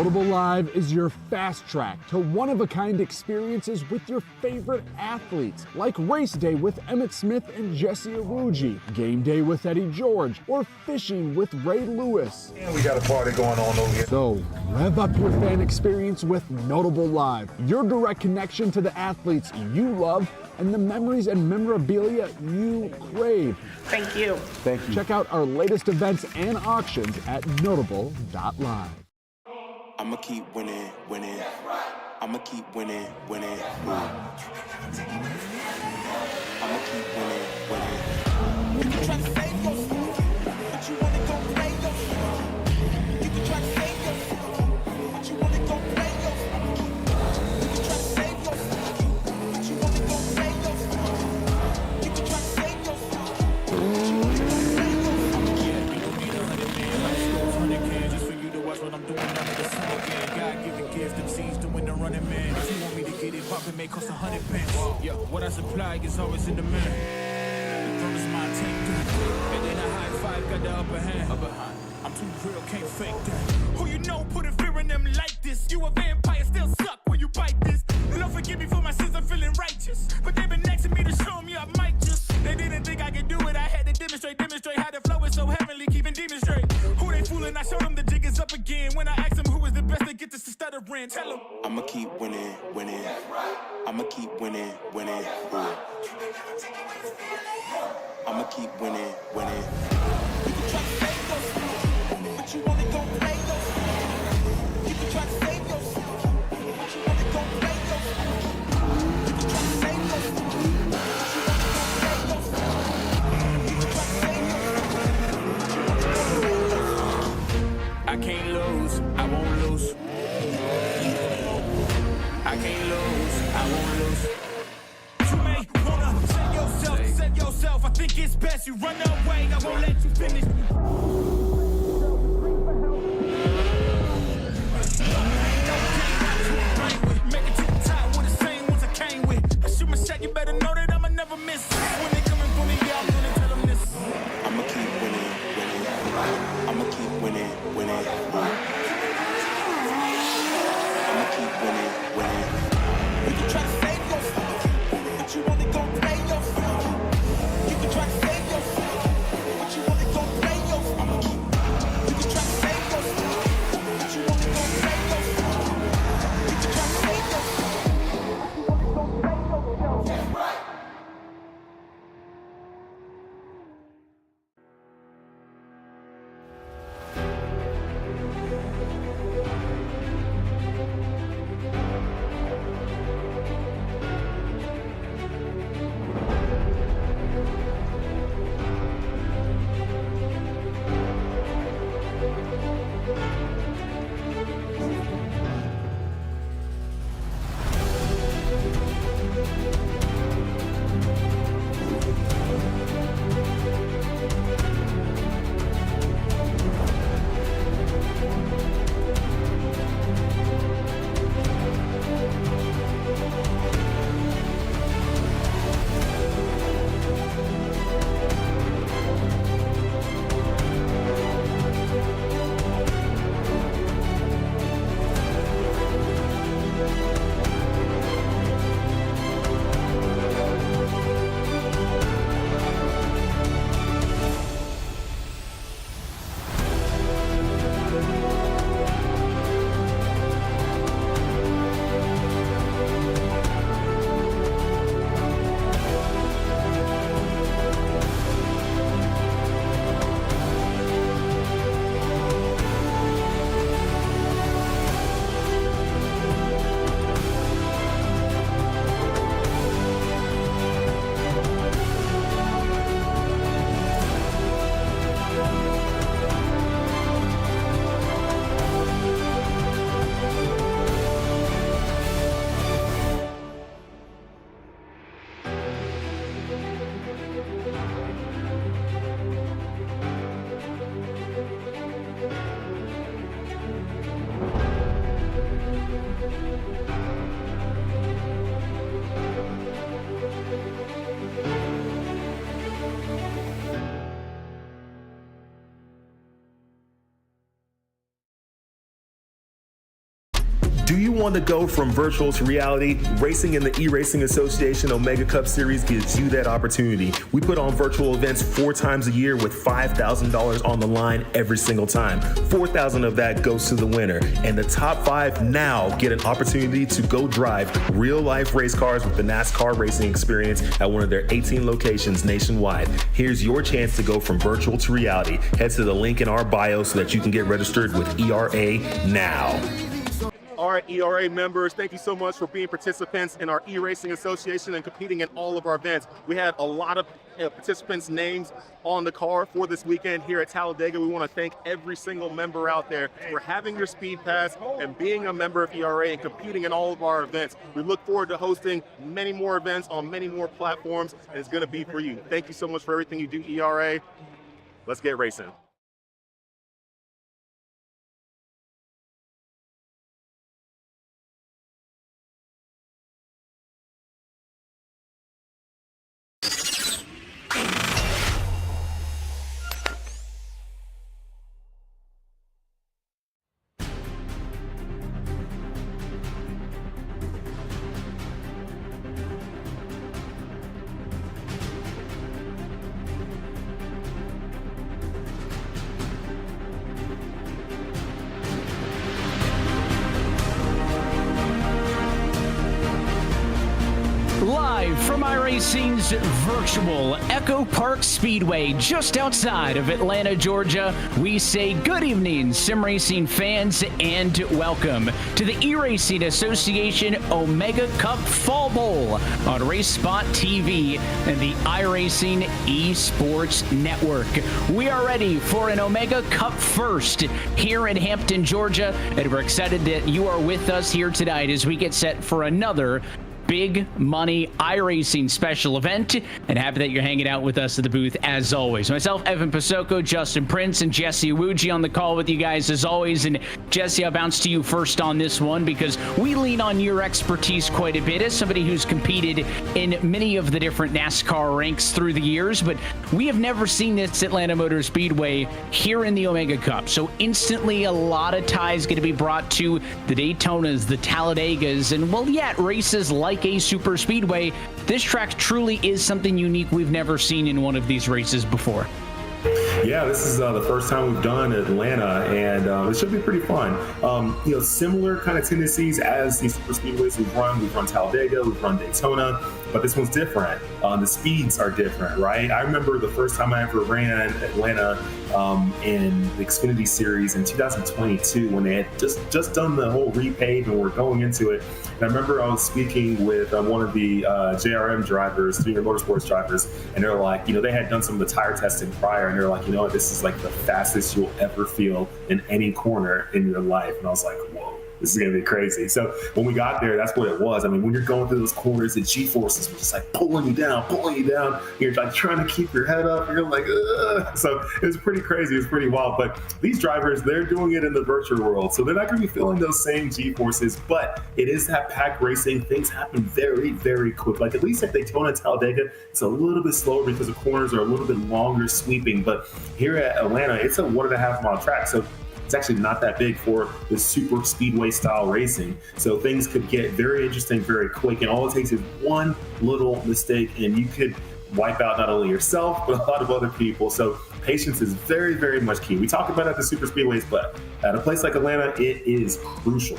Notable Live is your fast track to one-of-a-kind experiences with your favorite athletes, like race day with Emmett Smith and Jesse Aruji, game day with Eddie George, or fishing with Ray Lewis. And we got a party going on over here. So, rev up your fan experience with Notable Live, your direct connection to the athletes you love and the memories and memorabilia you crave. Thank you. Thank you. Check out our latest events and auctions at notable.live. I'ma keep winning, winning. I'ma keep winning, winning. I'ma keep winning, winning. You can try to save yourself, but you wanna go play yourself. You can try to save yourself, but you wanna go play yourself. You can try to save yourself, but you wanna go play yourself. You can try to save yourself, but you wanna go play yourself. Just for you to watch what I'm doing. God-given gift, them seeds doing the running man. If you want me to get it poppin', may cost 100 pence. Yeah, what I supply is always in demand. The throne is mine, take that. And then a high five got the upper hand. I'm too real, can't fake that. Who you know putting fear in them like this? You a vampire, still suck when you bite this. Lord forgive me for my sins, I'm feeling righteous. But they've been next to me to show me I might just. They didn't think I could do it, I had to demonstrate how the flow is so heavenly, keeping demons straight. Who they fooling? I showed them the jig is up again. When I asked them who is the best, they get this to stuttering. Tell them I'ma keep winning, winning. I'ma keep winning, winning. I'ma keep winning, winning. You can try to save yourself, but you wanna go play yourself. You can try to save yourself, but you wanna go play yourself. You can try to save yourself, but you wanna go play yourself. You can try to save yourself, but you wanna go play yourself. I can't lose, I won't lose. I can't lose, I won't lose. You may wanna save yourself, I think it's best you run away, I won't let you finish. Make it to the top with the same ones I came with. I shoot my shot, you better know that I'ma never miss. When they coming for me, yeah, I'm gonna tell them this. I'ma keep winning, winning. I'ma keep winning, winning. I'ma keep winning, winning. You can try to save yourself, but you wanna go play yourself. You can try to save yourself, but you wanna go play yourself. I'ma keep. You can try to save yourself, but you wanna go play yourself. You can try to save yourself, but you wanna go play yourself. That's right. Do you want to go from virtual to reality? Racing in the eRacing Association Omega Cup Series gives you that opportunity. We put on virtual events 4 times a year with $5,000 on the line every single time. 4,000 of that goes to the winner. And the top 5 now get an opportunity to go drive real-life race cars with the NASCAR racing experience at one of their 18 locations nationwide. Here's your chance to go from virtual to reality. Head to the link in our bio so that you can get registered with ERA now. All right, ERA members, thank you so much for being participants in our eRacing Association and competing in all of our events. We had a lot of participants' names on the car for this weekend here at Talladega. We want to thank every single member out there for having your speed pass and being a member of ERA and competing in all of our events. We look forward to hosting many more events on many more platforms, and it's going to be for you. Thank you so much for everything you do, ERA. Let's get racing. Live from iRacing's virtual Echo Park Speedway just outside of Atlanta, Georgia, we say good evening, sim racing fans, and welcome to the eRacing Association Omega Cup Fallbowl on RaceSpot TV and the iRacing Esports Network. We are ready for an Omega Cup first here in Hampton, Georgia, and we're excited that you are with us here tonight as we get set for another big money iRacing special event, and happy that you're hanging out with us at the booth as always. Myself, Evan Pasoko, Justin Prince, and Jesse Awuji on the call with you guys as always. And Jesse, I'll bounce to you first on this one because we lean on your expertise quite a bit as somebody who's competed in many of the different NASCAR ranks through the years, but we have never seen this Atlanta Motor Speedway here in the Omega Cup. So instantly a lot of ties going to be brought to the Daytonas, the Talladegas, and well, yet races like a super speedway. This track truly is something unique we've never seen in one of these races before. Yeah, this is the first time we've done Atlanta, and it should be pretty fun. Similar kind of tendencies as these super speedways we've run. We've run Talladega, we've run Daytona, but this one's different. The speeds are different, right? I remember the first time I ever ran Atlanta in the Xfinity Series in 2022 when they had just done the whole repave and we're going into it. And I remember I was speaking with one of the JRM drivers, Junior Motorsports drivers, and they're like, they had done some of the tire testing prior, and they're like, this is like the fastest you'll ever feel in any corner in your life. And I was like, whoa, this is going to be crazy. So when we got there, that's what it was. I mean, when you're going through those corners, the G-forces were just like pulling you down. You're like trying to keep your head up. And you're like, ugh. So it was pretty crazy. It's pretty wild. But these drivers, they're doing it in the virtual world. So they're not going to be feeling those same G-forces. But it is that pack racing. Things happen very, very quick. Like at least at Daytona and Talladega, it's a little bit slower because the corners are a little bit longer sweeping. But here at Atlanta, it's a 1.5 mile track. So it's actually not that big for the super speedway style racing. So things could get very interesting very quick, and all it takes is one little mistake and you could wipe out not only yourself but a lot of other people. So patience is very, very much key. We talk about it at the super speedways, but at a place like Atlanta, it is crucial.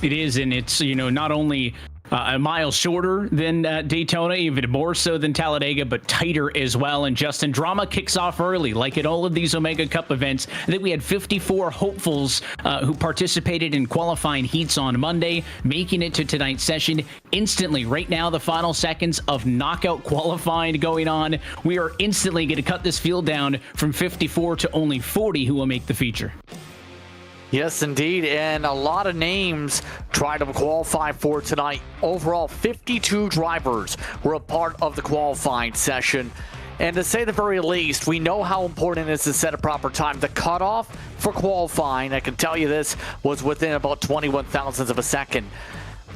It is, and it's not only a mile shorter than Daytona, even more so than Talladega, but tighter as well. And Justin, drama kicks off early, like at all of these Omega Cup events. I think we had 54 hopefuls who participated in qualifying heats on Monday, making it to tonight's session instantly. Right now, the final seconds of knockout qualifying going on. We are instantly going to cut this field down from 54 to only 40 who will make the feature. Yes, indeed, and a lot of names tried to qualify for tonight. Overall, 52 drivers were a part of the qualifying session. And to say the very least, we know how important it is to set a proper time. The cutoff for qualifying, I can tell you this, was within about 21 thousandths of a second.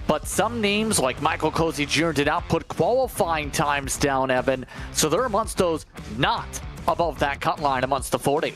But some names like Michael Cozy Jr. did not put qualifying times down, Evan, so they're amongst those not above that cut line amongst the 40.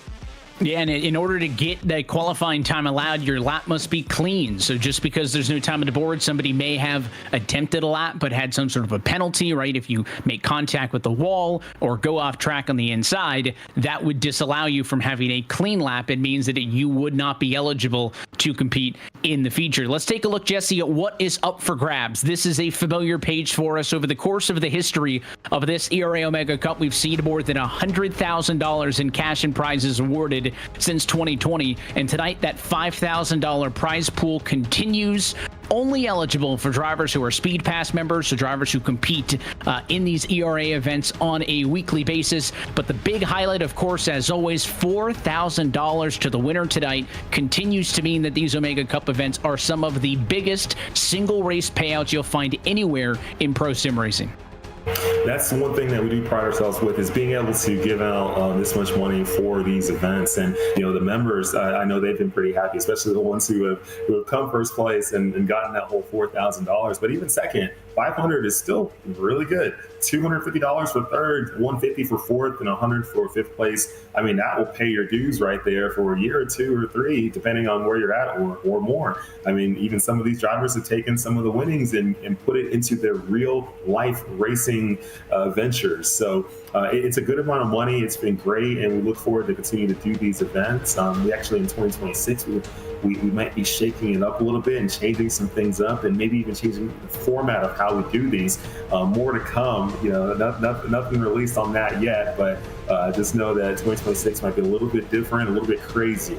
Yeah, and in order to get the qualifying time allowed, your lap must be clean. So just because there's no time on the board, somebody may have attempted a lap but had some sort of a penalty, right? If you make contact with the wall or go off track on the inside, that would disallow you from having a clean lap. It means that you would not be eligible to compete in the feature. Let's take a look, Jesse, at what is up for grabs. This is a familiar page for us. Over the course of the history of this ERA Omega Cup, we've seen more than $100,000 in cash and prizes awarded since 2020, and tonight that $5,000 prize pool continues. Only eligible for drivers who are Speed Pass members, so drivers who compete in these ERA events on a weekly basis. But the big highlight, of course, as always, $4,000 to the winner tonight continues to mean that these Omega Cup events are some of the biggest single race payouts you'll find anywhere in pro sim racing. That's the one thing that we do pride ourselves with, is being able to give out this much money for these events. And the members, I know they've been pretty happy, especially the ones who have come first place and gotten that whole $4,000. But even second, $500 is still really good. $250 for third, $150 for fourth, and $100 for fifth place. I mean, that will pay your dues right there for a year or two or three, depending on where you're at, or more. I mean, even some of these drivers have taken some of the winnings and put it into their real life racing ventures. So it's a good amount of money. It's been great, and we look forward to continue to do these events. We actually, in 2026, we might be shaking it up a little bit and changing some things up, and maybe even changing the format of how we do these. More to come. Nothing released on that yet, but just know that 2026 might be a little bit different, a little bit crazier.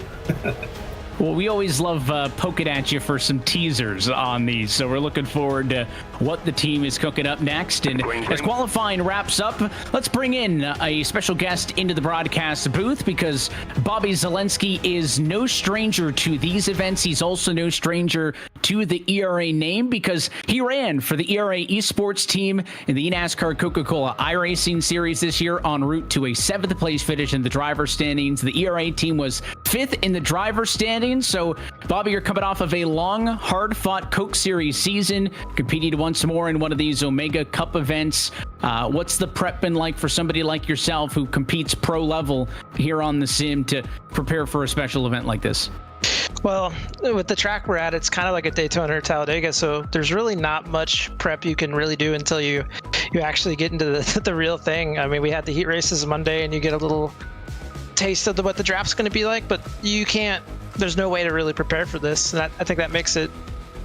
Well, we always love poking at you for some teasers on these, so we're looking forward to what the team is cooking up next. And as qualifying wraps up, let's bring in a special guest into the broadcast booth, because Bobby Zelensky is no stranger to these events. He's also no stranger to the ERA name, because he ran for the ERA esports team in the NASCAR Coca-Cola iRacing series this year, en route to a 7th place finish in the driver standings. The ERA team was 5th in the driver standings. So, Bobby, you're coming off of a long, hard-fought Coke Series season, competing once more in one of these Omega Cup events. What's the prep been like for somebody like yourself who competes pro level here on the sim to prepare for a special event like this? Well, with the track we're at, it's kind of like a Daytona or Talladega, so there's really not much prep you can really do until you actually get into the real thing. I mean, we had the heat races Monday, and you get a little taste of what the draft's going to be like, but there's no way to really prepare for this. And I think that makes it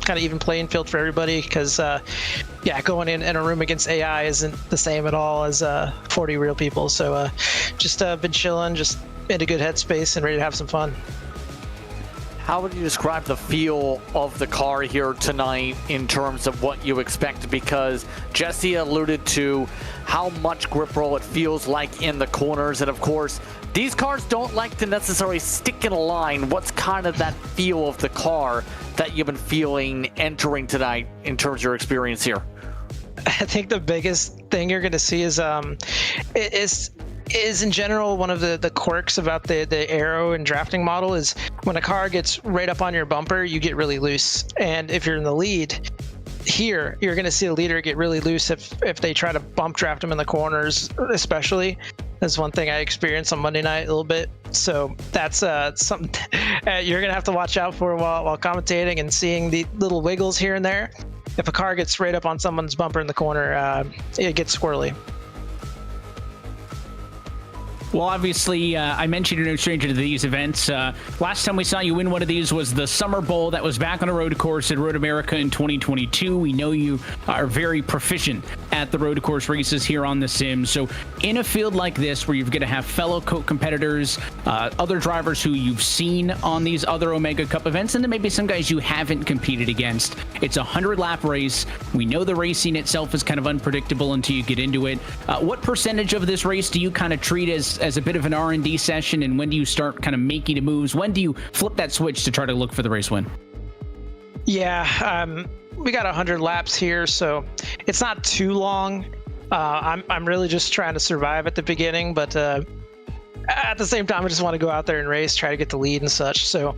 kind of even playing field for everybody, because going in a room against AI isn't the same at all as 40 real people. So just been chilling, just in a good headspace and ready to have some fun. How would you describe the feel of the car here tonight in terms of what you expect? Because Jesse alluded to how much grip roll it feels like in the corners, and of course, these cars don't like to necessarily stick in a line. What's kind of that feel of the car that you've been feeling entering tonight in terms of your experience here? I think the biggest thing you're going to see is in general, one of the quirks about the aero and drafting model is when a car gets right up on your bumper, you get really loose. And if you're in the lead, here you're going to see a leader get really loose if they try to bump draft them in the corners, especially. That's one thing I experienced on Monday night a little bit. So that's something you're going to have to watch out for while commentating and seeing the little wiggles here and there. If a car gets right up on someone's bumper in the corner, it gets squirrely. Well, obviously, I mentioned you're no stranger to these events. Last time we saw you win one of these was the Summer Bowl that was back on a road course at Road America in 2022. We know you are very proficient at the road course races here on the sim. So in a field like this, where you're going to have fellow competitors, other drivers who you've seen on these other Omega Cup events, and then maybe some guys you haven't competed against, it's a 100-lap race. We know the racing itself is kind of unpredictable until you get into it. What percentage of this race do you kind of treat as a bit of an R&D session, and when do you start kind of making moves? When do you flip that switch to try to look for the race win? Yeah, we got 100 laps here, so it's not too long. I'm really just trying to survive at the beginning, but at the same time, I just want to go out there and race, try to get the lead and such. So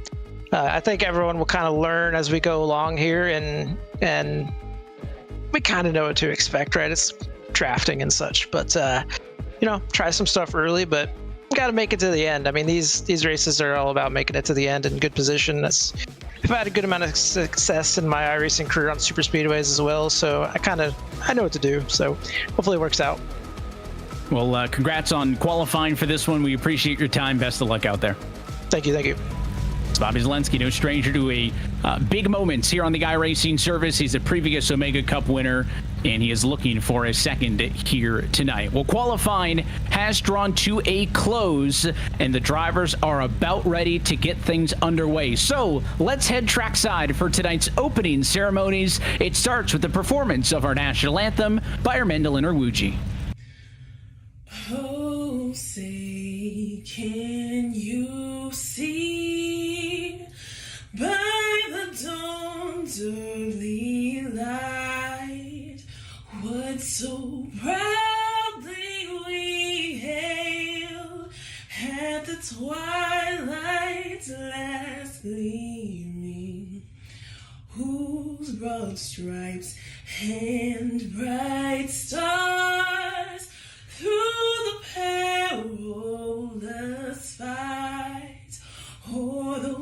I think everyone will kind of learn as we go along here, and we kind of know what to expect, right? It's drafting and such, but try some stuff early, but got to make it to the end. I mean, these races are all about making it to the end in good position. I've had a good amount of success in my iRacing career on super speedways as well, so I know what to do. So hopefully it works out. Well, congrats on qualifying for this one. We appreciate your time. Best of luck out there. Thank you. It's Bobby Zelensky, no stranger to a big moments here on the iRacing service. He's a previous Omega Cup winner, and he is looking for a second here tonight. Well, qualifying has drawn to a close, and the drivers are about ready to get things underway. So let's head trackside for tonight's opening ceremonies. It starts with the performance of our national anthem by our mandolin or Wuji. Oh, say, can you see by the dawn's early light what so proudly we hailed at the twilight's last gleaming, whose broad stripes and bright stars through the perilous fight o'er the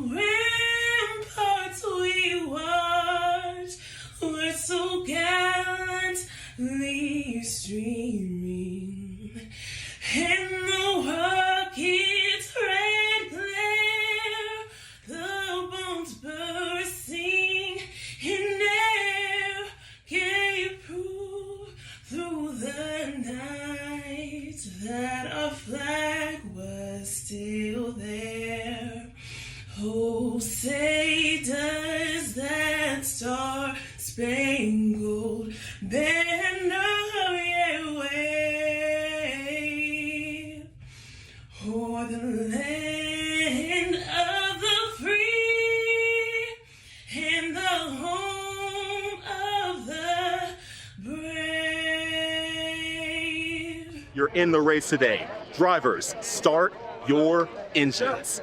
ramparts we watched were so gallantly streaming, and the rocket's red glare, the bombs bursting in air, gave proof through the night that our flag was still there. Oh, say does that star-spangled banner yet wave o'er the land of the free and the home of the brave. You're in the race today. Drivers, start your engines.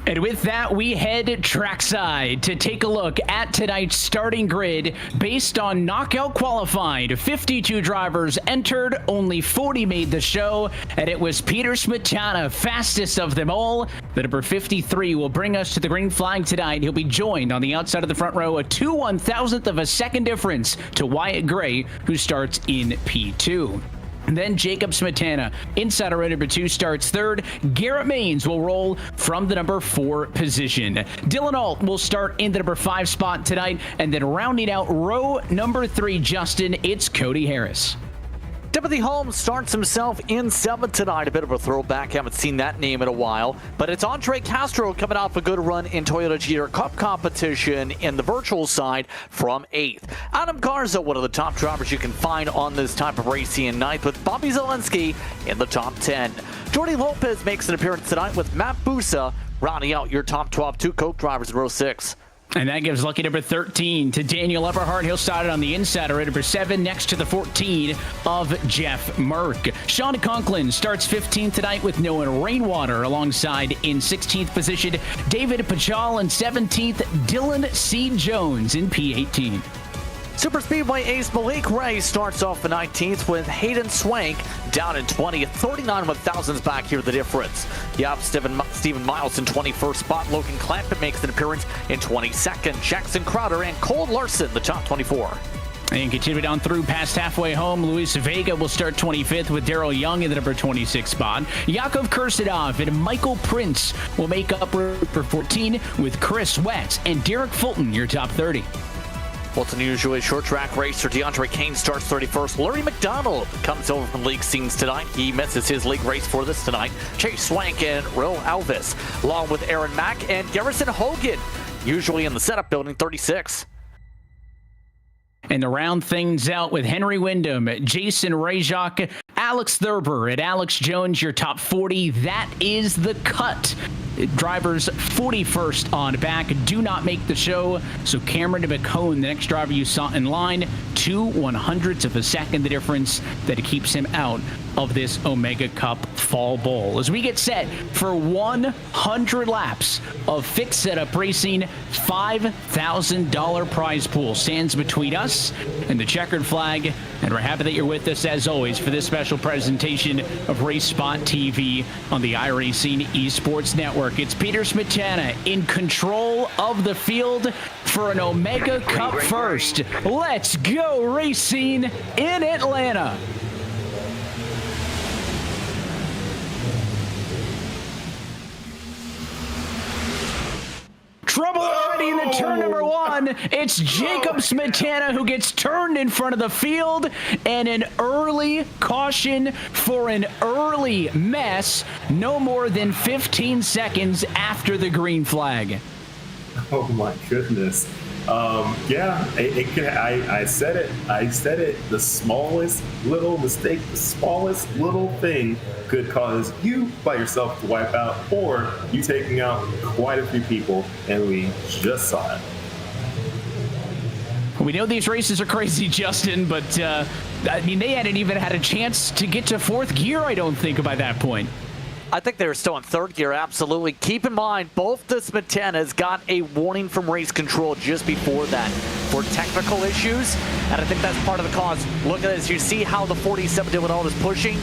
And with that, we head trackside to take a look at tonight's starting grid. Based on knockout qualified, 52 drivers entered, only 40 made the show, and it was Peter Smetana, fastest of them all. The number 53 will bring us to the green flag tonight. He'll be joined on the outside of the front row, a 2/1000th of a second difference to Wyatt Gray, who starts in P2. And then Jacob Smetana, inside row number 2, starts third. Garrett Maines will roll from the number 4 position. Dylan Alt will start in the number 5 spot tonight. And then rounding out row number 3, Justin, it's Cody Harris. Timothy Holmes starts himself in 7th tonight. A bit of a throwback. Haven't seen that name in a while. But it's Andre Castro coming off a good run in Toyota GR Cup competition in the virtual side from 8th. Adam Garza, one of the top drivers you can find on this type of racing in 9th, with Bobby Zelensky in the top 10. Jordy Lopez makes an appearance tonight with Matt Busa rounding out your top 12 two Coke drivers in row 6. And that gives lucky number 13 to Daniel Everhart. He'll start it on the inside, right number 7, next to the 14 of Jeff Merck. Sean Conklin starts 15th tonight with Noah Rainwater alongside in 16th position David Pachal, and 17th Dylan C. Jones in P18. Super Speedway ace Malik Ray starts off the 19th with Hayden Swank down in 20th. 39/1000ths back here, the difference. Yep, Stephen Miles in 21st spot. Logan Clampett makes an appearance in 22nd. Jackson Crowder and Cole Larson, the top 24. And continue down through past halfway home. Luis Vega will start 25th with Daryl Young in the number 26 spot. Yakov Kursadov and Michael Prince will make up for 14 with Chris Wetz and Derek Fulton, your top 30. Well, it's an unusually short track racer. DeAndre Kane starts 31st. Larry McDonald comes over from league scenes tonight. He misses his league race for this tonight. Chase Swank and Will Alvis, along with Aaron Mack and Garrison Hogan, usually in the setup building, 36. And to round things out with Henry Wyndham, Jason Rajak, Alex Thurber, and Alex Jones, your top 40. That is the cut drivers 41st on back do not make the show. So Cameron McCone, the next driver you saw in line, 2/100ths of a second, the difference that keeps him out of this Omega Cup Fall Bowl. As we get set for 100 laps of fixed setup racing, $5,000 prize pool stands between us and the checkered flag, and we're happy that you're with us as always for this special presentation of Race Spot TV on the iRacing Esports Network. It's Peter Smetana in control of the field for an Omega Cup first. Let's go racing in Atlanta. Trouble already in the turn number one. It's Jacob Smetana who gets turned in front of the field, and an early caution for an early mess, no more than 15 seconds after the green flag. Oh my goodness. Yeah, I said it. The smallest little mistake, the smallest little thing could cause you by yourself to wipe out, or you taking out quite a few people, and we just saw it. We know these races are crazy, Justin, but I mean, they hadn't even had a chance to get to fourth gear, I don't think, by that point. I think they were still in third gear, absolutely. Keep in mind, both the Smetanas got a warning from race control just before that for technical issues, and I think that's part of the cause. Look at this. You see how the 47 Dylan is pushing?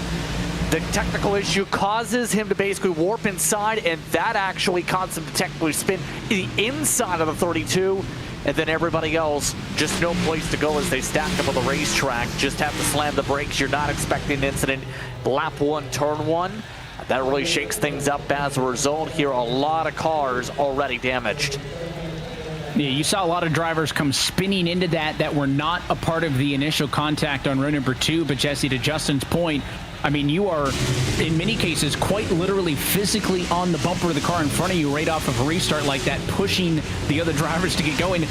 The technical issue causes him to basically warp inside, and that actually caused him to technically spin the inside of the 32, and then everybody else, just no place to go as they stacked up on the racetrack. Just have to slam the brakes. You're not expecting an incident. Lap 1, turn 1. That really shakes things up as a result here. A lot of cars already damaged. Yeah, you saw a lot of drivers come spinning into that were not a part of the initial contact on row number 2. But Jesse, to Justin's point, I mean, you are, in many cases, quite literally physically on the bumper of the car in front of you right off of a restart like that, pushing the other drivers to get going.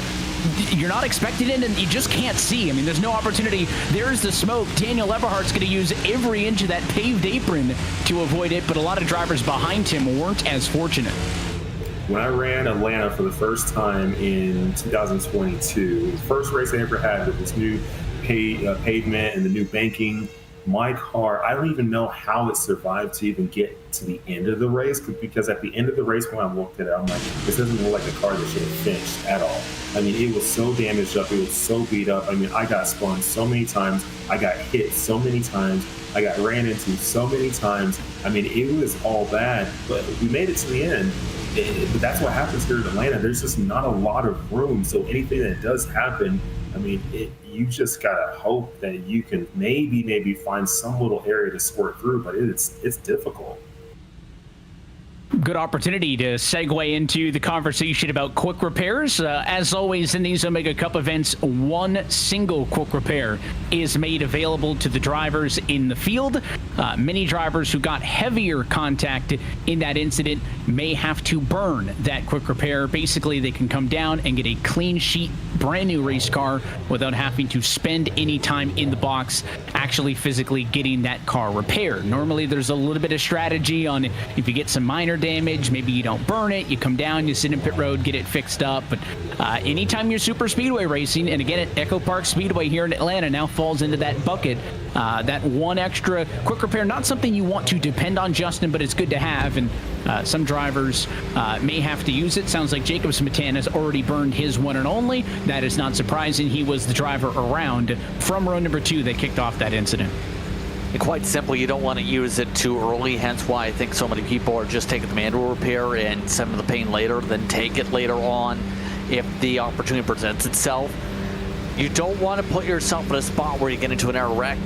You're not expecting it, and you just can't see. I mean, there's no opportunity. There's the smoke. Daniel Eberhardt's going to use every inch of that paved apron to avoid it, but a lot of drivers behind him weren't as fortunate. When I ran Atlanta for the first time in 2022, the first race I ever had with this new pavement and the new banking, my car, I don't even know how it survived to even get to the end of the race, because at the end of the race when I looked at it, I'm like, this doesn't look like a car that should have finished at all. I mean, it was so damaged up, it was so beat up. I mean, I got spun so many times, I got hit so many times, I got ran into so many times. I mean, it was all bad, but we made it to the end. But that's what happens here in Atlanta. There's just not a lot of room, so anything that does happen, I mean, you just gotta hope that you can maybe find some little area to squirt through, but it's difficult. Good opportunity to segue into the conversation about quick repairs. As always in these Omega Cup events, one single quick repair is made available to the drivers in the field. Many drivers who got heavier contact in that incident may have to burn that quick repair. Basically, they can come down and get a clean sheet, brand new race car without having to spend any time in the box actually physically getting that car repaired. Normally, there's a little bit of strategy on if you get some minor damage, maybe you don't burn it, you come down, you sit in pit road, get it fixed up. But anytime you're super speedway racing, and again at Echo Park Speedway here in Atlanta now falls into that bucket, that one extra quick repair, not something you want to depend on, Justin, but it's good to have, and some drivers may have to use it. Sounds like Jacob Smetana has already burned his one and only. That is not surprising. He was the driver around from row number 2 that kicked off that incident. And quite simply, you don't want to use it too early, hence why I think so many people are just taking the manual repair and some of the pain later, then take it later on if the opportunity presents itself. You don't want to put yourself in a spot where you get into an air wreck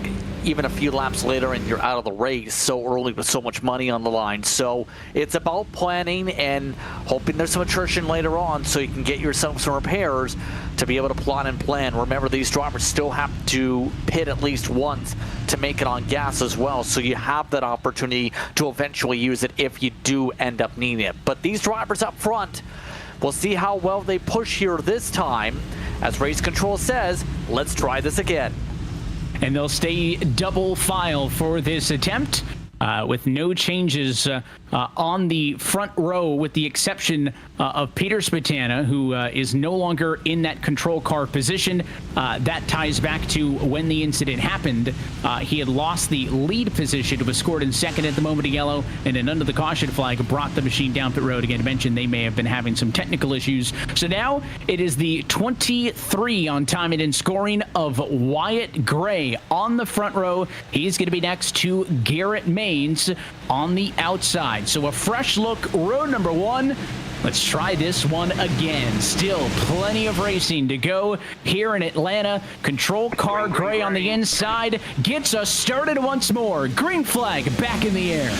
even a few laps later and you're out of the race so early with so much money on the line. So it's about planning and hoping there's some attrition later on so you can get yourself some repairs to be able to plot and plan. Remember, these drivers still have to pit at least once to make it on gas as well, so you have that opportunity to eventually use it if you do end up needing it. But these drivers up front, we'll see how well they push here this time. As race control says, let's try this again. And they'll stay double file for this attempt. with no changes on the front row, with the exception of Peter Spatana, who is no longer in that control car position. That ties back to when the incident happened. He had lost the lead position, was scored in second at the moment of yellow, and then under the caution flag brought the machine down pit road. Again, I mentioned they may have been having some technical issues. So now it is the 23 on time and in scoring of Wyatt Gray on the front row. He's going to be next to Garrett Maines on the outside. So a fresh look, row number 1. Let's try this one again. Still plenty of racing to go here in Atlanta. Control car Gray on the inside gets us started once more. Green flag back in the air.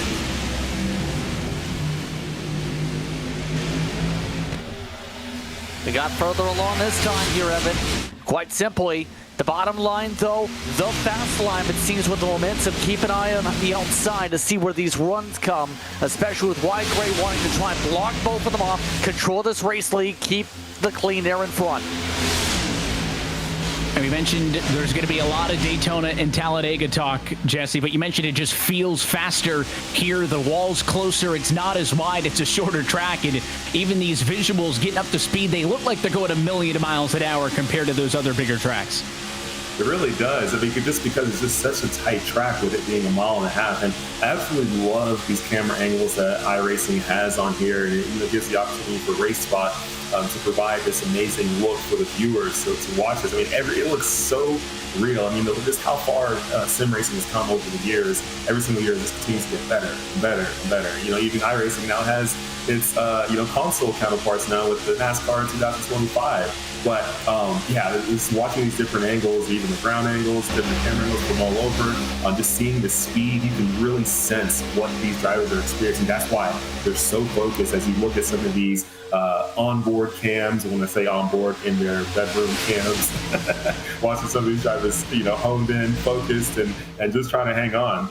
We got further along this time here, Evan. Quite simply, the bottom line, though, the fast line, it seems, with the momentum. Keep an eye on the outside to see where these runs come, especially with Wyatt Gray wanting to try and block both of them off, control this race lead, keep the clean there in front. And we mentioned there's going to be a lot of Daytona and Talladega talk, Jesse, but you mentioned it just feels faster here. The wall's closer. It's not as wide. It's a shorter track. And even these visuals getting up to speed, they look like they're going a million miles an hour compared to those other bigger tracks. It really does. I mean, just because it's just such a tight track with it being 1.5 miles. And I absolutely love these camera angles that iRacing has on here. And it gives the opportunity for Race Spot to provide this amazing look for the viewers to watch this. I mean, it looks so real. I mean, just how far sim racing has come over the years. Every single year, this continues to get better and better and better. You know, even iRacing now has its console counterparts now with the NASCAR 2025. But yeah, it's watching these different angles, even the ground angles, different camera angles from all over, just seeing the speed, you can really sense what these drivers are experiencing. That's why they're so focused as you look at some of these onboard cams. And when I say onboard, in their bedroom cams, watching some of these drivers, honed in, focused, and just trying to hang on.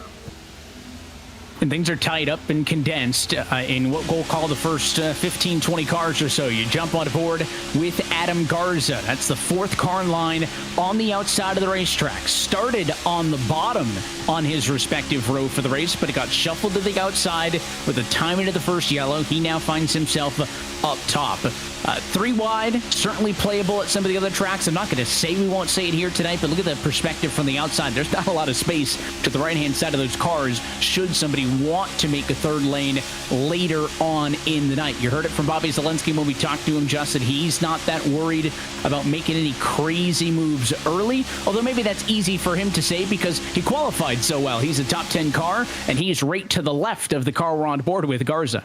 And things are tied up and condensed in what we'll call the first 15, 20 cars or so. You jump on board with Adam Garza. That's the 4th car in line on the outside of the racetrack. Started on the bottom on his respective row for the race, but it got shuffled to the outside with the timing of the first yellow. He now finds himself up top. 3 wide, certainly playable at some of the other tracks. I'm not going to say we won't say it here tonight, but look at the perspective from the outside. There's not a lot of space to the right-hand side of those cars should somebody want to make a 3rd lane later on in the night. You heard it from Bobby Zelensky when we talked to him, Justin. He's not that worried about making any crazy moves early, although maybe that's easy for him to say because he qualified so well. He's a top 10 car, and he's right to the left of the car we're on board with, Garza.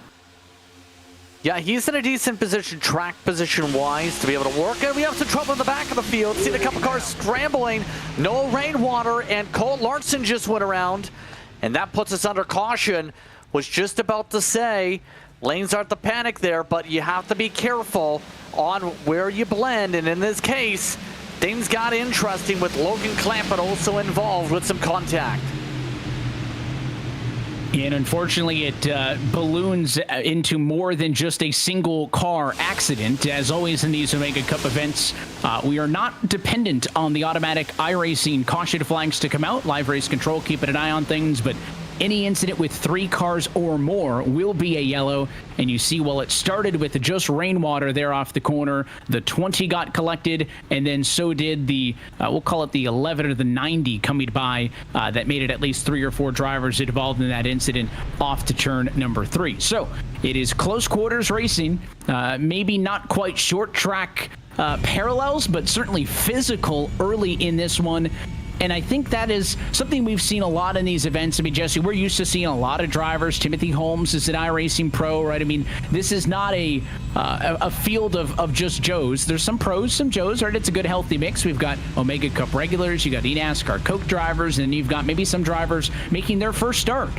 Yeah, he's in a decent position, track position-wise, to be able to work. And we have some trouble in the back of the field. Seen a couple cars scrambling. No rainwater, and Cole Larson just went around. And that puts us under caution. Was just about to say, lanes aren't the panic there, but you have to be careful on where you blend. And in this case, things got interesting with Logan Clampett also involved with some contact. And unfortunately, it balloons into more than just a single car accident. As always in these Omega Cup events, we are not dependent on the automatic iRacing caution flags to come out. Live race control, keeping an eye on things, but any incident with 3 cars or more will be a yellow. And you see, well, it started with just rainwater there off the corner. The 20 got collected, and then so did the, we'll call it the 11 or the 90 coming by. That made it at least 3 or 4 drivers involved in that incident off to turn number 3. So it is close quarters racing, maybe not quite short track parallels, but certainly physical early in this one. And I think that is something we've seen a lot in these events. I mean, Jesse, we're used to seeing a lot of drivers. Timothy Holmes is an iRacing pro, right? I mean, this is not a field of just Joes. There's some pros, some Joes, right? It's a good, healthy mix. We've got Omega Cup regulars, you got eNASCAR Coke drivers, and you've got maybe some drivers making their first start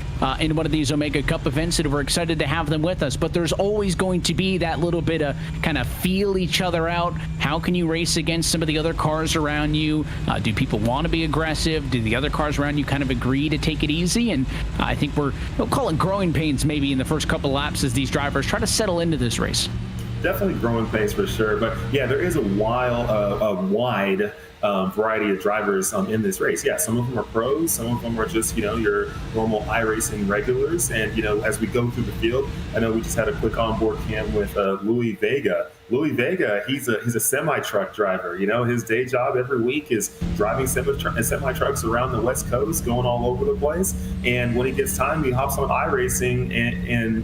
in one of these Omega Cup events, and we're excited to have them with us. But there's always going to be that little bit of kind of feel each other out. How can you race against some of the other cars around you? Do people want to be aggressive? Do the other cars around you kind of agree to take it easy? And I think we'll call it growing pains maybe in the first couple laps as these drivers try to settle into this race. Definitely growing pains for sure, but yeah, there is a wide variety of drivers in this race. Yeah, some of them are pros, some of them are just, your normal iRacing regulars. And, as we go through the field, I know we just had a quick onboard cam with Louis Vega. Louis Vega, he's a semi-truck driver. His day job every week is driving semi-trucks around the West Coast, going all over the place. And when he gets time, he hops on iRacing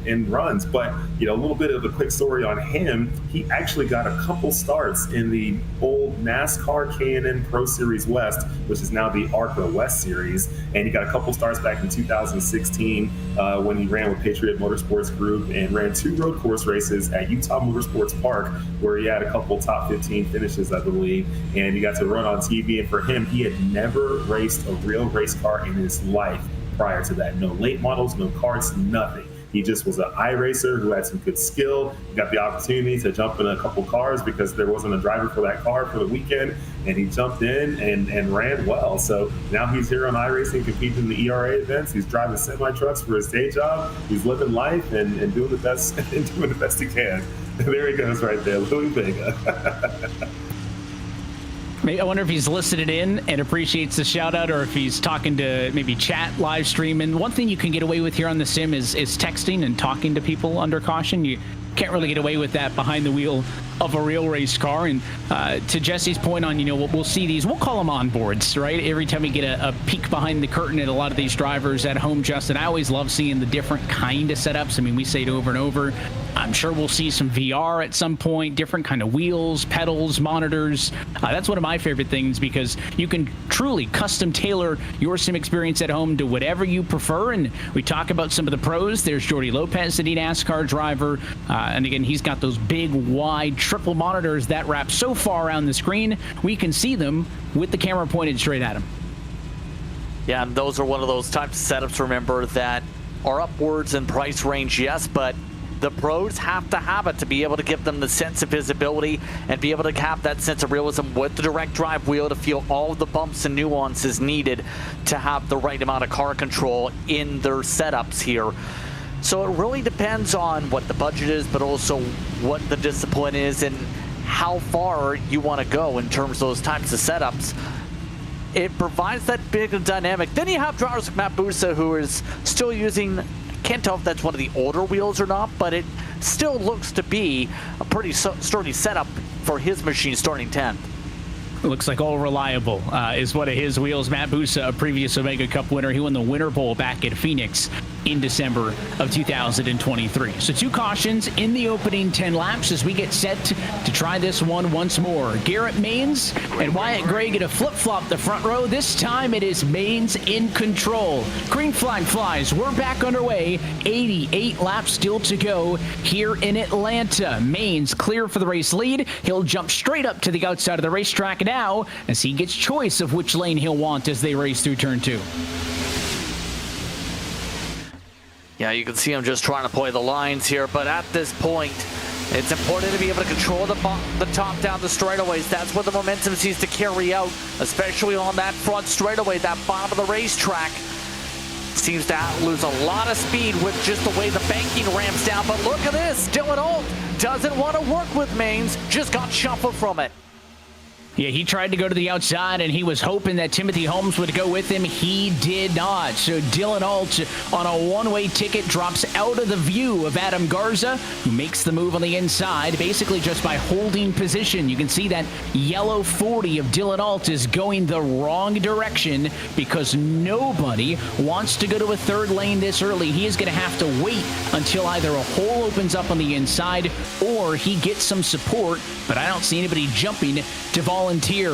and runs. But, a little bit of a quick story on him. He actually got a couple starts in the old NASCAR K&N Pro Series West, which is now the ARCA West Series. And he got a couple starts back in 2016 when he ran with Patriot Motorsports Group and ran 2 road course races at Utah Motorsports Park, where he had a couple top 15 finishes, I believe, and he got to run on TV. And for him, he had never raced a real race car in his life prior to that. No late models, no karts, nothing. He just was an iRacer who had some good skill. He got the opportunity to jump in a couple cars because there wasn't a driver for that car for the weekend, and he jumped in and ran well. So now he's here on iRacing, competing in the ERA events. He's driving semi-trucks for his day job. He's living life and doing the best he can. There he goes right there, Louis Vega. I wonder if he's listening in and appreciates the shout out, or if he's talking to maybe chat, live stream. And one thing you can get away with here on the sim is texting and talking to people under caution. You can't really get away with that behind the wheel of a real race car. And to Jesse's point on, we'll see these, we'll call them onboards, right? Every time we get a peek behind the curtain at a lot of these drivers at home, Justin, I always love seeing the different kind of setups. I mean, we say it over and over. I'm sure we'll see some VR at some point, different kind of wheels, pedals, monitors. That's one of my favorite things, because you can truly custom tailor your sim experience at home to whatever you prefer. And we talk about some of the pros. There's Jordy Lopez, the NASCAR driver. And again, he's got those big, wide, triple monitors that wrap so far around the screen, we can see them with the camera pointed straight at him. Yeah, and those are one of those types of setups, remember, that are upwards in price range, yes, but the pros have to have it to be able to give them the sense of visibility and be able to have that sense of realism with the direct drive wheel to feel all of the bumps and nuances needed to have the right amount of car control in their setups here. So it really depends on what the budget is, but also what the discipline is and how far you want to go in terms of those types of setups. It provides that big dynamic. Then you have drivers like Matt Busa, who is still using, can't tell if that's one of the older wheels or not, but it still looks to be a pretty sturdy setup for his machine starting 10th. It looks like all reliable is one of his wheels. Matt Busa, a previous Omega Cup winner. He won the Winter Bowl back at Phoenix in December of 2023. So 2 cautions in the opening 10 laps as we get set to try this one once more. Garrett Maines and Wyatt Gray get a flip-flop the front row. This time it is Maines in control. Green flag flies. We're back underway. 88 laps still to go here in Atlanta. Maines clear for the race lead. He'll jump straight up to the outside of the racetrack now as he gets choice of which lane he'll want as they race through turn 2. Yeah, you can see him just trying to play the lines here, but at this point, it's important to be able to control the top down the straightaways. That's where the momentum seems to carry out, especially on that front straightaway, that bottom of the racetrack. Seems to lose a lot of speed with just the way the banking ramps down, but look at this. Dylan Alt doesn't want to work with Maines, just got shuffled from it. Yeah, he tried to go to the outside, and he was hoping that Timothy Holmes would go with him. He did not. So Dylan Alt on a one-way ticket drops out of the view of Adam Garza, who makes the move on the inside, basically just by holding position. You can see that yellow 40 of Dylan Alt is going the wrong direction because nobody wants to go to a third lane this early. He is going to have to wait until either a hole opens up on the inside or he gets some support, but I don't see anybody jumping to volunteer.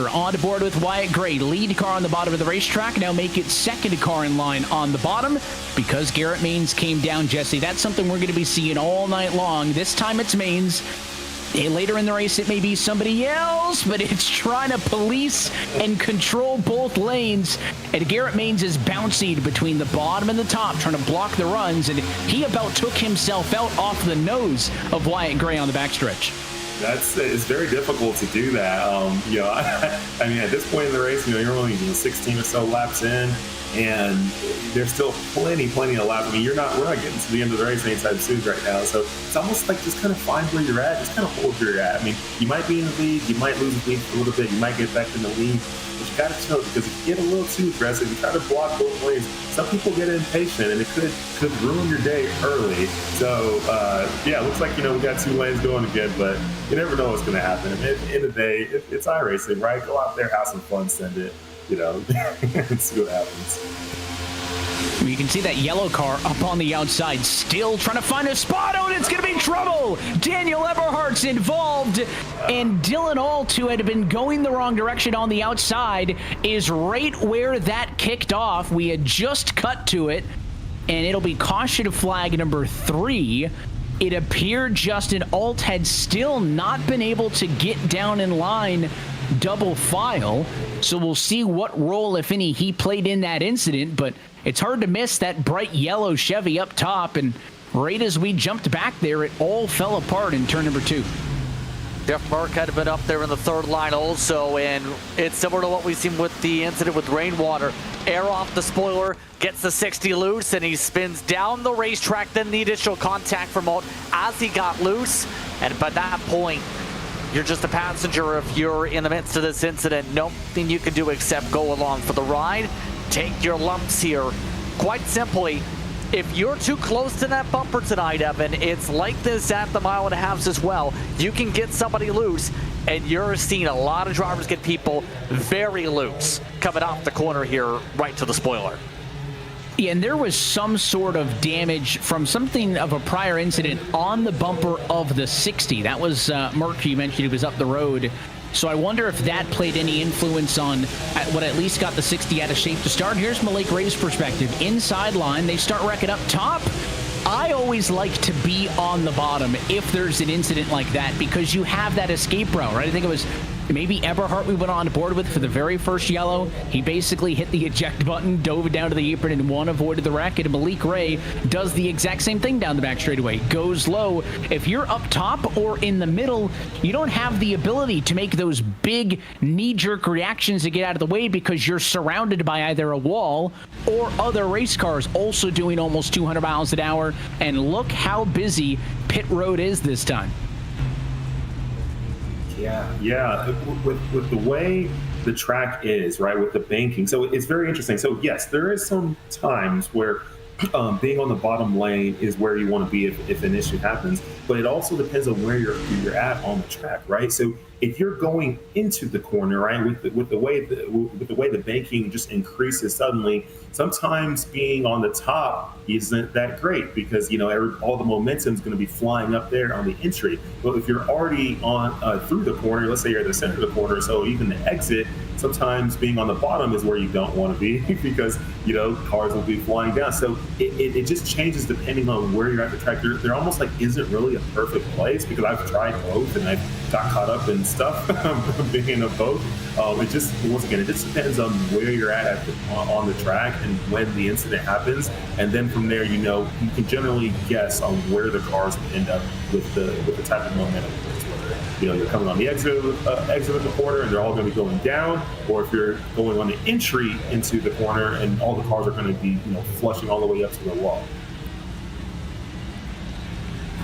On board with Wyatt Gray, lead car on the bottom of the racetrack, now make it second car in line on the bottom because Garrett Maines came down, Jesse. That's something we're going to be seeing all night long. This time it's Maines. Later in the race, it may be somebody else, but it's trying to police and control both lanes. And Garrett Maines is bouncing between the bottom and the top, trying to block the runs, and he about took himself out off the nose of Wyatt Gray on the backstretch. It's very difficult to do that. I mean, at this point in the race, you're only 16 or so laps in. and there's still plenty of laps. I mean, we're not getting to the end of the race anytime soon right now. So it's almost like just kind of find where you're at, just kind of hold where you're at. I mean, you might be in the lead, you might lose the lead for a little bit, you might get back in the lead, but you got to chill, because if you get a little too aggressive, you try to block both lanes, some people get impatient and it could ruin your day early. So yeah, it looks like, we got 2 lanes going again, but you never know what's going to happen. I mean, at the end of the day, it's iRacing, right? Go out there, have some fun, send it, and see what happens. You can see that yellow car up on the outside, still trying to find a spot. Oh, and it's going to be trouble. Daniel Eberhardt's involved, and Dylan Alt, who had been going the wrong direction on the outside, is right where that kicked off. We had just cut to it, and it'll be caution flag number 3. It appeared Justin Alt had still not been able to get down in line double file, so we'll see what role, if any, he played in that incident, but it's hard to miss that bright yellow Chevy up top, and right as we jumped back there, it all fell apart in turn number 2. Jeff Burke had been up there in the 3rd line also, and it's similar to what we've seen with the incident with Rainwater. Air off the spoiler, gets the 60 loose, and he spins down the racetrack, then the additional contact from Alt as he got loose, and by that point, you're just a passenger if you're in the midst of this incident. Nothing you can do except go along for the ride, take your lumps here. Quite simply, if you're too close to that bumper tonight, Evan, it's like this at the 1.5 miles as well. You can get somebody loose, and you're seeing a lot of drivers get people very loose coming off the corner here right to the spoiler. Yeah, and there was some sort of damage from something of a prior incident on the bumper of the 60. That was Merck, you mentioned he was up the road. So I wonder if that played any influence on what at least got the 60 out of shape to start. Here's Malik Ray's perspective. Inside line, they start wrecking up top. I always like to be on the bottom if there's an incident like that, because you have that escape route, right? I think it was maybe Eberhardt we went on board with for the very first yellow. He basically hit the eject button, dove down to the apron, and avoided the wreck. And Malik Ray does the exact same thing down the back straightaway. Goes low. If you're up top or in the middle, you don't have the ability to make those big knee-jerk reactions to get out of the way, because you're surrounded by either a wall or other race cars also doing almost 200 miles an hour. And look how busy pit road is this time. Yeah. With the way the track is, right, with the banking, so it's very interesting. So yes, there is some times where being on the bottom lane is where you want to be if an issue happens, but it also depends on where you're at on the track, right? So if you're going into the corner, right, with the way the banking just increases suddenly, sometimes being on the top isn't that great, because all the momentum is going to be flying up there on the entry. But if you're already on through the corner, let's say you're at the center of the corner, so even the exit, sometimes being on the bottom is where you don't want to be, because cars will be flying down. So it just changes depending on where you're at the track. There almost like isn't really a perfect place, because I've tried both and I've got caught up in stuff being in both. It just, once again, it just depends on where you're at on the track and when the incident happens, and then from there, you can generally guess on where the cars will end up with the type of momentum. Whether you're coming on the exit of the corner and they're all going to be going down, or if you're going on the entry into the corner and all the cars are going to be flushing all the way up to the wall.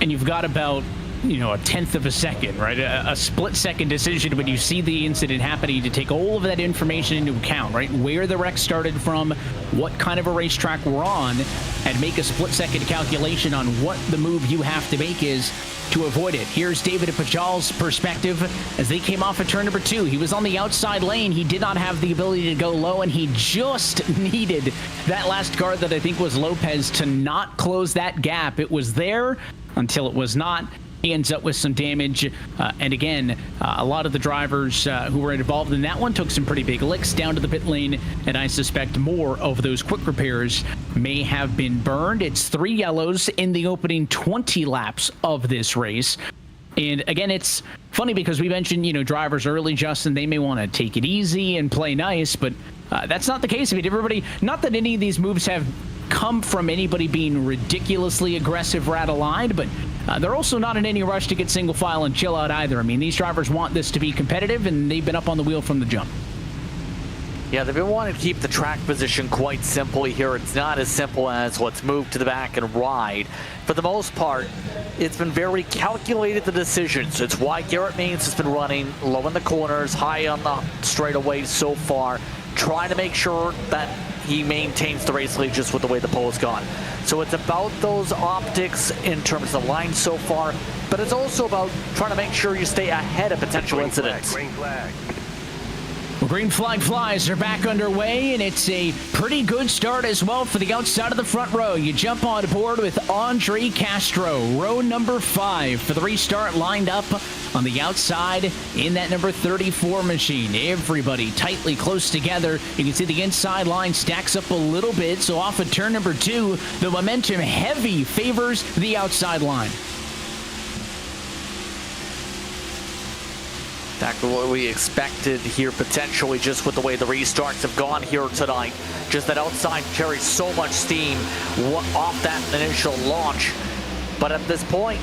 And you've got about a tenth of a second, right? A split-second decision when you see the incident happening to take all of that information into account, right? Where the wreck started from, what kind of a racetrack we're on, and make a split-second calculation on what the move you have to make is to avoid it. Here's David Pajal's perspective as they came off of turn number 2. He was on the outside lane. He did not have the ability to go low, and he just needed that last guard that I think was Lopez to not close that gap. It was there until it was not. He ends up with some damage. And again, a lot of the drivers who were involved in that one took some pretty big licks down to the pit lane, and I suspect more of those quick repairs may have been burned. It's 3 yellows in the opening 20 laps of this race. And again, it's funny because we mentioned, drivers early, Justin, they may want to take it easy and play nice, but that's not the case. I mean, everybody, not that any of these moves have come from anybody being ridiculously aggressive or out of line, but they're also not in any rush to get single file and chill out either. I mean, these drivers want this to be competitive, and they've been up on the wheel from the jump. Yeah, they've been wanting to keep the track position quite simply here. It's not as simple as let's move to the back and ride. For the most part, it's been very calculated, the decisions. It's why Garrett Maines has been running low in the corners, high on the straightaways so far, trying to make sure that he maintains the race lead just with the way the pole's gone. So it's about those optics in terms of the line so far, but it's also about trying to make sure you stay ahead of potential incidents. Green flag. Well, green flag flies are back underway, and it's a pretty good start as well for the outside of the front row. You jump on board with Andre Castro, row number 5 for the restart, lined up on the outside in that number 34 machine. Everybody tightly close together. You can see the inside line stacks up a little bit, so off of turn number 2, the momentum heavy favors the outside line. Exactly what we expected here, potentially, just with the way the restarts have gone here tonight. Just that outside carries so much steam off that initial launch. But at this point,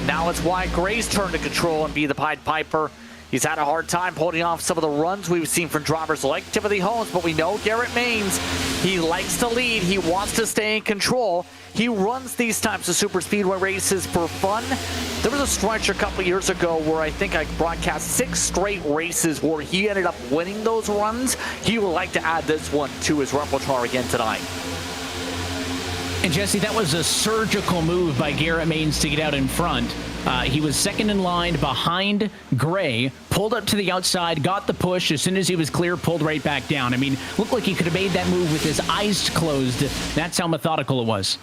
now it's Wyatt Gray's turn to control and be the Pied Piper. He's had a hard time holding off some of the runs we've seen from drivers like Timothy Holmes, but we know Garrett Maines, he likes to lead. He wants to stay in control. He runs these types of super speedway races for fun. There was a stretch a couple years ago where I think I broadcast 6 straight races where he ended up winning those runs. He would like to add this one to his repertoire again tonight. And Jesse, that was a surgical move by Garrett Maines to get out in front. He was second in line behind Gray, pulled up to the outside, got the push. As soon as he was clear, pulled right back down. I mean, looked like he could have made that move with his eyes closed. That's how methodical it was.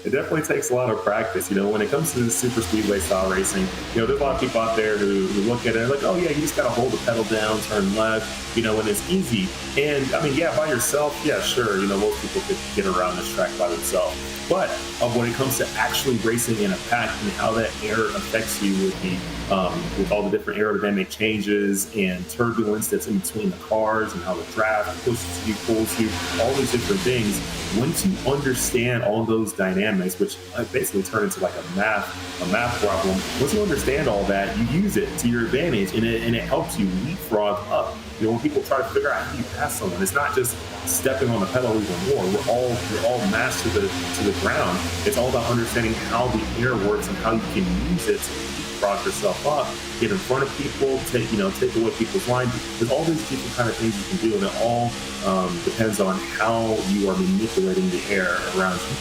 It definitely takes a lot of practice. When it comes to the super speedway style racing, there's a lot of people out there who look at it like, oh yeah, you just got to hold the pedal down, turn left, when it's easy. And I mean, yeah, by yourself, yeah, sure, most people could get around this track by themselves. But when it comes to actually racing in a pack and how that air affects you with all the different aerodynamic changes and turbulence that's in between the cars and how the draft pushes you, pulls you, all these different things, once you understand all those dynamics, which basically turn into like a math problem, once you understand all that, you use it to your advantage, and it helps you leapfrog up. When people try to figure out how you pass someone, it's not just stepping on the pedal even more. We're all mashed to the ground. It's all about understanding how the air works and how you can use it to leapfrog yourself up, get in front of people, take away people's line. There's all these different kind of things you can do, and it all depends on how you are manipulating the air around you.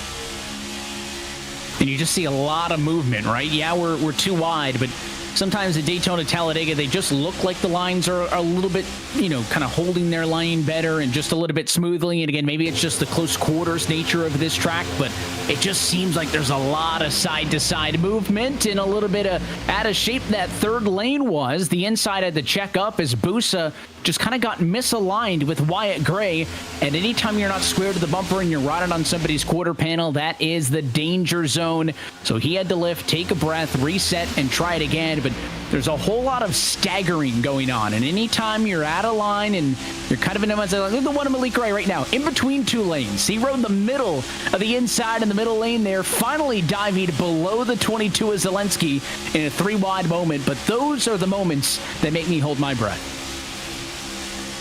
And you just see a lot of movement, right? Yeah, we're too wide, but sometimes at Daytona, Talladega, they just look like the lines are a little bit, kind of holding their line better and just a little bit smoothly. And again, maybe it's just the close quarters nature of this track, but it just seems like there's a lot of side-to-side movement and a little bit of out of shape that third lane was. The inside had to check up as Busa just kind of got misaligned with Wyatt Gray. And anytime you're not square to the bumper and you're riding on somebody's quarter panel, that is the danger zone. So he had to lift, take a breath, reset, and try it again. But there's a whole lot of staggering going on. And anytime you're out of line and you're kind of in look at the one of Malik Gray right now, in between 2 lanes. He rode the middle of the inside in the middle lane there, finally diving below the 22 of Zelensky in a 3-wide moment. But those are the moments that make me hold my breath.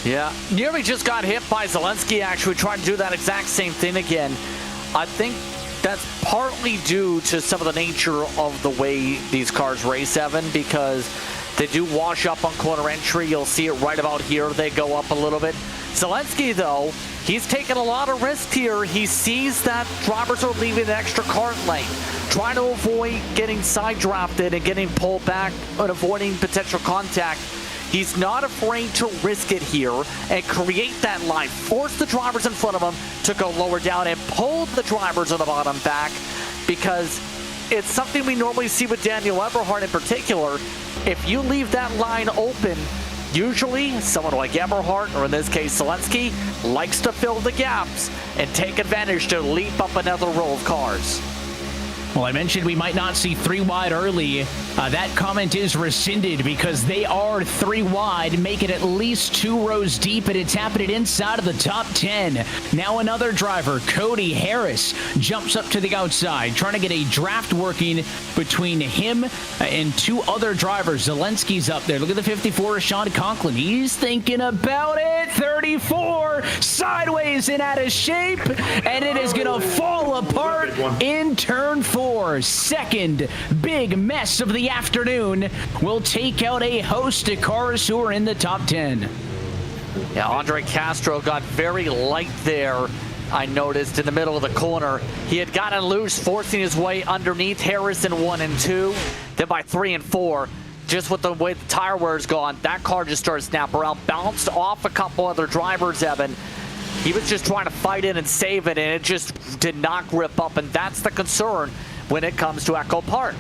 Yeah, nearly just got hit by Zelensky, actually trying to do that exact same thing again. I think that's partly due to some of the nature of the way these cars race, Evan, because they do wash up on corner entry. You'll see it right about here. They go up a little bit. Zelensky, though, he's taking a lot of risk here. He sees that drivers are leaving the extra kart lane, trying to avoid getting side drafted and getting pulled back and avoiding potential contact. He's not afraid to risk it here and create that line, force the drivers in front of him to go lower down and pull the drivers on the bottom back, because it's something we normally see with Daniel Eberhard in particular. If you leave that line open, usually someone like Eberhard, or in this case Zelensky, likes to fill the gaps and take advantage to leap up another row of cars. Well, I mentioned we might not see 3 wide early. That comment is rescinded because they are 3 wide, make it at least 2 rows deep, and it's happening inside of the top 10. Now another driver, Cody Harris, jumps up to the outside, trying to get a draft working between him and 2 other drivers. Zelensky's up there. Look at the 54, Sean Conklin. He's thinking about it. 34, sideways and out of shape, and it is going to fall apart in turn 4. Second big mess of the afternoon will take out a host of cars who are in the top 10. Yeah, Andre Castro got very light there, I noticed, in the middle of the corner. He had gotten loose, forcing his way underneath Harris in 1 and 2. Then by 3 and 4, just with the way the tire wear's gone, that car just started to snap around, bounced off a couple other drivers, Evan. He was just trying to fight it and save it, and it just did not grip up, and that's the concern when it comes to Echo Park.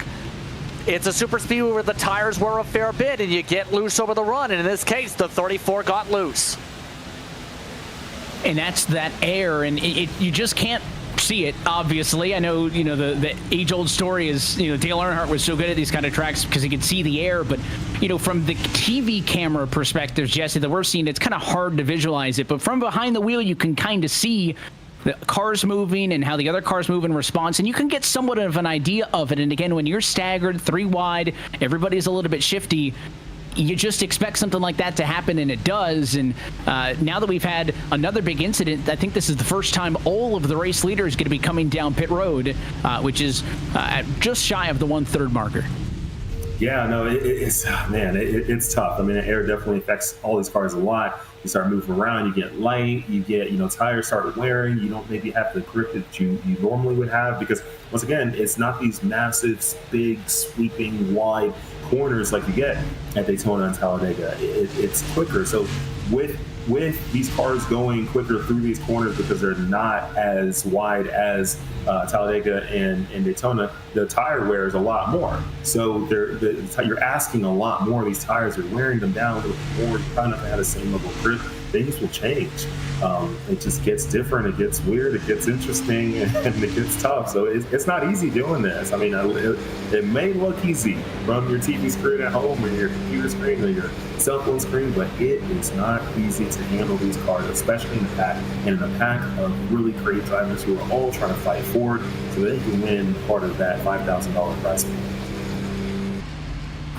It's a super speedway where the tires wear a fair bit, and you get loose over the run, and in this case, the 34 got loose. And that's that air, and you just can't see it, obviously. I know, the age-old story is, Dale Earnhardt was so good at these kind of tracks because he could see the air, but, from the TV camera perspective, Jesse, that we're seeing, it's kind of hard to visualize it, but from behind the wheel, you can kind of see the cars moving and how the other cars move in response, and you can get somewhat of an idea of it. And again, when you're staggered 3 wide, everybody's a little bit shifty, you just expect something like that to happen, and it does. And now that we've had another big incident, I think this is the first time all of the race leaders going to be coming down pit road, which is just shy of the 1/3 marker. Yeah, no, it's it's tough. I mean, air definitely affects all these cars a lot. You start moving around, you get light, you get, tires start wearing, you don't maybe have the grip that you normally would have, because once again, it's not these massive, big, sweeping, wide corners like you get at Daytona and Talladega. It's quicker. So with these cars going quicker through these corners, because they're not as wide as Talladega and Daytona, the tire wear is a lot more. So you're asking a lot more. These tires are wearing them down a little more. You're trying not to have the same level of grip. Things will change. It just gets different. It gets weird. It gets interesting, and it gets tough. So it's not easy doing this. I mean, it may look easy from your TV screen at home or your computer screen or your cell phone screen, but it is not easy to handle these cars, especially in the pack, and in a pack of really great drivers who are all trying to fight forward so they can win part of that $5,000 prize pool.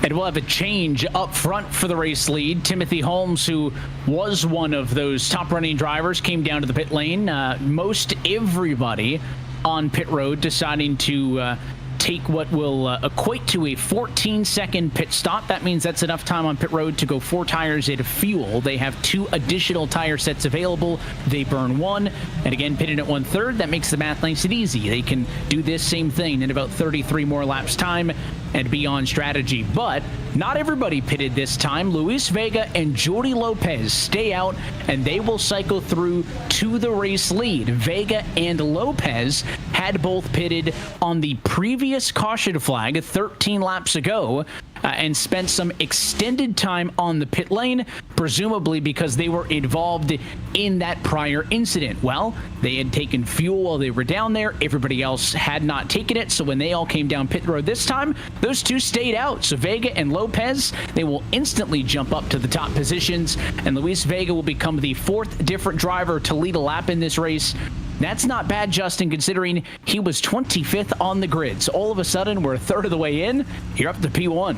And we'll have a change up front for the race lead. Timothy Holmes, who was one of those top running drivers, came down to the pit lane. Most everybody on pit road deciding to take what will equate to a 14-second pit stop. That means that's enough time on pit road to go 4 tires of fuel. They have 2 additional tire sets available. They burn 1, and again, pitting at 1/3, that makes the math nice and easy. They can do this same thing in about 33 more laps time and be on strategy. But not everybody pitted this time. Luis Vega and Jordi Lopez stay out, and they will cycle through to the race lead. Vega and Lopez had both pitted on the previous caution flag 13 laps ago, and spent some extended time on the pit lane, presumably because they were involved in that prior incident. Well, they had taken fuel while they were down there. Everybody else had not taken it, so when they all came down pit road this time, those 2 stayed out. So Vega and Lopez, they will instantly jump up to the top positions, and Luis Vega will become the 4th different driver to lead a lap in this race. That's not bad, Justin, considering he was 25th on the grid. So all of a sudden, we're 1/3 of the way in. You're up to P1.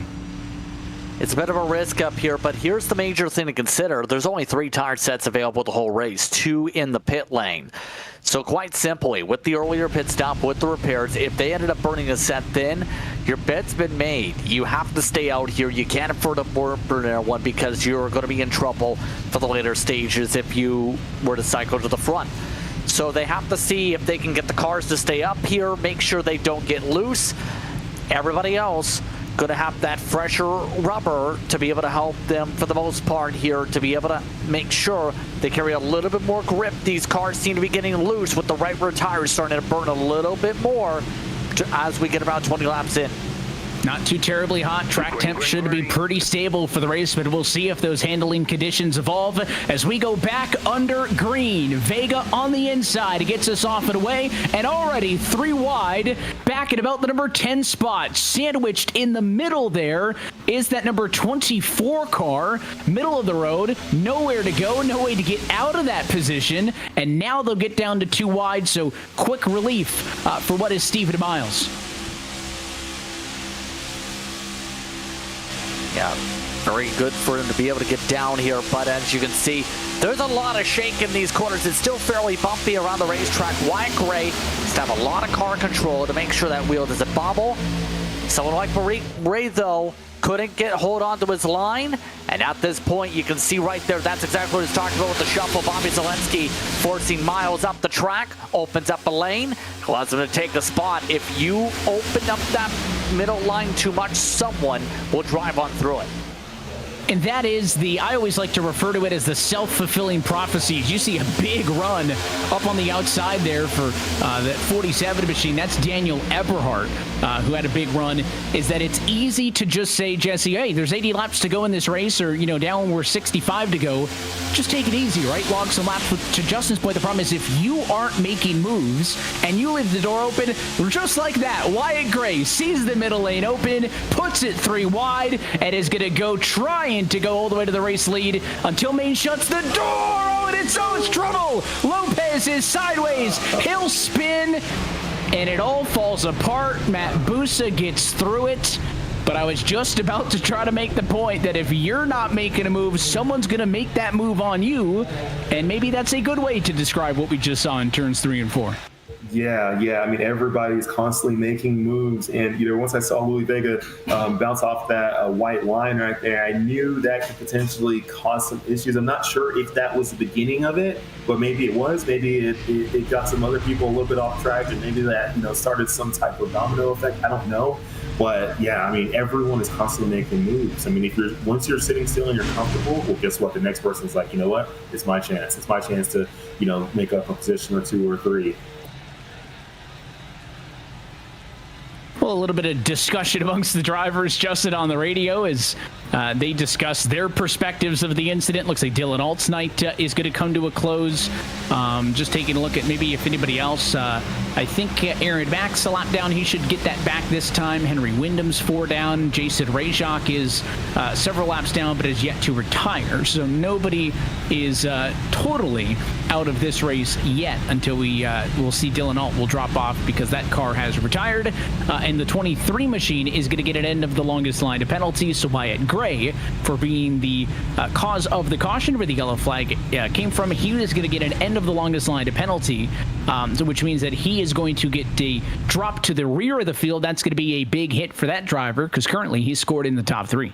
It's a bit of a risk up here, but here's the major thing to consider. There's only 3 tire sets available the whole race, 2 in the pit lane. So quite simply, with the earlier pit stop, with the repairs, if they ended up burning a set thin, your bet's been made. You have to stay out here. You can't afford to burn one because you're going to be in trouble for the later stages if you were to cycle to the front. So they have to see if they can get the cars to stay up here, make sure they don't get loose. Everybody else going to have that fresher rubber to be able to help them for the most part here, to be able to make sure they carry a little bit more grip. These cars seem to be getting loose with the right rear tires starting to burn a little bit more as we get about 20 laps in. Not too terribly hot. Track temp should be pretty stable for the race, but we'll see if those handling conditions evolve as we go back under green. Vega on the inside. It gets us off and away, and already 3 wide, back at about the number 10 spot. Sandwiched in the middle there is that number 24 car. Middle of the road. Nowhere to go. No way to get out of that position. And now they'll get down to 2 wide, so quick relief for what is Stephen Miles. Yeah, very good for him to be able to get down here, but as you can see, there's a lot of shake in these corners. It's still fairly bumpy around the racetrack. Wyatt Gray has to have a lot of car control to make sure that wheel doesn't bobble. Someone like Ray, though, couldn't hold on to his line, and at this point, you can see right there, that's exactly what he's talking about with the shuffle. Bobby Zelensky forcing Miles up the track, opens up a lane, allows him to take the spot. If you open up that middle line too much, someone will drive on through it. And that is I always like to refer to it as the self-fulfilling prophecies. You see a big run up on the outside there for that 47 machine. That's Daniel Eberhardt, who had a big run. Is that it's easy to just say, Jesse, hey, there's 80 laps to go in this race, or, down we're 65 to go. Just take it easy, right? Log some laps. To Justin's point, the problem is if you aren't making moves and you leave the door open, just like that, Wyatt Gray sees the middle lane open, puts it 3 wide, and is going to go trying to go all the way to the race lead until Maine shuts the door. Oh, and it's trouble. Lopez is sideways. He'll spin, and it all falls apart. Matt Busa gets through it. But I was just about to try to make the point that if you're not making a move, someone's going to make that move on you. And maybe that's a good way to describe what we just saw in turns 3 and 4. Yeah. I mean, everybody's constantly making moves. And, once I saw Louis Vega bounce off that white line right there, I knew that could potentially cause some issues. I'm not sure if that was the beginning of it, but maybe it was. Maybe it got some other people a little bit off track, and maybe that, started some type of domino effect. I don't know. But yeah, I mean, everyone is constantly making moves. I mean, once you're sitting still and you're comfortable, well, guess what? The next person's like, you know what? It's my chance. It's my chance to, make up a position or 2 or 3. Well, a little bit of discussion amongst the drivers, Justin, on the radio as they discuss their perspectives of the incident. Looks like Dylan Alt's night is going to come to a close. Just taking a look at maybe if anybody else. I think Aaron Mack's a lap down. He should get that back this time. Henry Wyndham's 4 down. Jason Rajak is several laps down, but is yet to retire. So nobody is totally out of this race yet until we'll see Dylan Alt will drop off because that car has retired. And the 23 machine is going to get an end of the longest line of penalties. So Wyatt Gray, for being the cause of the caution where the yellow flag came from, he is going to get an end of the longest line of penalty, which means that he is going to get a drop to the rear of the field. That's going to be a big hit for that driver because currently he's scored in the top 3.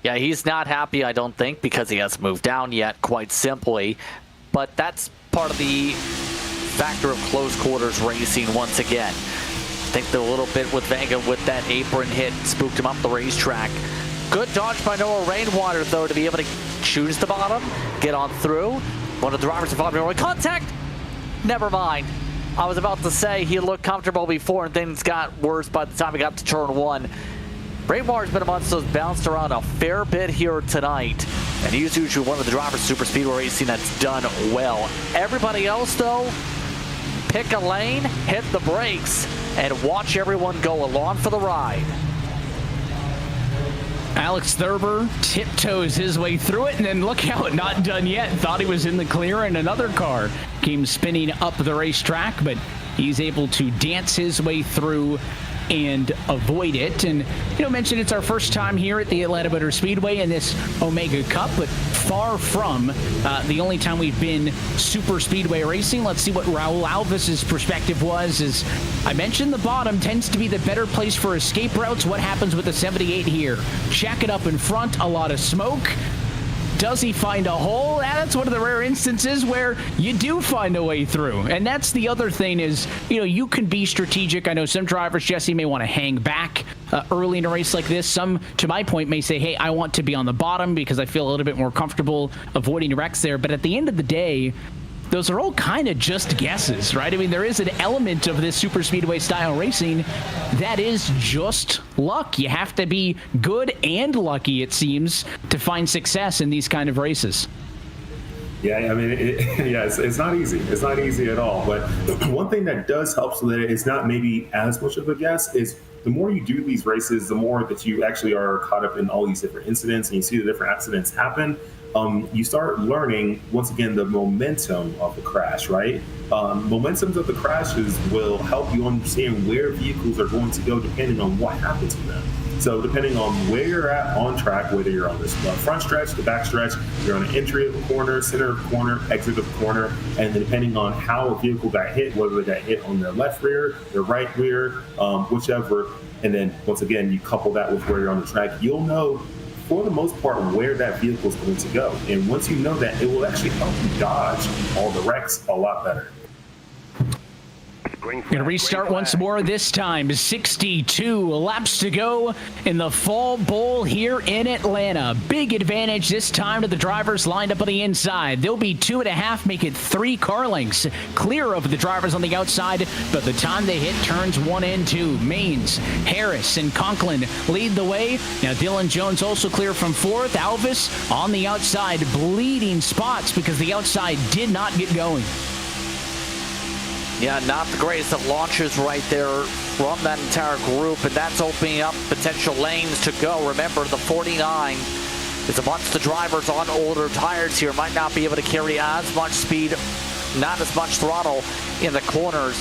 Yeah, he's not happy, I don't think, because he hasn't moved down yet, quite simply. But that's part of the factor of close quarters racing once again. I think a little bit with Vega with that apron hit spooked him up the racetrack. Good dodge by Noah Rainwater, though, to be able to choose the bottom, get on through. One of the drivers involved in contact. Never mind. I was about to say he looked comfortable before and things got worse by the time he got to turn 1. Rainwater's been amongst those bounced around a fair bit here tonight. And he's usually one of the drivers super speedway racing that's done well. Everybody else, though, pick a lane, hit the brakes, and watch everyone go along for the ride. Alex Thurber tiptoes his way through it, and then look out, not done yet. Thought he was in the clear, and another car came spinning up the racetrack, but he's able to dance his way through and avoid it. And, mentioned it's our first time here at the Atlanta Motor Speedway in this Omega Cup, but far from the only time we've been super speedway racing. Let's see what Raul Alves' perspective was. As I mentioned, the bottom tends to be the better place for escape routes. What happens with the 78 here? Check it up in front, a lot of smoke. Does he find a hole? That's one of the rare instances where you do find a way through. And that's the other thing is, you can be strategic. I know some drivers, Jesse, may want to hang back early in a race like this. Some, to my point, may say, hey, I want to be on the bottom because I feel a little bit more comfortable avoiding wrecks there. But at the end of the day, those are all kind of just guesses, right? I mean, there is an element of this super speedway style racing that is just luck. You have to be good and lucky, it seems, to find success in these kind of races. Yeah, I mean, it's not easy. It's not easy at all. But one thing that does help so that it's not maybe as much of a guess is the more you do these races, the more that you actually are caught up in all these different incidents and you see the different accidents happen. You start learning, once again, the momentum of the crash, right? Momentums of the crashes will help you understand where vehicles are going to go depending on what happens to them. So depending on where you're at on track, whether you're on this front stretch, the back stretch, you're on an entry of the corner, center of the corner, exit of the corner, and then depending on how a vehicle got hit, whether they got hit on their left rear, their right rear, whichever, and then once again, you couple that with where you're on the track, you'll know for the most part where that vehicle is going to go. And once you know that, it will actually help you dodge all the wrecks a lot better. Going to restart once more, this time 62 laps to go in the Fallbowl here in Atlanta. Big advantage this time to the drivers lined up on the inside. They'll be 2.5, make it 3 car lengths clear of the drivers on the outside, but the time they hit turns 1 and 2. Maines, Harris, and Conklin lead the way. Now Dylan Jones also clear from 4th. Alvis on the outside, bleeding spots because the outside did not get going. Yeah, not the greatest of launches right there from that entire group, and that's opening up potential lanes to go. Remember, the 49 is amongst the drivers on older tires here. Might not be able to carry as much speed, not as much throttle in the corners.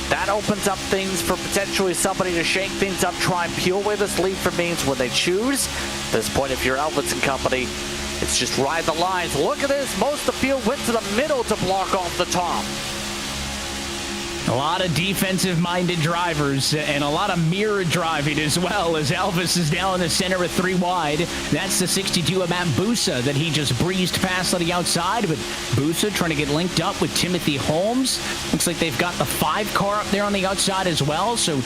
That opens up things for potentially somebody to shake things up, try and peel away this lead from Maines when they choose. At this point, if you're Alvis and company, it's just ride the lines. Look at this. Most of the field went to the middle to block off the top. A lot of defensive-minded drivers and a lot of mirror driving as well, as Alvis is now in the center with 3 wide. That's the 62 of Matt Busa that he just breezed past on the outside, but Busa trying to get linked up with Timothy Holmes. Looks like they've got the 5 car up there on the outside as well, so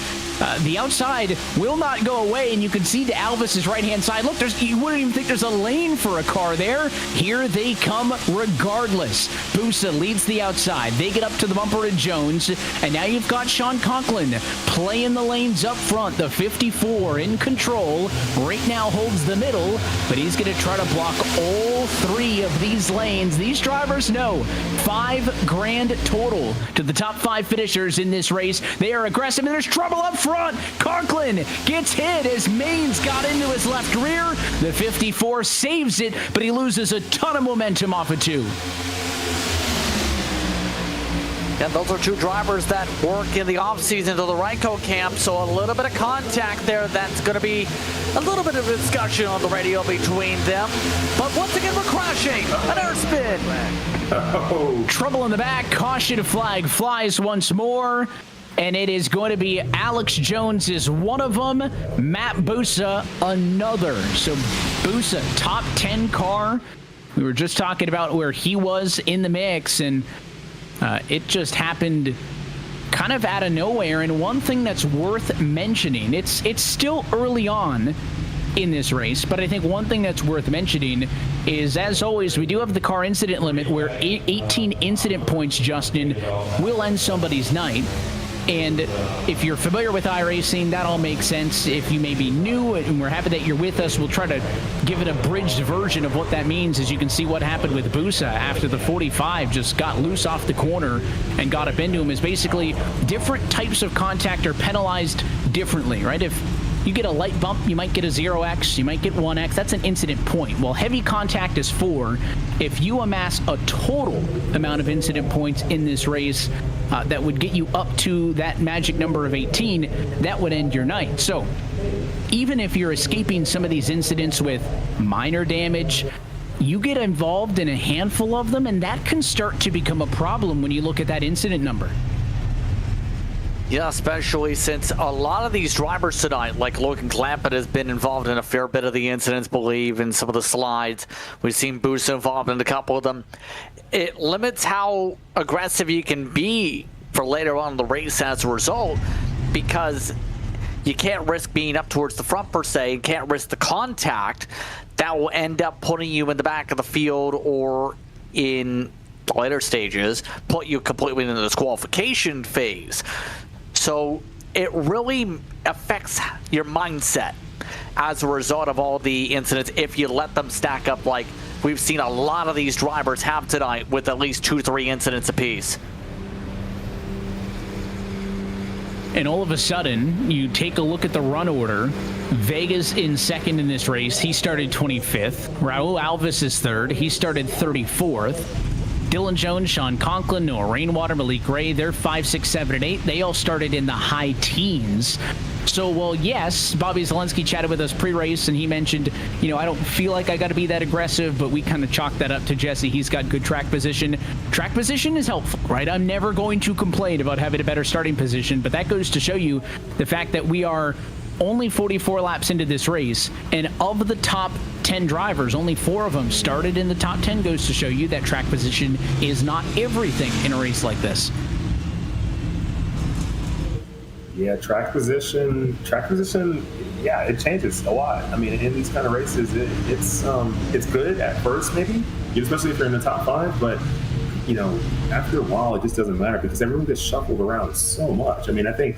the outside will not go away, and you can see to Alvis's right-hand side. Look, you wouldn't even think there's a lane for a car there. Here they come regardless. Busa leads the outside. They get up to the bumper of Jones, and now you've got Sean Conklin playing the lanes up front. The 54 in control right now holds the middle, but he's going to try to block all 3 of these lanes. These drivers know $5,000 total to the top 5 finishers in this race. They are aggressive, and there's trouble up front. Conklin gets hit as Maines got into his left rear. The 54 saves it, but he loses a ton of momentum off of 2. And those are 2 drivers that work in the offseason to the Ryko camp, so a little bit of contact there. That's going to be a little bit of a discussion on the radio between them. But once again, we're crashing. An air spin. Oh. Trouble in the back. Caution flag flies once more. And it is going to be Alex Jones is one of them. Matt Busa, another. So Busa, top 10 car. We were just talking about where he was in the mix, and it just happened kind of out of nowhere. And one thing that's worth mentioning, it's still early on in this race, but I think one thing that's worth mentioning is, as always, we do have the car incident limit where 18 incident points, Justin, will end somebody's night. And if you're familiar with iRacing, that all makes sense. If you may be new, and we're happy that you're with us, we'll try to give an abridged version of what that means. As you can see, what happened with Busa after the 45 just got loose off the corner and got up into him is basically different types of contact are penalized differently, right? If you get a light bump, you might get a 0x, you might get 1x. That's an incident point. Well, heavy contact is 4. If you amass a total amount of incident points in this race, that would get you up to that magic number of 18, that would end your night. So even if you're escaping some of these incidents with minor damage, you get involved in a handful of them, and that can start to become a problem when you look at that incident number. Yeah, especially since a lot of these drivers tonight, like Logan Clampett, has been involved in a fair bit of the incidents, believe, in some of the slides. We've seen Busa involved in a couple of them. It limits how aggressive you can be for later on in the race as a result, because you can't risk being up towards the front per se, and can't risk the contact that will end up putting you in the back of the field or in the later stages put you completely into the disqualification phase. So it really affects your mindset as a result of all the incidents if you let them stack up like we've seen a lot of these drivers have tonight with at least 2-3 incidents apiece. And all of a sudden, you take a look at the run order. Vega's in second in this race. He started 25th. Raul Alves is third. He started 34th. Dylan Jones, Sean Conklin, Noah Rainwater, Malik Ray, they're 5, 6, 7, and 8. They all started in the high teens. So, well, yes, Bobby Zelensky chatted with us pre-race, and he mentioned, you know, I don't feel like I got to be that aggressive, but we kind of chalked that up to Jesse. He's got good track position. Track position is helpful, right? I'm never going to complain about having a better starting position, but that goes to show you the fact that we are only 44 laps into this race, and of the top 10 drivers, only 4 of them started in the top 10. Goes to show you that track position is not everything in a race like this. Yeah, track position, yeah, it changes a lot. I mean, in these kind of races, it's good at first, maybe, especially if you're in the top 5, but, you know, after a while, it just doesn't matter because everyone gets shuffled around so much. I mean, I think,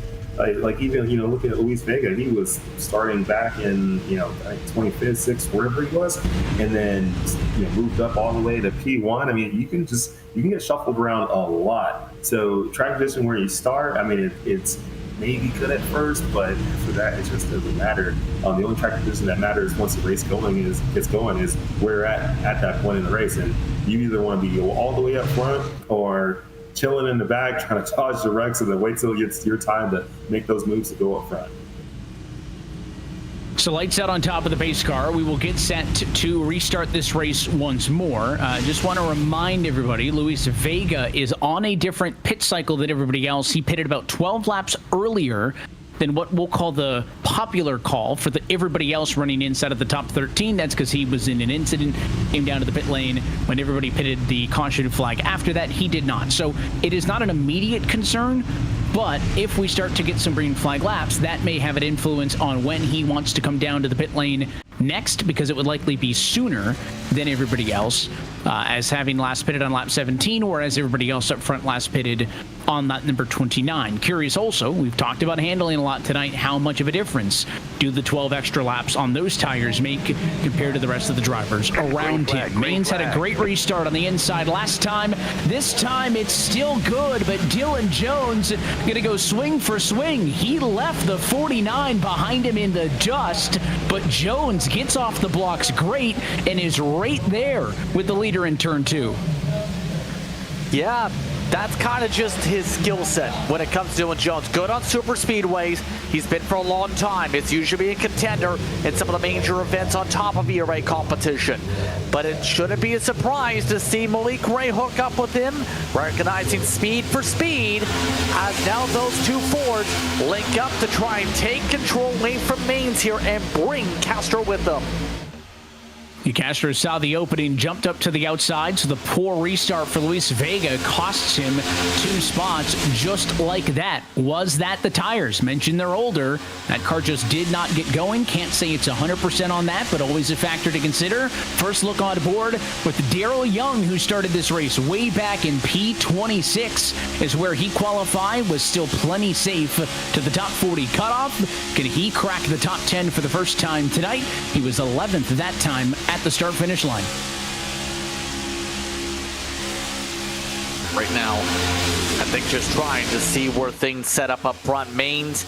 like even, you know, look at Luis Vega, he was starting back in, you know, I think 25th, 6th, wherever he was, and then, you know, moved up all the way to P1. I mean, you can get shuffled around a lot. So track position where you start, I mean, it's maybe good at first, but after that, it just doesn't matter. The only track position that matters once the race gets going is where you're at that point in the race, and you either want to be all the way up front or chilling in the back trying to dodge the wrecks and then wait till it's your time to make those moves to go up front. So lights out on top of the pace car. We will get set to restart this race once more. Just want to remind everybody, Luis Vega is on a different pit cycle than everybody else. He pitted about 12 laps earlier than what we'll call the popular call for everybody else running inside of the top 13. That's because he was in an incident, came down to the pit lane when everybody pitted the caution flag. After that, he did not. So it is not an immediate concern, but if we start to get some green flag laps, that may have an influence on when he wants to come down to the pit lane next, because it would likely be sooner than everybody else, as having last pitted on lap 17, whereas everybody else up front last pitted on lap number 29. Curious also, we've talked about handling a lot tonight. How much of a difference do the 12 extra laps on those tires make compared to the rest of the drivers around him? Maines had a great restart on the inside last time. This time it's still good, but Dylan Jones gonna go swing for swing. He left the 49 behind him in the dust, but Jones gets off the blocks great and is right there with the leader in turn 2. Yeah, that's kind of just his skill set when it comes to Dylan Jones. Good on super speedways. He's been for a long time. It's usually a contender in some of the major events on top of ERA competition. But it shouldn't be a surprise to see Malik Ray hook up with him, recognizing speed for speed, as now those two Fords link up to try and take control away from Maines here and bring Castro with them. Castro saw the opening, jumped up to the outside, so the poor restart for Luis Vega costs him 2 spots just like that. Was that the tires? Mentioned they're older. That car just did not get going. Can't say it's 100% on that, but always a factor to consider. First look on board with Daryl Young, who started this race way back in P26, is where he qualified, was still plenty safe to the top 40 cutoff. Can he crack the top 10 for the first time tonight? He was 11th that time at the start-finish line. Right now, I think just trying to see where things set up front. Maines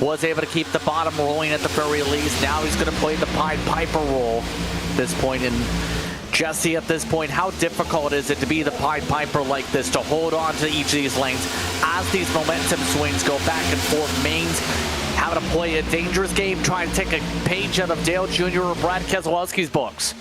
was able to keep the bottom rolling at the very least. Now he's going to play the Pied Piper role at this point. And Jesse, at this point, how difficult is it to be the Pied Piper like this, to hold on to each of these lanes as these momentum swings go back and forth? Maines having to play a dangerous game, trying to take a page out of Dale Jr. or Brad Keselowski's books.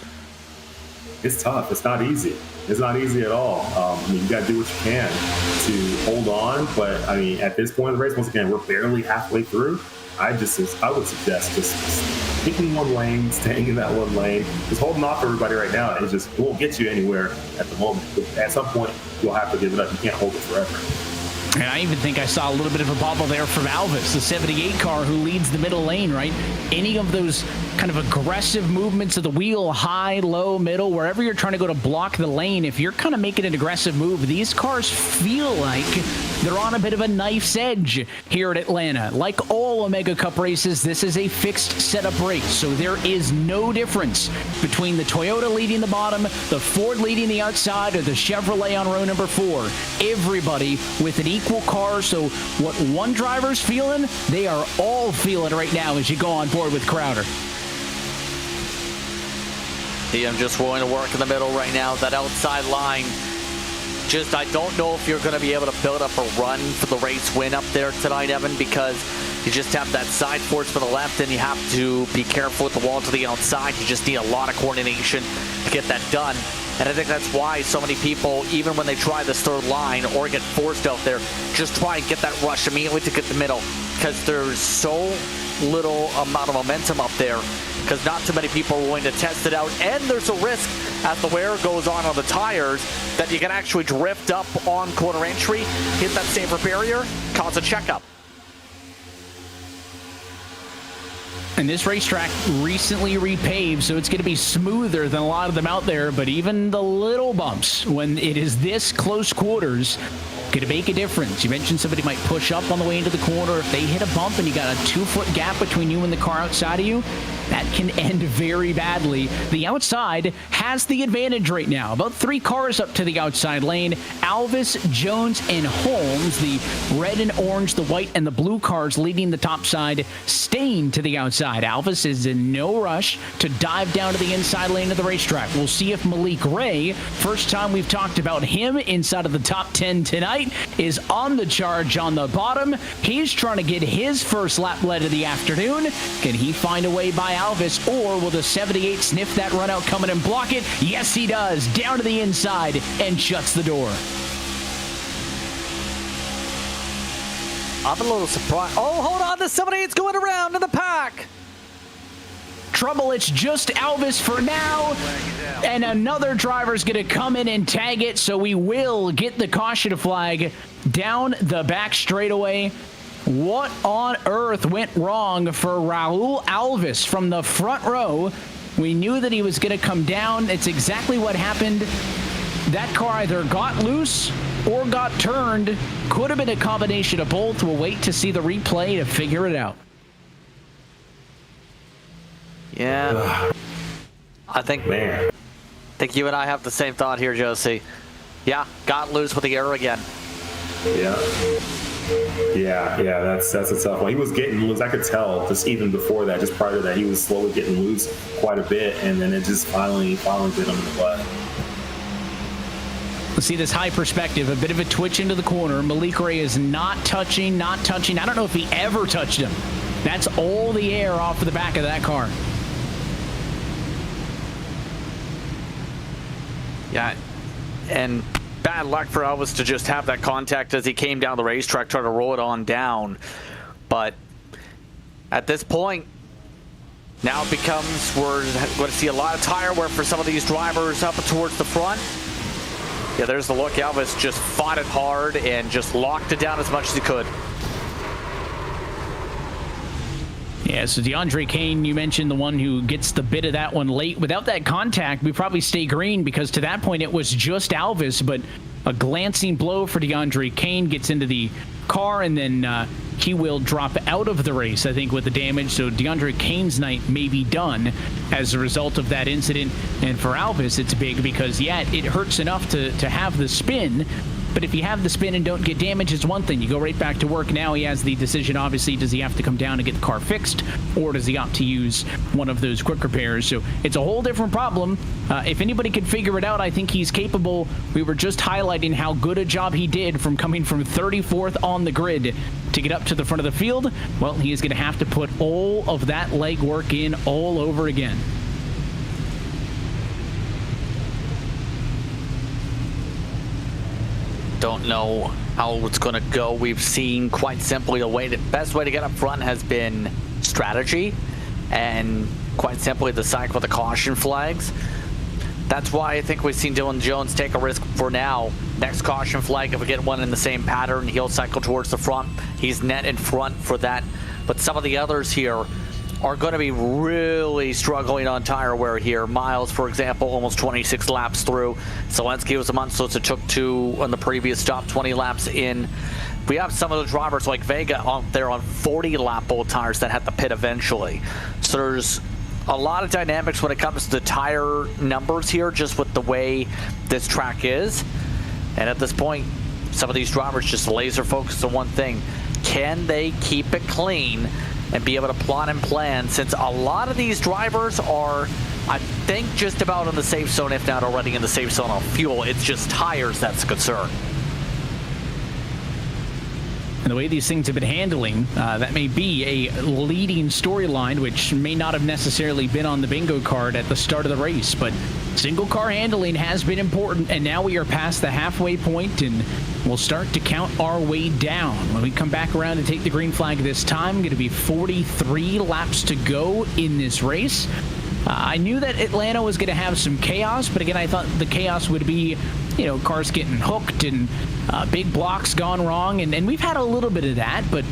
It's tough. It's not easy. It's not easy at all. I mean, you got to do what you can to hold on. But, I mean, at this point in the race, once again, we're barely halfway through. I would suggest just picking one lane, staying in that one lane, just holding off everybody right now. It won't get you anywhere at the moment. But at some point, you'll have to give it up. You can't hold it forever. And I even think I saw a little bit of a bobble there from Alvis, the 78 car who leads the middle lane, right? Any of those kind of aggressive movements of the wheel, high, low, middle, wherever you're trying to go to block the lane, if you're kind of making an aggressive move, these cars feel like they're on a bit of a knife's edge here at Atlanta. Like all Omega Cup races, this is a fixed setup race, so there is no difference between the Toyota leading the bottom, the Ford leading the outside, or the Chevrolet on row number 4. Everybody with an equal car, so what one driver's feeling, they are all feeling right now as you go on board with Crowder. I'm just willing to work in the middle right now. That outside line, I don't know if you're going to be able to build up a run for the race win up there tonight, Evan, because you just have that side force for the left, and you have to be careful with the wall to the outside. You just need a lot of coordination to get that done. And I think that's why so many people, even when they try this third line or get forced out there, just try and get that rush immediately to get the middle, because there's so little amount of momentum up there, because not too many people are willing to test it out, and there's a risk as the wear goes on the tires that you can actually drift up on corner entry, hit that safer barrier, cause a checkup. And this racetrack recently repaved, so it's going to be smoother than a lot of them out there, but even the little bumps, when it is this close quarters, going to make a difference. You mentioned somebody might push up on the way into the corner. If they hit a bump and you got a 2-foot gap between you and the car outside of you, that can end very badly. The outside has the advantage right now. About 3 cars up to the outside lane. Alvis, Jones, and Holmes, the red and orange, the white, and the blue cars leading the top side, staying to the outside. Alvis is in no rush to dive down to the inside lane of the racetrack. We'll see if Malik Ray, first time we've talked about him inside of the top 10 tonight, is on the charge on the bottom. He's trying to get his first lap led of the afternoon. Can he find a way by Alvis, or will the 78 sniff that run out coming and block it? Yes, he does. Down to the inside and shuts the door. I'm a little surprised. Oh, hold on. The 78's going around in the pack. Trouble, it's just Alvis for now, and another driver's going to come in and tag it, so we will get the caution flag down the back straightaway. What on earth went wrong for Raul Alvis from the front row? We knew that he was going to come down. It's exactly what happened. That car either got loose or got turned. Could have been a combination of both. We'll wait to see the replay to figure it out. Yeah, I think you and I have the same thought here, Josie. Yeah, got loose with the air again. Yeah, that's a tough one. He was getting loose. I could tell just even before that, just prior to that, he was slowly getting loose quite a bit, and then it just finally bit him in the butt. Let's see this high perspective, a bit of a twitch into the corner. Malik Ray is not touching. I don't know if he ever touched him. That's all the air off of the back of that car. Yeah, and bad luck for Elvis to just have that contact as he came down the racetrack, trying to roll it on down. But at this point, now it becomes, we're going to see a lot of tire wear for some of these drivers up towards the front. Yeah, there's the look. Elvis just fought it hard and just locked it down as much as he could. Yeah, so DeAndre Kane, you mentioned the one who gets the bit of that one late. Without that contact, we probably stay green, because to that point it was just Alvis, but a glancing blow for DeAndre Kane gets into the car, and then he will drop out of the race, I think, with the damage. So DeAndre Kane's night may be done as a result of that incident. And for Alvis, it's big because, yeah, it hurts enough to have the spin. But if you have the spin and don't get damage, it's one thing. You go right back to work. Now he has the decision, obviously, does he have to come down and get the car fixed, or does he opt to use one of those quick repairs? So it's a whole different problem. If anybody could figure it out, I think he's capable. We were just highlighting how good a job he did from coming from 34th on the grid to get up to the front of the field. Well, he is going to have to put all of that legwork in all over again. Don't know how it's going to go. We've seen, quite simply, the best way to get up front has been strategy, and quite simply the cycle of the caution flags. That's why I think we've seen Dylan Jones take a risk for now. Next caution flag, if we get one in the same pattern, he'll cycle towards the front. He's net in front for that. But some of the others here are going to be really struggling on tire wear here. Miles, for example, almost 26 laps through. Zelensky was a month, so it took 2 on the previous stop, 20 laps in. We have some of the drivers like Vega on there on 40-lap old tires that had to pit eventually. So there's a lot of dynamics when it comes to the tire numbers here, just with the way this track is. And at this point, some of these drivers just laser focused on one thing. Can they keep it clean and be able to plot and plan, since a lot of these drivers are, I think, just about in the safe zone, if not already in the safe zone on fuel. It's just tires that's a concern. And the way these things have been handling, that may be a leading storyline, which may not have necessarily been on the bingo card at the start of the race. But single car handling has been important, and now we are past the halfway point, and we'll start to count our way down. When we come back around to take the green flag this time, going to be 43 laps to go in this race. I knew that Atlanta was going to have some chaos, but again, I thought the chaos would be, you know, cars getting hooked and big blocks gone wrong, and we've had a little bit of that, but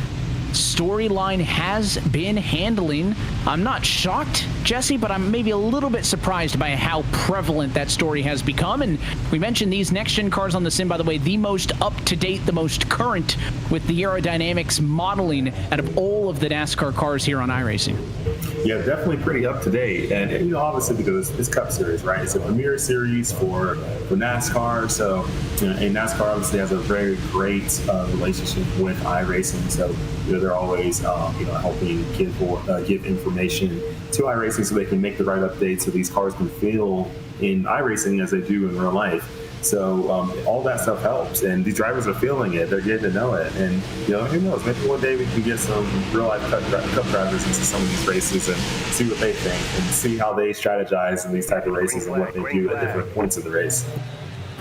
storyline has been handling. I'm not shocked, Jesse, but I'm maybe a little bit surprised by how prevalent that story has become. And we mentioned these next-gen cars on the sim, by the way, the most up-to-date, the most current with the aerodynamics modeling out of all of the NASCAR cars here on iRacing. Yeah, definitely pretty up to date, and you know, obviously because it's Cup Series, right? It's a premier series for NASCAR, so you know, and NASCAR obviously has a very great relationship with iRacing, so you know, they're always you know, helping give information to iRacing so they can make the right updates so these cars can feel in iRacing as they do in real life. So all that stuff helps, and these drivers are feeling it. They're getting to know it, and you know, who knows? Maybe one day we can get some real-life cup drivers into some of these races and see what they think, and see how they strategize in these type of races and what they do at different points of the race.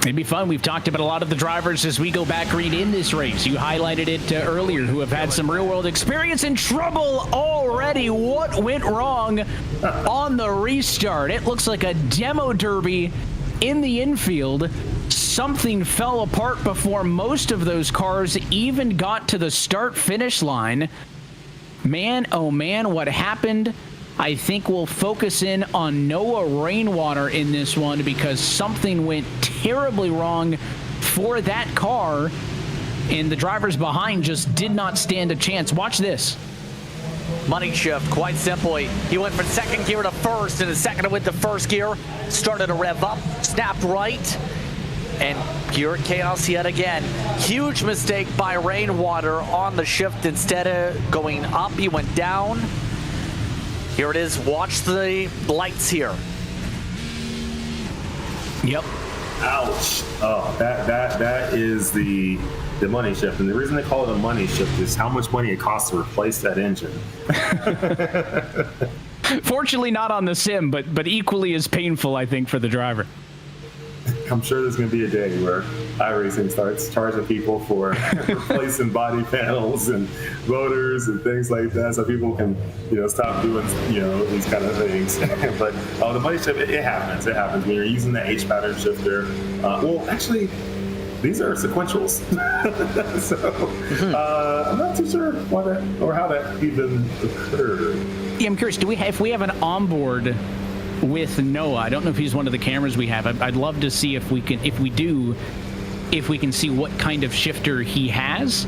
It'd be fun. We've talked about a lot of the drivers as we go back, Reed, in this race. You highlighted it earlier, who have had some real-world experience in trouble already. What went wrong on the restart? It looks like a demo derby in the infield. Something fell apart before most of those cars even got to the start-finish line. Man, oh man, what happened? I think we'll focus in on Noah Rainwater in this one because something went terribly wrong for that car, and the drivers behind just did not stand a chance. Watch this. Money shift, quite simply. He went from second gear to first, and the second went to first gear, started to rev up, snapped right, and pure chaos yet again. Huge mistake by Rainwater on the shift. Instead of going up, he went down. Here it is. Watch the lights here. Yep. Ouch. Oh, that is the money shift. And the reason they call it a money shift is how much money it costs to replace that engine. Fortunately not on the sim, but equally as painful, I think, for the driver. I'm sure there's going to be a day where iRacing starts charging people for replacing body panels and motors and things like that, so people can, you know, stop doing, you know, these kind of things. But the money shift, it happens. It happens when you're using the H pattern shifter. Well, actually, these are sequentials, so I'm not too sure why that or how that even occurred. Yeah, I'm curious. If we have an onboard with Noah, I don't know if he's one of the cameras we have. I'd love to see if we can see what kind of shifter he has,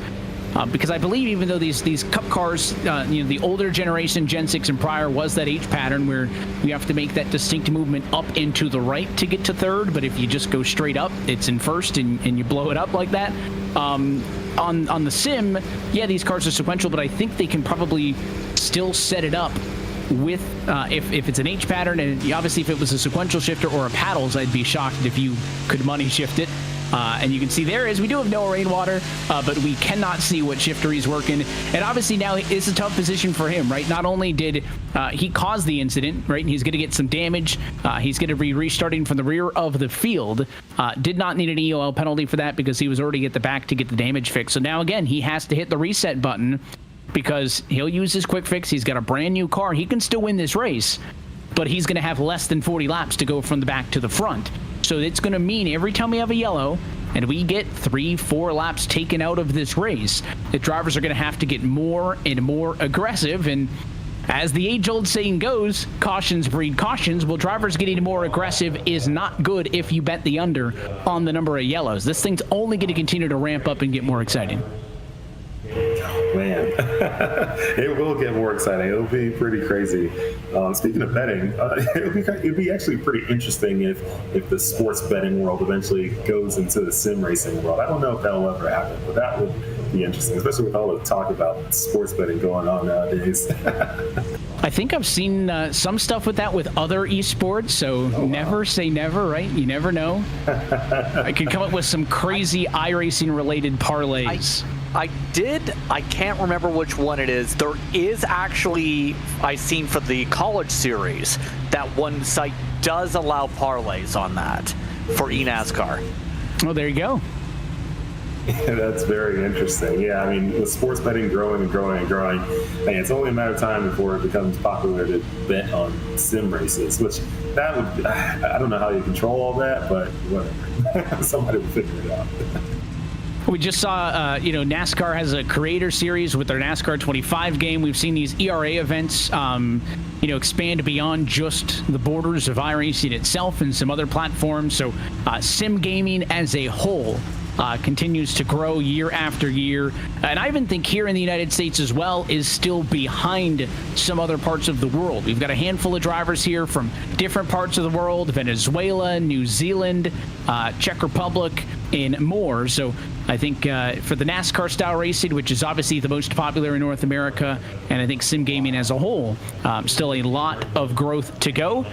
because I believe even though these Cup cars, you know, the older generation Gen 6 and prior was that H pattern where you have to make that distinct movement up and to the right to get to third, but if you just go straight up, it's in first and you blow it up like that. On the sim, yeah, these cars are sequential, but I think they can probably still set it up with if it's an H pattern, and obviously if it was a sequential shifter or a paddles, I'd be shocked if you could money shift it. And you can see there is, we do have Noah Rainwater, but we cannot see what shifter he's working. And obviously now it's a tough position for him, right? Not only did he cause the incident, right? And he's going to get some damage. He's going to be restarting from the rear of the field. Did not need an EOL penalty for that because he was already at the back to get the damage fixed. So now again, he has to hit the reset button because he'll use his quick fix. He's got a brand new car. He can still win this race. but he's going to have less than 40 laps to go from the back to the front. So it's going to mean every time we have a yellow and we get 3-4 laps taken out of this race, the drivers are going to have to get more and more aggressive. And as the age-old saying goes, cautions breed cautions. Well, drivers getting more aggressive is not good if you bet the under on the number of yellows. This thing's only going to continue to ramp up and get more exciting. Man, it will get more exciting. It'll be pretty crazy. Speaking of betting, it'd be actually pretty interesting if the sports betting world eventually goes into the sim racing world. I don't know if that'll ever happen, but that would be interesting, especially with all the talk about sports betting going on nowadays. I think I've seen some stuff with that with other esports, so never say never, right? You never know. I could come up with some crazy iRacing related parlays. I can't remember which one it is. There is actually, I've seen for the college series, that one site does allow parlays on that for eNASCAR. Oh, there you go. Yeah, that's very interesting. Yeah, I mean, with sports betting growing and growing and growing, it's only a matter of time before it becomes popular to bet on sim races, which that would, I don't know how you control all that, but whatever. Somebody will figure it out. We just saw, NASCAR has a creator series with their NASCAR 25 game. We've seen these ERA events, expand beyond just the borders of iRacing itself and some other platforms. So sim gaming as a whole continues to grow year after year. And I even think here in the United States as well is still behind some other parts of the world. We've got a handful of drivers here from different parts of the world, Venezuela, New Zealand, Czech Republic, and more. So I think for the NASCAR style racing, which is obviously the most popular in North America, and I think sim gaming as a whole, still a lot of growth to go.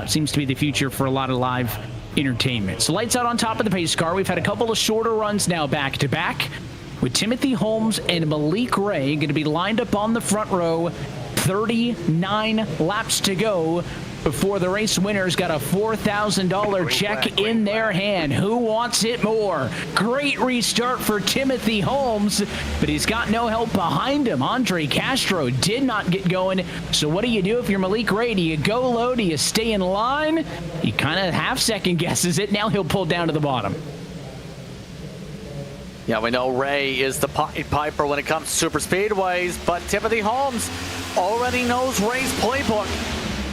Seems to be the future for a lot of live entertainment. So lights out on top of the pace car. We've had a couple of shorter runs now back to back with Timothy Holmes and Malik Ray going to be lined up on the front row. 39 laps to go before the race winner's got a $4,000 check in their hand. Who wants it more? Great restart for Timothy Holmes, but he's got no help behind him. Andre Castro did not get going. So what do you do if you're Malik Ray? Do you go low? Do you stay in line? He kind of half second guesses it. Now he'll pull down to the bottom. Yeah, we know Ray is the Piper when it comes to super speedways, but Timothy Holmes already knows Ray's playbook.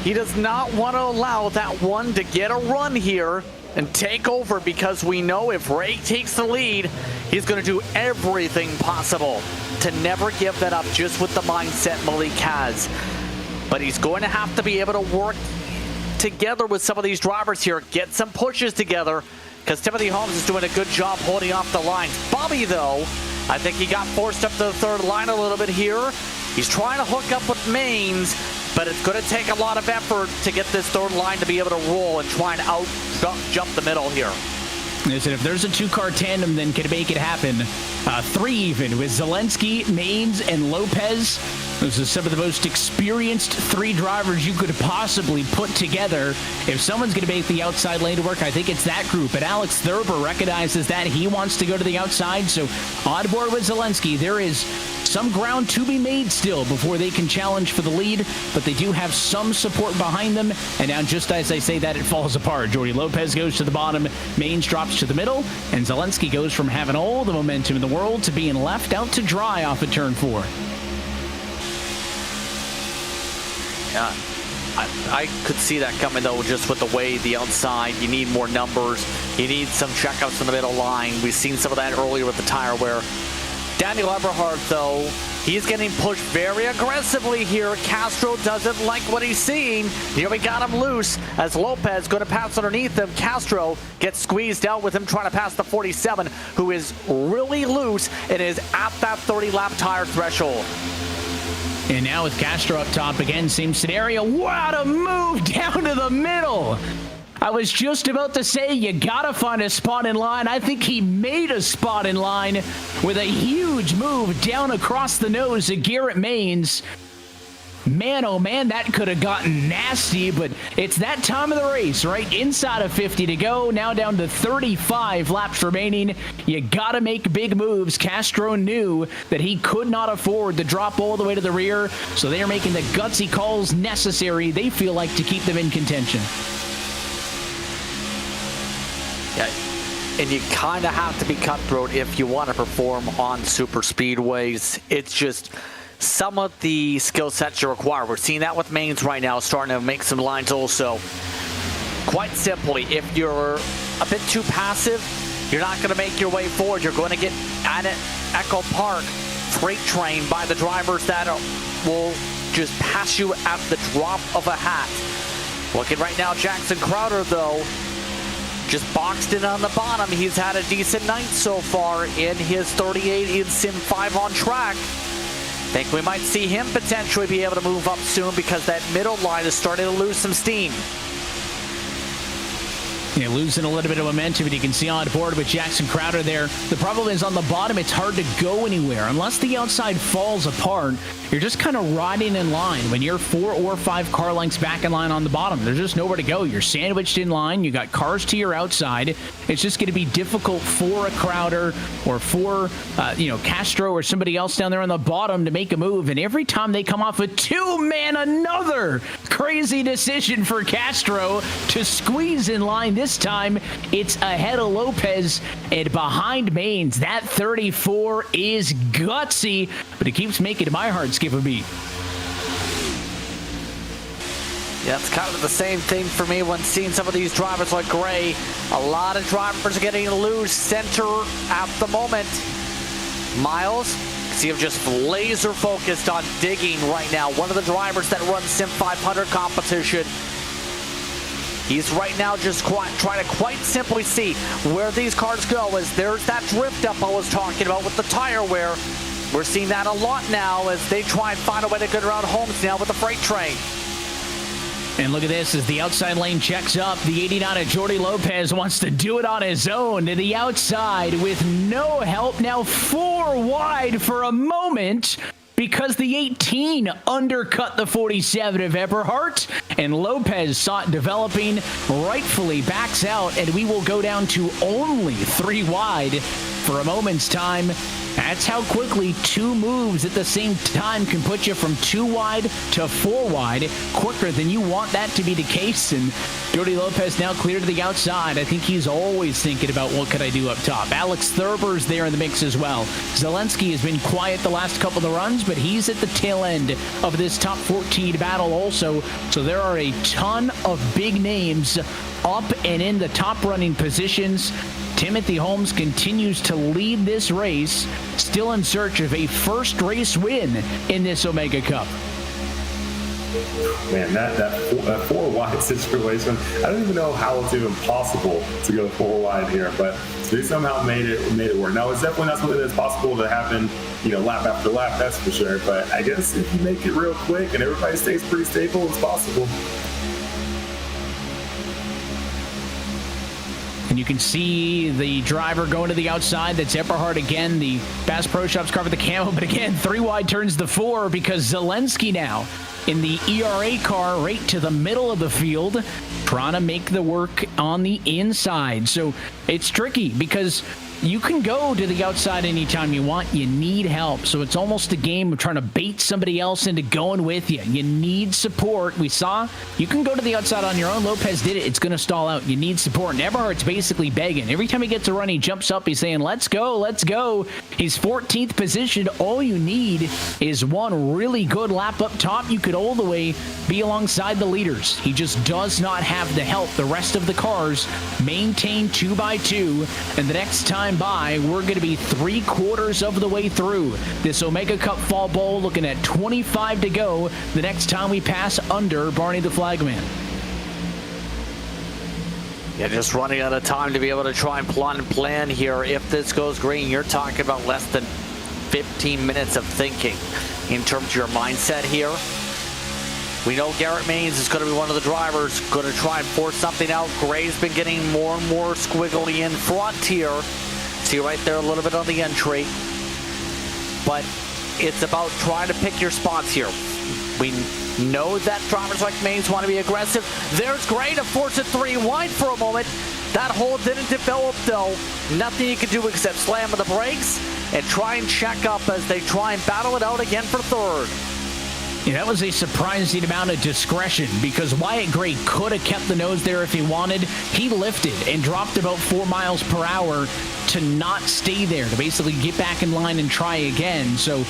He does not want to allow that one to get a run here and take over, because we know if Ray takes the lead, he's going to do everything possible to never give that up, just with the mindset Malik has. But he's going to have to be able to work together with some of these drivers here, get some pushes together, because Timothy Holmes is doing a good job holding off the lines. Bobby, though, I think he got forced up to the third line a little bit here. He's trying to hook up with Maines, but it's going to take a lot of effort to get this third line to be able to roll and try and jump the middle here. Listen, if there's a two-car tandem, then can make it happen. 3 even with Zelensky, Maines, and Lopez. Those are some of the most experienced 3 drivers you could possibly put together. If someone's going to make the outside lane to work, I think it's that group. And Alex Thurber recognizes that. He wants to go to the outside. So on board with Zelensky, there is some ground to be made still before they can challenge for the lead, but they do have some support behind them. And now, just as I say that, it falls apart. Jordi Lopez goes to the bottom, Maines drops to the middle, and Zelensky goes from having all the momentum in the world to being left out to dry off of turn 4. Yeah, I could see that coming, though, just with the way the outside, you need more numbers, you need some checkouts in the middle line. We've seen some of that earlier with the tire wear. Daniel Eberhard, though, he's getting pushed very aggressively here. Castro doesn't like what he's seeing. Here we got him loose as Lopez going to pass underneath him. Castro gets squeezed out with him trying to pass the 47, who is really loose and is at that 30-lap tire threshold. And now with Castro up top again, same scenario. What a move down to the middle. I was just about to say, you gotta find a spot in line. I think he made a spot in line with a huge move down across the nose of Garrett Maines. Man, oh man, that could have gotten nasty, but it's that time of the race, right? Inside of 50 to go, now down to 35 laps remaining. You gotta make big moves. Castro knew that he could not afford to drop all the way to the rear, so they are making the gutsy calls necessary, they feel like, to keep them in contention. Yeah, and you kind of have to be cutthroat if you want to perform on super speedways. It's just some of the skill sets you require. We're seeing that with mains right now, starting to make some lines also. Quite simply, if you're a bit too passive, you're not going to make your way forward. You're going to get at Echo Park freight train by the drivers that will just pass you at the drop of a hat. Looking right now, Jackson Crowder, though, just boxed in on the bottom. He's had a decent night so far in his 38 in Sim 5 on track. Think we might see him potentially be able to move up soon because that middle line is starting to lose some steam. Yeah, losing a little bit of momentum, and you can see on board with Jackson Crowder there. The problem is on the bottom, it's hard to go anywhere. Unless the outside falls apart, you're just kind of riding in line. When you're 4 or 5 car lengths back in line on the bottom, there's just nowhere to go. You're sandwiched in line. You got cars to your outside. It's just going to be difficult for a Crowder or for, Castro or somebody else down there on the bottom to make a move. And every time they come off a 2-man, another crazy decision for Castro to squeeze in line. This time, it's ahead of Lopez and behind Mains. That 34 is gutsy, but it keeps making my heart skip a beat. Yeah, it's kind of the same thing for me when seeing some of these drivers like Gray. A lot of drivers are getting loose center at the moment. Miles, see him just laser focused on digging right now. One of the drivers that runs Sim 500 competition. He's right now just trying to quite simply see where these cars go, as there's that drift up I was talking about with the tire wear. We're seeing that a lot now as they try and find a way to get around Holmes now with the freight train. And look at this, as the outside lane checks up, the 89 of Jordi Lopez wants to do it on his own to the outside with no help. Now 4 wide for a moment, because the 18 undercut the 47 of Eberhardt, and Lopez saw it developing, rightfully backs out, and we will go down to only 3 wide for a moment's time. That's how quickly 2 moves at the same time can put you from 2 wide to 4 wide quicker than you want that to be the case. And Jordi Lopez now clear to the outside. I think he's always thinking about what could I do up top. Alex Thurber's there in the mix as well. Zelensky has been quiet the last couple of the runs, but he's at the tail end of this top 14 battle also. So there are a ton of big names up and in the top running positions. Timothy Holmes continues to lead this race, still in search of a first race win in this Omega Cup. Man, that 4 wide situation, I don't even know how it's even possible to go 4 wide here, but they somehow made it work. Now, it's definitely not something that's possible to happen, lap after lap, that's for sure. But I guess if you make it real quick and everybody stays pretty stable, it's possible. And you can see the driver going to the outside. That's Eberhardt again. The Bass Pro Shops cover the camo, but again, 3 wide turns the 4 because Zelensky now in the ERA car right to the middle of the field, trying to make the work on the inside. So it's tricky because you can go to the outside anytime you want. You need help. So it's almost a game of trying to bait somebody else into going with you. You need support. We saw you can go to the outside on your own. Lopez did it. It's going to stall out. You need support. And Eberhardt's basically begging. Every time he gets a run, he jumps up. He's saying, let's go, let's go. He's 14th position. All you need is one really good lap up top. You could all the way be alongside the leaders. He just does not have the help. The rest of the cars maintain 2x2. And the next time by, we're going to be 3/4 of the way through this Omega Cup Fall Bowl, looking at 25 to go the next time we pass under Barney the Flagman. Yeah, just running out of time to be able to try and plot and plan here. If this goes green, you're talking about less than 15 minutes of thinking in terms of your mindset here. We know Garrett Maines is going to be one of the drivers, going to try and force something out. Gray's been getting more and more squiggly in front here. See right there a little bit on the entry. But it's about trying to pick your spots here. We know that drivers like Maines want to be aggressive. There's Gray to force it 3 wide for a moment. That hole didn't develop, though. Nothing you can do except slam on the brakes and try and check up as they try and battle it out again for third. Yeah, that was a surprising amount of discretion because Wyatt Gray could have kept the nose there if he wanted. He lifted and dropped about 4 miles per hour to not stay there, to basically get back in line and try again. So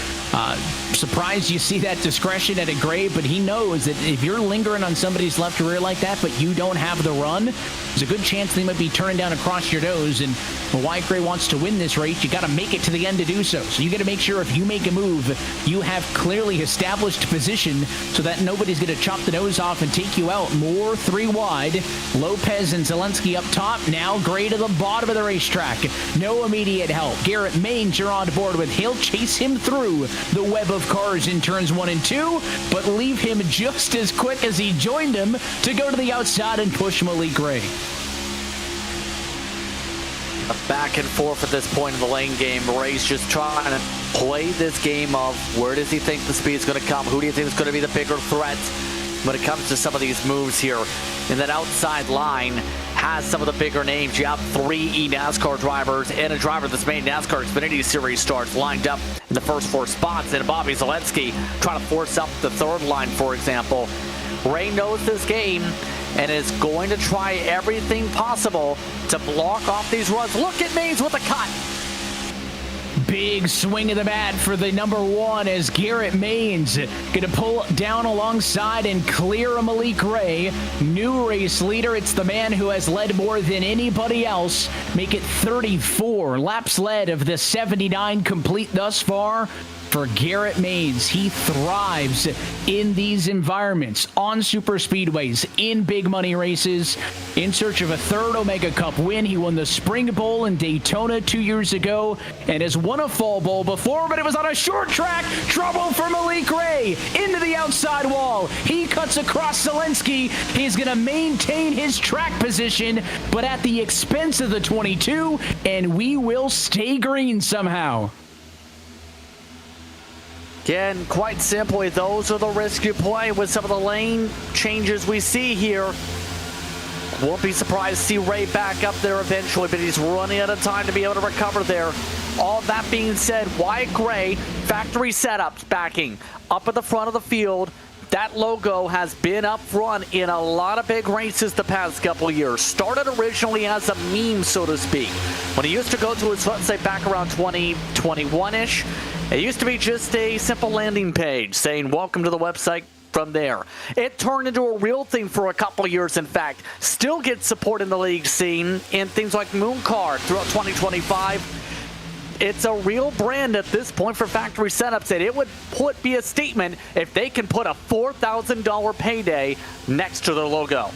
surprised you see that discretion at a Gray, but he knows that if you're lingering on somebody's left rear like that, but you don't have the run, there's a good chance they might be turning down across your nose. And when Wyatt Gray wants to win this race, you got to make it to the end to do so. So you got to make sure if you make a move, you have clearly established position so that nobody's going to chop the nose off and take you out. More 3 wide. Lopez and Zelensky up top. Now Gray to the bottom of the racetrack. No immediate help. Garrett Maines, you're on board with. He'll chase him through the web of cars in turns 1 and 2, but leave him just as quick as he joined him to go to the outside and push Malik Gray. A back and forth at this point in the lane game. Ray's just trying to play this game of where does he think the speed's going to come? Who do you think is going to be the bigger threat when it comes to some of these moves here? And that outside line has some of the bigger names. You have 3 eNASCAR drivers and a driver that's made NASCAR Xfinity Series starts lined up in the first 4 spots. And Bobby Zelensky trying to force up the third line, for example. Ray knows this game and is going to try everything possible to block off these runs. Look at Maines with a cut. Big swing of the bat for the number 1 as Garrett Maines going to pull down alongside and clear a Malik Gray. New race leader. It's the man who has led more than anybody else. Make it 34 laps led of the 79 complete thus far. For Garrett Maines, he thrives in these environments, on super speedways, in big money races. In search of a 3rd Omega Cup win, he won the Spring Bowl in Daytona 2 years ago and has won a Fall Bowl before, but it was on a short track. Trouble for Malik Gray into the outside wall. He cuts across Zelensky. He's going to maintain his track position, but at the expense of the 22, and we will stay green somehow. Again, quite simply, those are the risks you play with some of the lane changes we see here. Won't be surprised to see Ray back up there eventually, but he's running out of time to be able to recover there. All that being said, Wyatt Gray, factory setups backing up at the front of the field. That logo has been up front in a lot of big races the past couple of years. Started originally as a meme, so to speak. When he used to go to his website back around 2021-ish, it used to be just a simple landing page saying, welcome to the website from there. It turned into a real thing for a couple of years, in fact. Still gets support in the league scene in things like Mooncard throughout 2025. It's a real brand at this point for factory setups, and it would be a statement if they can put a $4,000 payday next to their logo.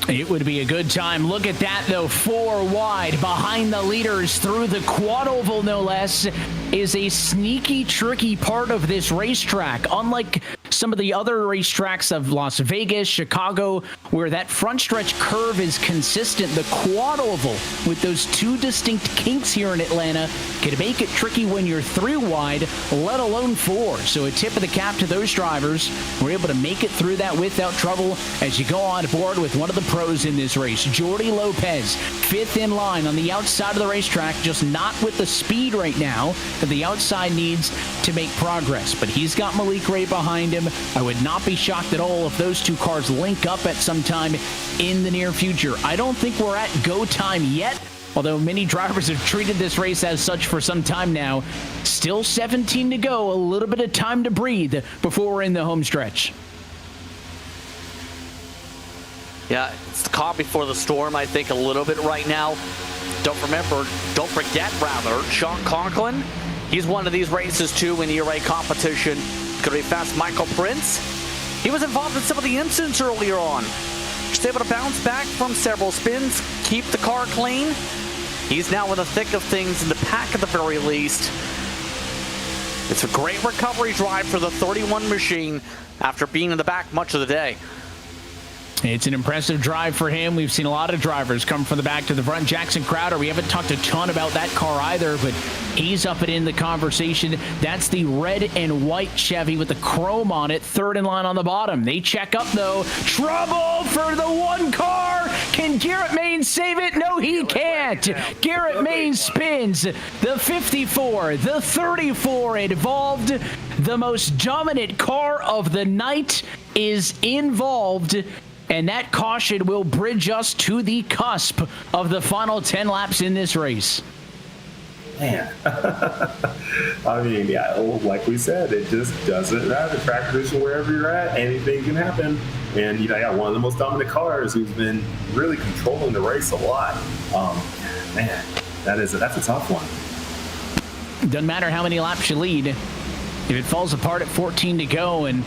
It would be a good time. Look at that, though. 4 wide behind the leaders through the quad oval, no less, is a sneaky, tricky part of this racetrack. Unlike some of the other racetracks of Las Vegas, Chicago, where that front stretch curve is consistent, the quad oval with those 2 distinct kinks here in Atlanta can make it tricky when you're 3 wide, let alone 4. So a tip of the cap to those drivers. We're able to make it through that without trouble as you go on board with one of the pros in this race. Jordi Lopez, 5th in line on the outside of the racetrack, just not with the speed right now that the outside needs to make progress. But he's got Malik Gray behind him. I would not be shocked at all if those 2 cars link up at some time in the near future. I don't think we're at go time yet, although many drivers have treated this race as such for some time now. Still 17 to go, a little bit of time to breathe before we're in the home stretch. Yeah, it's the calm before the storm, I think, a little bit right now. Don't forget, Sean Conklin. He's won of these races, too, in ERA competition. Going to be fast. Michael Prince. He was involved in some of the incidents earlier on. Just able to bounce back from several spins, keep the car clean. He's now in the thick of things, in the pack at the very least. It's a great recovery drive for the 31 machine after being in the back much of the day. It's an impressive drive for him. We've seen a lot of drivers come from the back to the front. Jackson Crowder, we haven't talked a ton about that car either, but he's up and in the conversation. That's the red and white Chevy with the chrome on it, third in line on the bottom. They check up, though. Trouble for the one car. Can Garrett Maines save it? No, he can't. Garrett Maines spins. The 54, the 34 involved. The most dominant car of the night is involved. And that caution will bridge us to the cusp of the final 10 laps in this race. Man. I mean, yeah, like we said, it just doesn't matter. Track position, wherever you're at, anything can happen. And, you know, I got one of the most dominant cars who's been really controlling the race a lot. Man, that's a tough one. Doesn't matter how many laps you lead. If it falls apart at 14 to go, and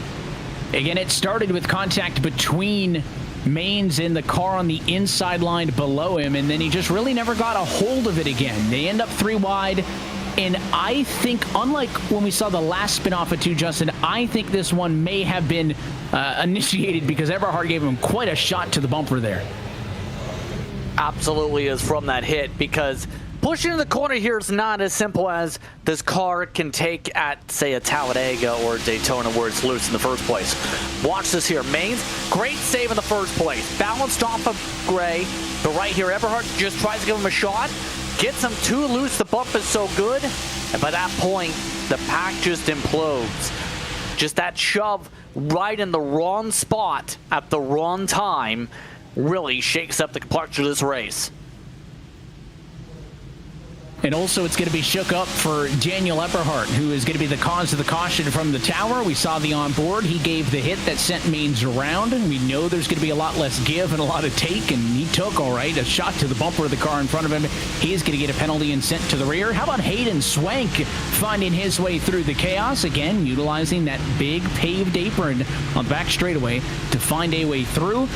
again, it started with contact between Maines and the car on the inside line below him, and then he just really never got a hold of it again. They end up 3 wide, and I think, unlike when we saw the last spin off of 2, Justin, I think this one may have been initiated because Eberhard gave him quite a shot to the bumper there. Absolutely is from that hit, because pushing in the corner here is not as simple as this car can take at, say, a Talladega or Daytona where it's loose in the first place. Watch this here. Maines, great save in the first place. Balanced off of Gray, but right here, Eberhard just tries to give him a shot. Gets him too loose. The bump is so good. And by that point, the pack just implodes. Just that shove right in the wrong spot at the wrong time really shakes up the complexion of this race. And also, it's going to be shook up for Daniel Eberhard, who is going to be the cause of the caution from the tower. We saw the onboard. He gave the hit that sent Maines around. We know there's going to be a lot less give and a lot of take, and he took, all right, a shot to the bumper of the car in front of him. He is going to get a penalty and sent to the rear. How about Hayden Swank finding his way through the chaos? Again, utilizing that big paved apron on the back straightaway to find a way through.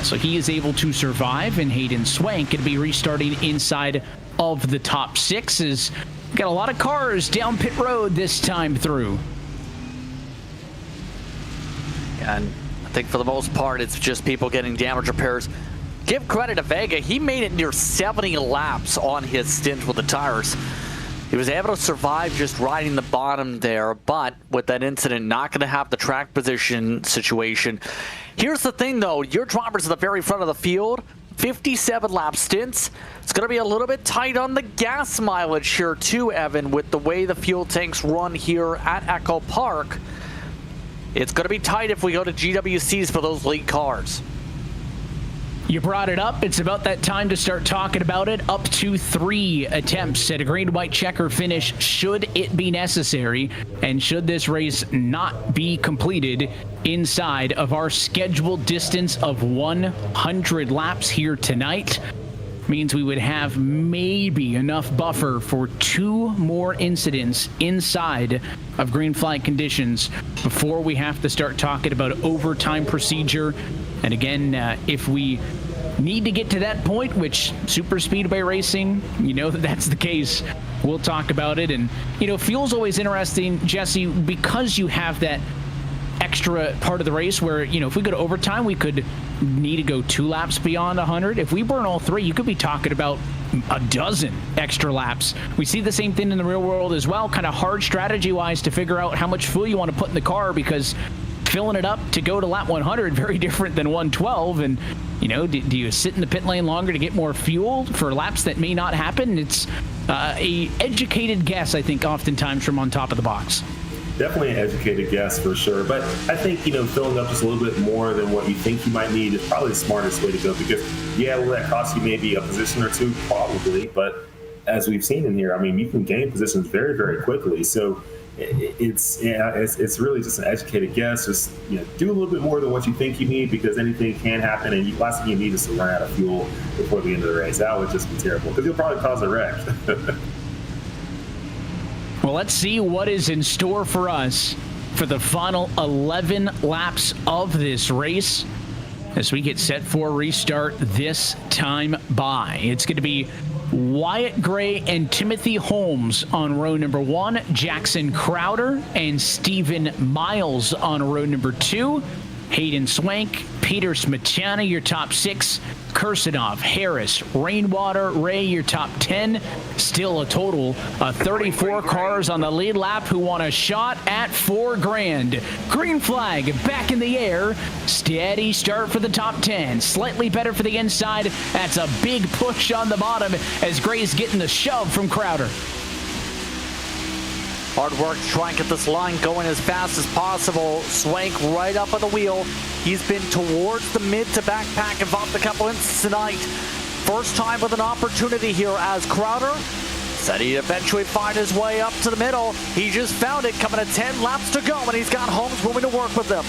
So he is able to survive, and Hayden Swank going to be restarting inside of the top 6. Is got a lot of cars down pit road this time through. And I think for the most part, it's just people getting damage repairs. Give credit to Vega. He made it near 70 laps on his stint with the tires. He was able to survive just riding the bottom there, but with that incident, not going to have the track position situation. Here's the thing, though. Your driver's at the very front of the field. 57 lap stints. It's going to be a little bit tight on the gas mileage here too, Evan, with the way the fuel tanks run here at Echo Park. It's going to be tight if we go to GWCs for those lead cars. You brought it up. It's about that time to start talking about it. Up to 3 attempts at a green-white checker finish should it be necessary, and should this race not be completed inside of our scheduled distance of 100 laps here tonight. Means we would have maybe enough buffer for 2 more incidents inside of green flag conditions before we have to start talking about overtime procedure. And again, if we need to get to that point, which super speedway racing, you know that's the case, we'll talk about it. And, you know, fuel's always interesting, Jesse, because you have that extra part of the race where, you know, if we go to overtime, we could need to go 2 laps beyond 100. If we burn all 3, you could be talking about a dozen extra laps. We see the same thing in the real world as well, kind of hard strategy-wise to figure out how much fuel you want to put in the car, because filling it up to go to lap 100, very different than 112. And, you know, do you sit in the pit lane longer to get more fuel for laps that may not happen? It's a educated guess, I think, oftentimes from on top of the box. Definitely an educated guess for sure. But I think, you know, filling up just a little bit more than what you think you might need is probably the smartest way to go, because, yeah, will that cost you maybe a position or 2? Probably. But as we've seen in here, I mean, you can gain positions very, very quickly. So it's really just an educated guess. Just, you know, do a little bit more than what you think you need, because anything can happen, and last thing you need is to run out of fuel before the end of the race. That would just be terrible, because you'll probably cause a wreck. Well, let's see what is in store for us for the final 11 laps of this race as we get set for restart this time by. It's going to be Wyatt Gray and Timothy Holmes on row number 1, Jackson Crowder and Stephen Miles on row number 2, Hayden Swank, Peter Smetana, your top 6. Kursanov, Harris, Rainwater, Ray, your top 10. Still a total of 34 cars on the lead lap who want a shot at $4,000. Green flag back in the air. Steady start for the top 10. Slightly better for the inside. That's a big push on the bottom as Gray's getting the shove from Crowder. Hard work to try and get this line going as fast as possible. Swank right up on the wheel. He's been towards the mid to backpack and bumped a couple inches tonight. First time with an opportunity here as Crowder said he'd eventually find his way up to the middle. He just found it coming at 10 laps to go, and he's got Holmes moving to work with him.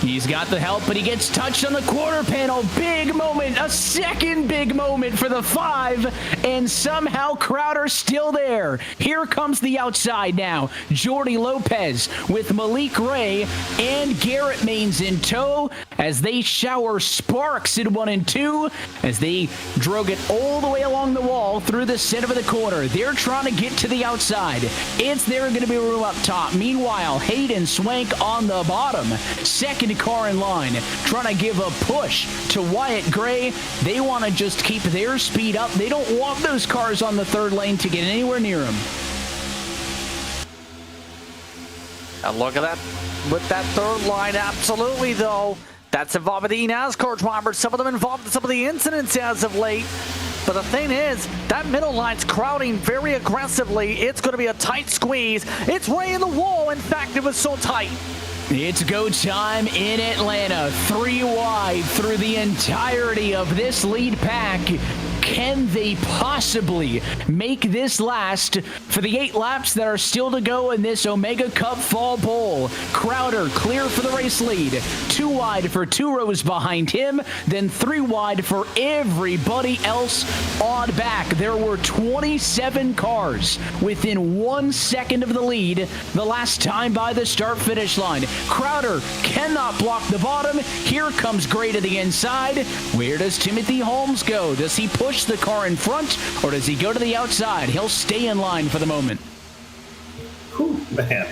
He's got the help, but he gets touched on the quarter panel. Big moment, a second big moment for the 5, and somehow Crowder's still there. Here comes the outside now. Jordy Lopez with Malik Ray and Garrett Maines in tow as they shower sparks in 1 and 2 as they drug it all the way along the wall through the center of the corner. They're trying to get to the outside. It's there going to be room up top. Meanwhile, Hayden Swank on the bottom. Second car in line, trying to give a push to Wyatt Gray. They want to just keep their speed up. They don't want those cars on the 3rd lane to get anywhere near them. And look at that with that 3rd line. Absolutely, though. That's involved with the NASCAR drivers. Some of them involved in some of the incidents as of late. But the thing is, that middle line's crowding very aggressively. It's going to be a tight squeeze. It's Ray in the wall. In fact, it was so tight. It's go time in Atlanta. 3 wide through the entirety of this lead pack. Can they possibly make this last for the 8 laps that are still to go in this Omega Cup Fall Bowl? Crowder clear for the race lead. 2 wide for 2 rows behind him, then 3 wide for everybody else on back. There were 27 cars within 1 second of the lead the last time by the start-finish line. Crowder cannot block the bottom. Here comes Gray to the inside. Where does Timothy Holmes go? Does he push the car in front, or does he go to the outside? He'll stay in line for the moment. Whew, man,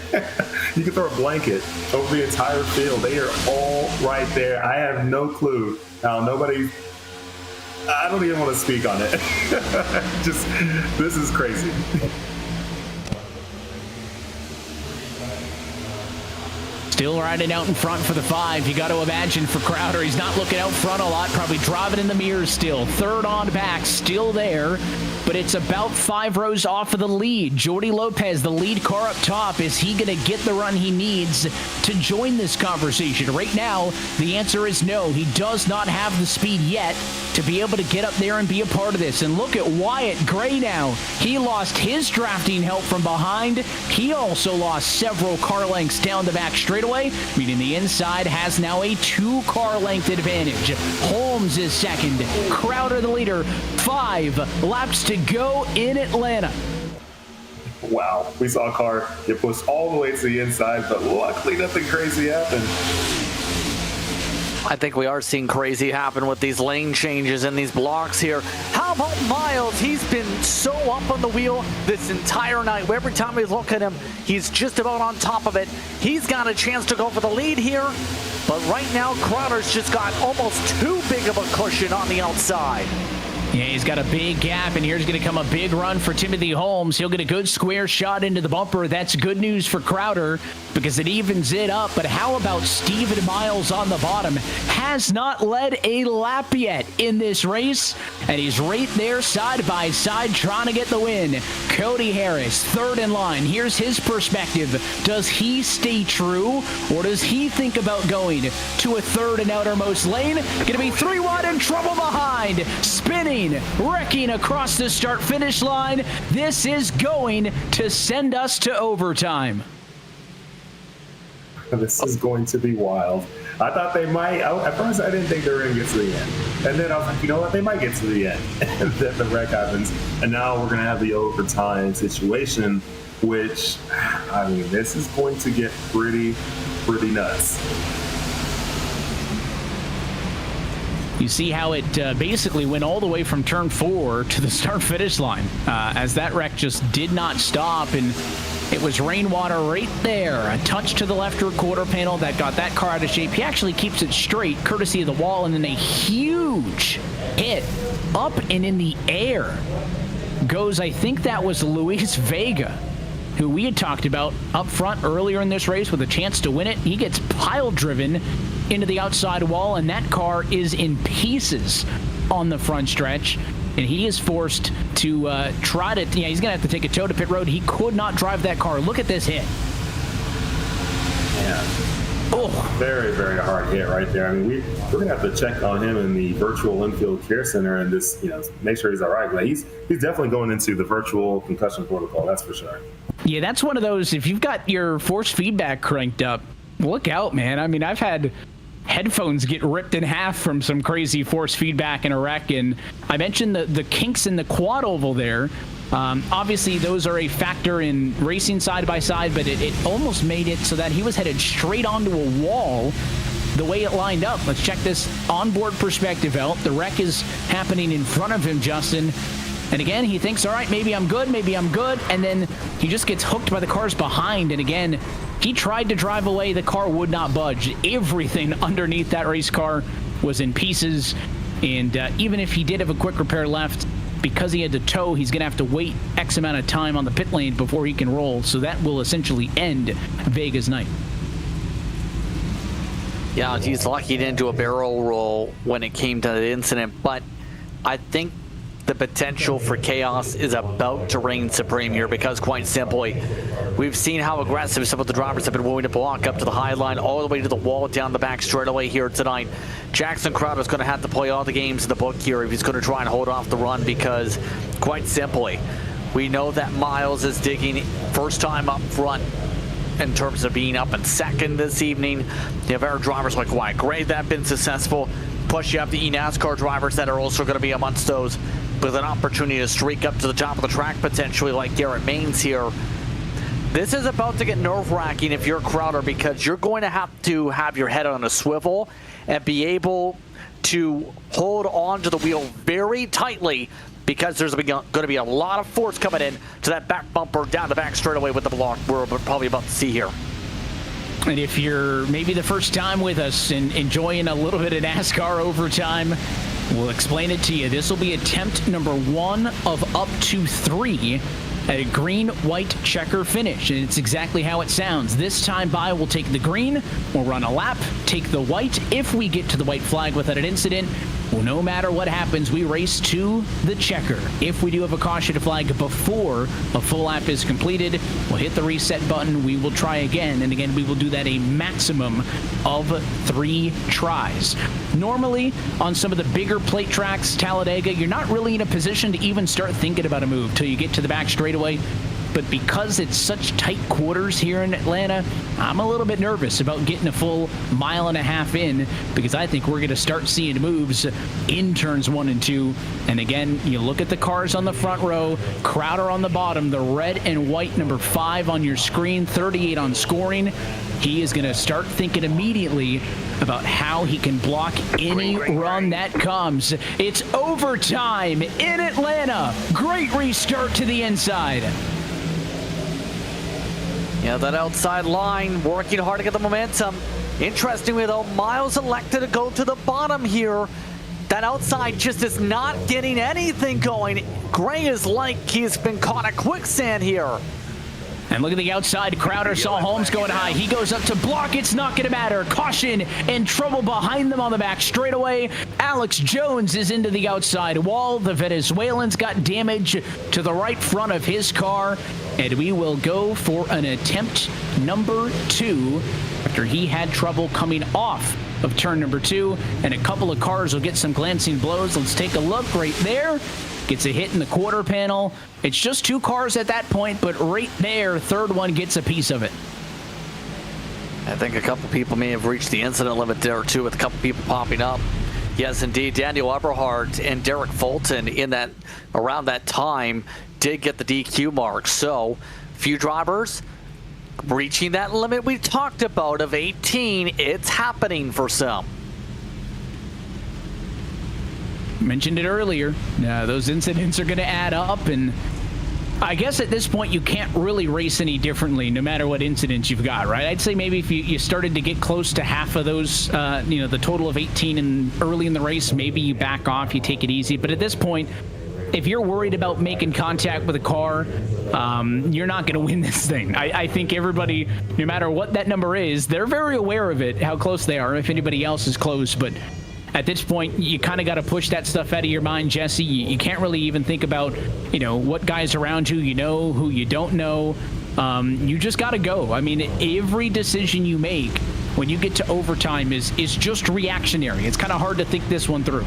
you can throw a blanket over the entire field. They are all right there. I have no clue how nobody. I don't even want to speak on it. Just, this is crazy. Still riding out in front for the 5. You got to imagine for Crowder, he's not looking out front a lot, probably driving in the mirrors still. 3rd on back, still there, but it's about 5 rows off of the lead. Jordy Lopez, the lead car up top. Is he going to get the run he needs to join this conversation? Right now, the answer is no. He does not have the speed yet to be able to get up there and be a part of this. And look at Wyatt Gray now. He lost his drafting help from behind. He also lost several car lengths down the back straightaway, meaning the inside has now a 2-car length advantage. Holmes is second. Crowder the leader. 5 laps to go in Atlanta. Wow, we saw a car get pushed all the way to the inside, but luckily nothing crazy happened. I think we are seeing crazy happen with these lane changes and these blocks here. How about Miles? He's been so up on the wheel this entire night. Every time we look at him, he's just about on top of it. He's got a chance to go for the lead here, but right now Crowder's just got almost too big of a cushion on the outside. Yeah, he's got a big gap, and here's going to come a big run for Timothy Holmes. He'll get a good square shot into the bumper. That's good news for Crowder because it evens it up. But how about Steven Miles on the bottom? Has not led a lap yet in this race, and he's right there side by side trying to get the win. Cody Harris, 3rd in line. Here's his perspective. Does he stay true, or does he think about going to a 3rd and outermost lane? Going to be 3 wide and trouble behind. Spinning, wrecking across the start-finish line. This is going to send us to overtime. This is going to be wild. I thought they might. At first, I didn't think they were going to get to the end. And then I was like, you know what? They might get to the end. And then the wreck happens. And now we're going to have the overtime situation, which, I mean, this is going to get pretty nuts. You see how it basically went all the way from turn 4 to the start-finish line as that wreck just did not stop. And It was rainwater right there. A touch to the left rear quarter panel that got that car out of shape. He actually keeps it straight, courtesy of the wall, and then a huge hit up and in the air goes, I think that was Luis Vega, who we had talked about up front earlier in this race with a chance to win it. He gets pile driven into the outside wall, and that car is in pieces on the front stretch. And he is forced to try to, he's going to have to take a tow to pit road. He could not drive that car. Look at this hit. Yeah. Oh. Very, very hard hit right there. I mean, we're going to have to check on him in the virtual infield care center and just, make sure he's all right. But he's definitely going into the virtual concussion protocol, that's for sure. Yeah, that's one of those, if you've got your force feedback cranked up, look out, man. I mean, I've had headphones get ripped in half from some crazy force feedback in a wreck, and I mentioned the kinks in the quad oval there. Obviously, those are a factor in racing side by side, but it almost made it so that he was headed straight onto a wall the way it lined up. Let's check this onboard perspective out. The wreck is happening in front of him, Justin. And again, he thinks, all right, maybe I'm good, and then he just gets hooked by the cars behind, and again, he tried to drive away. The car would not budge. Everything underneath that race car was in pieces. And even if he did have a quick repair left, because he had to tow, he's going to have to wait X amount of time on the pit lane before he can roll. So that will essentially end Vega's night. Yeah, he's lucky he didn't do a barrel roll when it came to the incident. But I think the potential for chaos is about to reign supreme here because, quite simply, we've seen how aggressive some of the drivers have been willing to block up to the high line, all the way to the wall, down the back straightaway here tonight. Jackson Crowder's going to have to play all the games in the book here if he's going to try and hold off the run because, quite simply, we know that Miles is digging first time up front in terms of being up in second this evening. You have our drivers like Wyatt Gray that have been successful. Plus, you have the eNASCAR drivers that are also going to be amongst those with an opportunity to streak up to the top of the track, potentially like Garrett Maines here. This is about to get nerve-wracking if you're Crowder because you're going to have your head on a swivel and be able to hold on to the wheel very tightly because there's going to be a lot of force coming in to that back bumper down the back straightaway with the block we're probably about to see here. And if you're maybe the first time with us and enjoying a little bit of NASCAR overtime, we'll explain it to you. This will be attempt number 1 of up to 3 at a green-white checker finish. And it's exactly how it sounds. This time by, we'll take the green, we'll run a lap, take the white. If we get to the white flag without an incident, well, no matter what happens, we race to the checker. If we do have a caution flag before a full lap is completed, we'll hit the reset button. We will try again, and again, we will do that a maximum of 3 tries. Normally, on some of the bigger plate tracks, Talladega, you're not really in a position to even start thinking about a move till you get to the back straightaway. But because it's such tight quarters here in Atlanta, I'm a little bit nervous about getting a full 1.5 miles in because I think we're going to start seeing moves in turns 1 and 2. And again, you look at the cars on the front row, Crowder on the bottom, the red and white number 5 on your screen, 38 on scoring. He is going to start thinking immediately about how he can block any run that comes. It's overtime in Atlanta. Great restart to the inside. Yeah, that outside line working hard to get the momentum. Interestingly, though, Miles elected to go to the bottom here. That outside just is not getting anything going. Gray is like he's been caught at quicksand here. And look at the outside. Crowder saw Holmes going high. He goes up to block. It's not going to matter. Caution and trouble behind them on the back straightaway. Alex Jones is into the outside wall. The Venezuelan's got damage to the right front of his car. And we will go for an attempt number 2 after he had trouble coming off of turn number 2. And a couple of cars will get some glancing blows. Let's take a look right there. Gets a hit in the quarter panel. It's just 2 cars at that point, but right there, third one gets a piece of it. I think a couple people may have reached the incident limit there, too, with a couple people popping up. Yes, indeed, Daniel Eberhardt and Derek Fulton around that time did get the DQ mark. So, few drivers reaching that limit we talked about of 18. It's happening for some. Mentioned it earlier. Those incidents are going to add up, and I guess at this point, you can't really race any differently, no matter what incidents you've got, right? I'd say maybe if you started to get close to half of those, the total of 18 and early in the race, maybe you back off, you take it easy. But at this point, if you're worried about making contact with a car, you're not going to win this thing. I think everybody, no matter what that number is, they're very aware of it, how close they are, if anybody else is close. But at this point, you kind of got to push that stuff out of your mind, Jesse. You can't really even think about, what guys around you, who you don't know. You just got to go. I mean, every decision you make when you get to overtime is just reactionary. It's kind of hard to think this one through.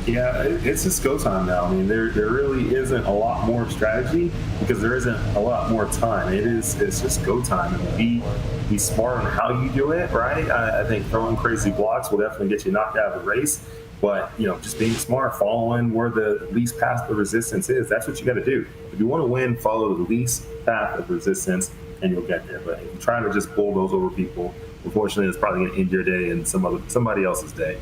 Yeah, it's just go time now. I mean, there really isn't a lot more strategy because there isn't a lot more time. It's just go time, and be smart on how you do it, right? I think throwing crazy blocks will definitely get you knocked out of the race, but just being smart, following where the least path of resistance is, that's what you got to do. If you want to win, follow the least path of resistance, and you'll get there. But if you try to just bulldoze over people, unfortunately, it's probably going to end your day and somebody else's day.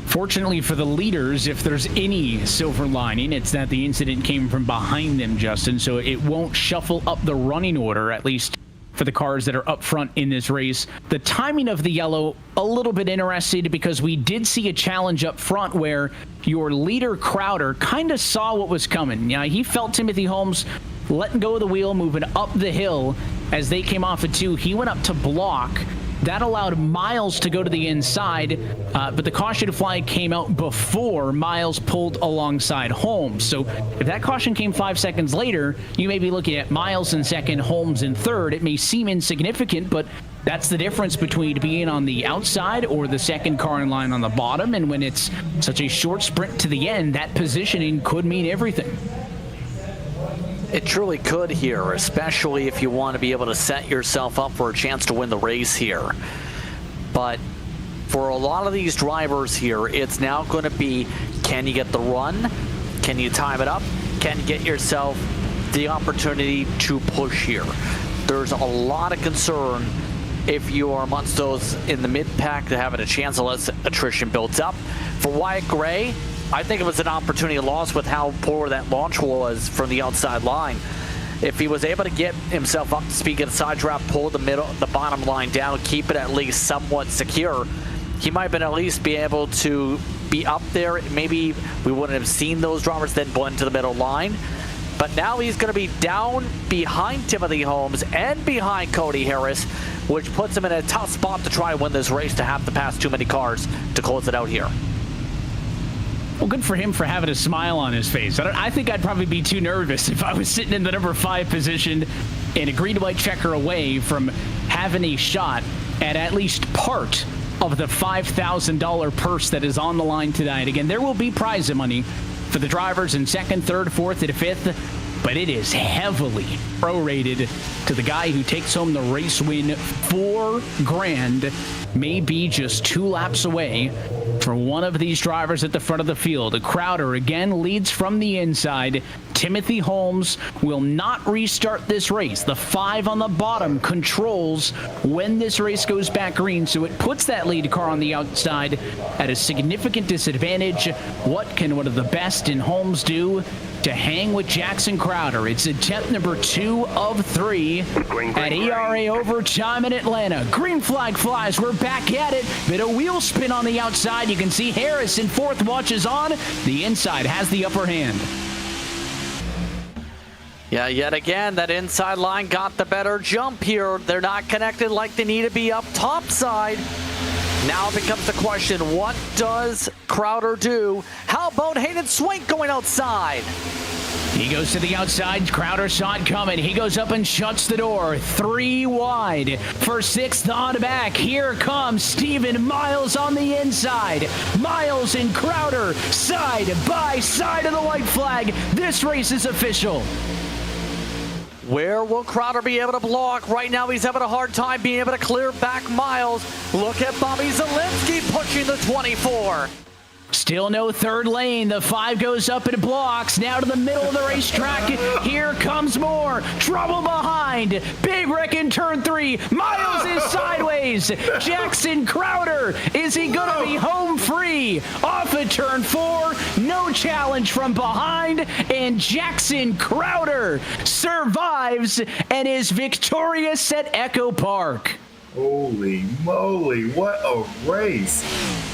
Fortunately for the leaders, if there's any silver lining, it's that the incident came from behind them, Justin, so it won't shuffle up the running order, at least for the cars that are up front in this race. The timing of the yellow, a little bit interesting because we did see a challenge up front where your leader, Crowder, kind of saw what was coming. He felt Timothy Holmes letting go of the wheel, moving up the hill as they came off of 2. He went up to block. That allowed Miles to go to the inside, but the caution flag came out before Miles pulled alongside Holmes. So if that caution came 5 seconds later, you may be looking at Miles in second, Holmes in third. It may seem insignificant, but that's the difference between being on the outside or the second car in line on the bottom. And when it's such a short sprint to the end, that positioning could mean everything. It truly could here, especially if you want to be able to set yourself up for a chance to win the race here. But for a lot of these drivers here, it's now going to be, can you get the run? Can you time it up? Can you get yourself the opportunity to push here? There's a lot of concern if you are amongst those in the mid-pack to having a chance unless attrition builds up. For Wyatt Gray, I think it was an opportunity lost with how poor that launch was from the outside line. If he was able to get himself up to speed, get a side drop, pull the bottom line down, keep it at least somewhat secure, he might have been at least be able to be up there. Maybe we wouldn't have seen those drivers then blend to the middle line. But now he's going to be down behind Timothy Holmes and behind Cody Harris, which puts him in a tough spot to try and win this race, to have to pass too many cars to close it out here. Well, good for him for having a smile on his face. I think I'd probably be too nervous if I was sitting in the number 5 position and a green-white checker away from having a shot at least part of the $5,000 purse that is on the line tonight. Again, there will be prize money for the drivers in second, third, fourth, and fifth, but it is heavily prorated to the guy who takes home the race win. $4,000 may be just 2 laps away for one of these drivers at the front of the field. Crowder again leads from the inside. Timothy Holmes will not restart this race. The 5 on the bottom controls when this race goes back green, so it puts that lead car on the outside at a significant disadvantage. What can one of the best in Holmes do to hang with Jackson Crowder? It's attempt number 2 of 3 at ERA Overtime in Atlanta. Green flag flies. We're back at it. Bit of wheel spin on the outside. You can see Harris in fourth watches on. The inside has the upper hand. Yeah, yet again, that inside line got the better jump here. They're not connected like they need to be up top side. Now it becomes the question, what does Crowder do? How about Hayden Swink going outside? He goes to the outside. Crowder saw it coming. He goes up and shuts the door. 3 wide for 6th on back. Here comes Stephen Miles on the inside. Miles and Crowder side by side of the white flag. This race is official. Where will Crowder be able to block? Right now he's having a hard time being able to clear back Miles. Look at Bobby Zielinski pushing the 24. Still no third lane. The 5 goes up and blocks. Now to the middle of the racetrack. Here comes more. Trouble behind. Big wreck in turn 3. Miles is sideways. Jackson Crowder. Is he going to be home free? Off at turn 4. No challenge from behind. And Jackson Crowder survives and is victorious at Echo Park. Holy moly, what a race.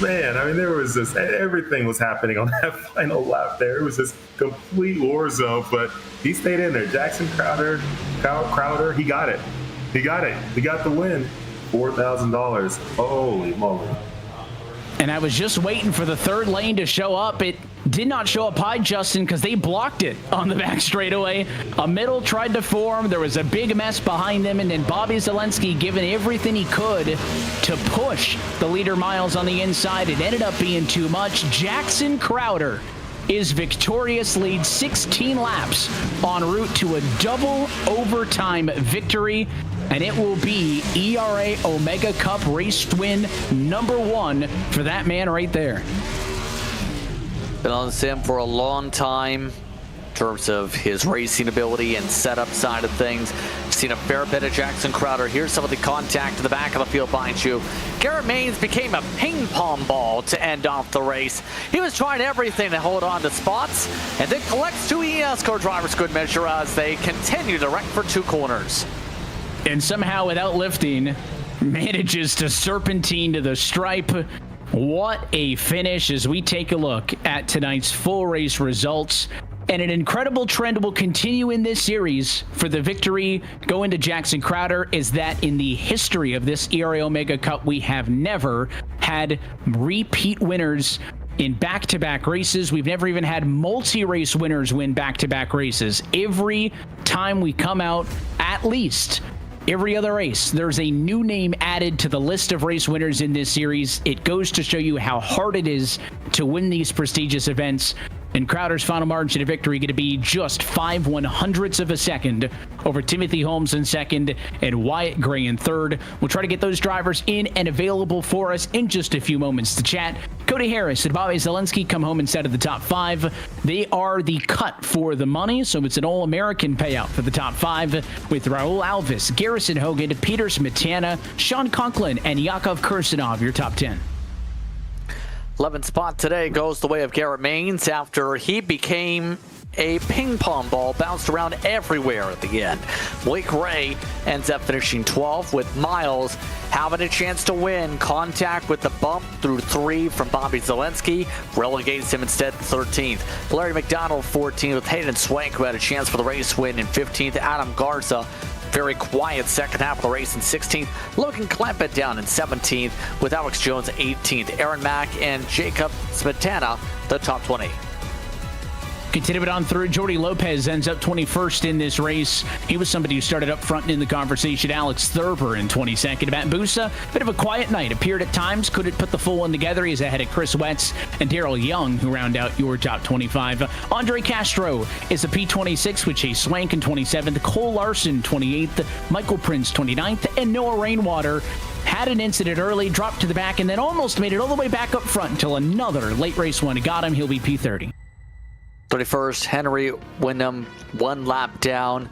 Man, I mean, there was just, everything was happening on that final lap there. It was just complete war zone, but he stayed in there. Jackson Crowder, he got it. He got the win. $4,000. Holy moly. And I was just waiting for the third lane to show up. It did not show up high, Justin, because they blocked it on the back straightaway. A middle tried to form. There was a big mess behind them, and then Bobby Zelensky giving everything he could to push the leader Miles on the inside. It ended up being too much. Jackson Crowder is victorious, leads 16 laps en route to a double overtime victory. And it will be ERA Omega Cup race win number 1 for that man right there. Been on the sim for a long time in terms of his racing ability and setup side of things. Seen a fair bit of Jackson Crowder. Here's some of the contact in the back of the field behind you. Garrett Maines became a ping pong ball to end off the race. He was trying everything to hold on to spots and then collects 2 ESCO drivers good measure as they continue to wreck for 2 corners. And somehow, without lifting, manages to serpentine to the stripe. What a finish as we take a look at tonight's full race results. And an incredible trend will continue in this series for the victory going to Jackson Crowder is that in the history of this ERA Omega Cup, we have never had repeat winners in back-to-back races. We've never even had multi-race winners win back-to-back races. Every time we come out, at least every other race, there's a new name added to the list of race winners in this series. It goes to show you how hard it is to win these prestigious events. And Crowder's final margin of victory going to be just 5/100ths of a second over Timothy Holmes in second and Wyatt Gray in third. We'll try to get those drivers in and available for us in just a few moments to chat. Cody Harris and Bobby Zelensky come home instead of the top 5. They are the cut for the money, so it's an all-American payout for the top 5 with Raul Alves, Garrison Hogan, Peter Smetana, Sean Conklin, and Yakov Kursanov, your top 10. 11th spot today goes the way of Garrett Maines after he became a ping pong ball, bounced around everywhere at the end. Blake Ray ends up finishing 12th with Miles having a chance to win. Contact with the bump through 3 from Bobby Zelensky relegates him instead 13th. Larry McDonald 14th with Hayden Swank, who had a chance for the race win in 15th. Adam Garza, very quiet second half of the race in 16th. Logan Clampett down in 17th with Alex Jones 18th. Aaron Mack and Jacob Smetana, the top 20. Continue it on through. Jordy Lopez ends up 21st in this race. He was somebody who started up front in the conversation. Alex Thurber in 22nd. Matt Busa, bit of a quiet night. Appeared at times, couldn't put the full one together. He's ahead of Chris Wetz and Daryl Young, who round out your top 25. Andre Castro is a P26 with Chase Swank in 27th. Cole Larson, 28th. Michael Prince, 29th. And Noah Rainwater had an incident early, dropped to the back, and then almost made it all the way back up front until another late race one got him. He'll be P30. 31st, Henry Wyndham, 1 lap down.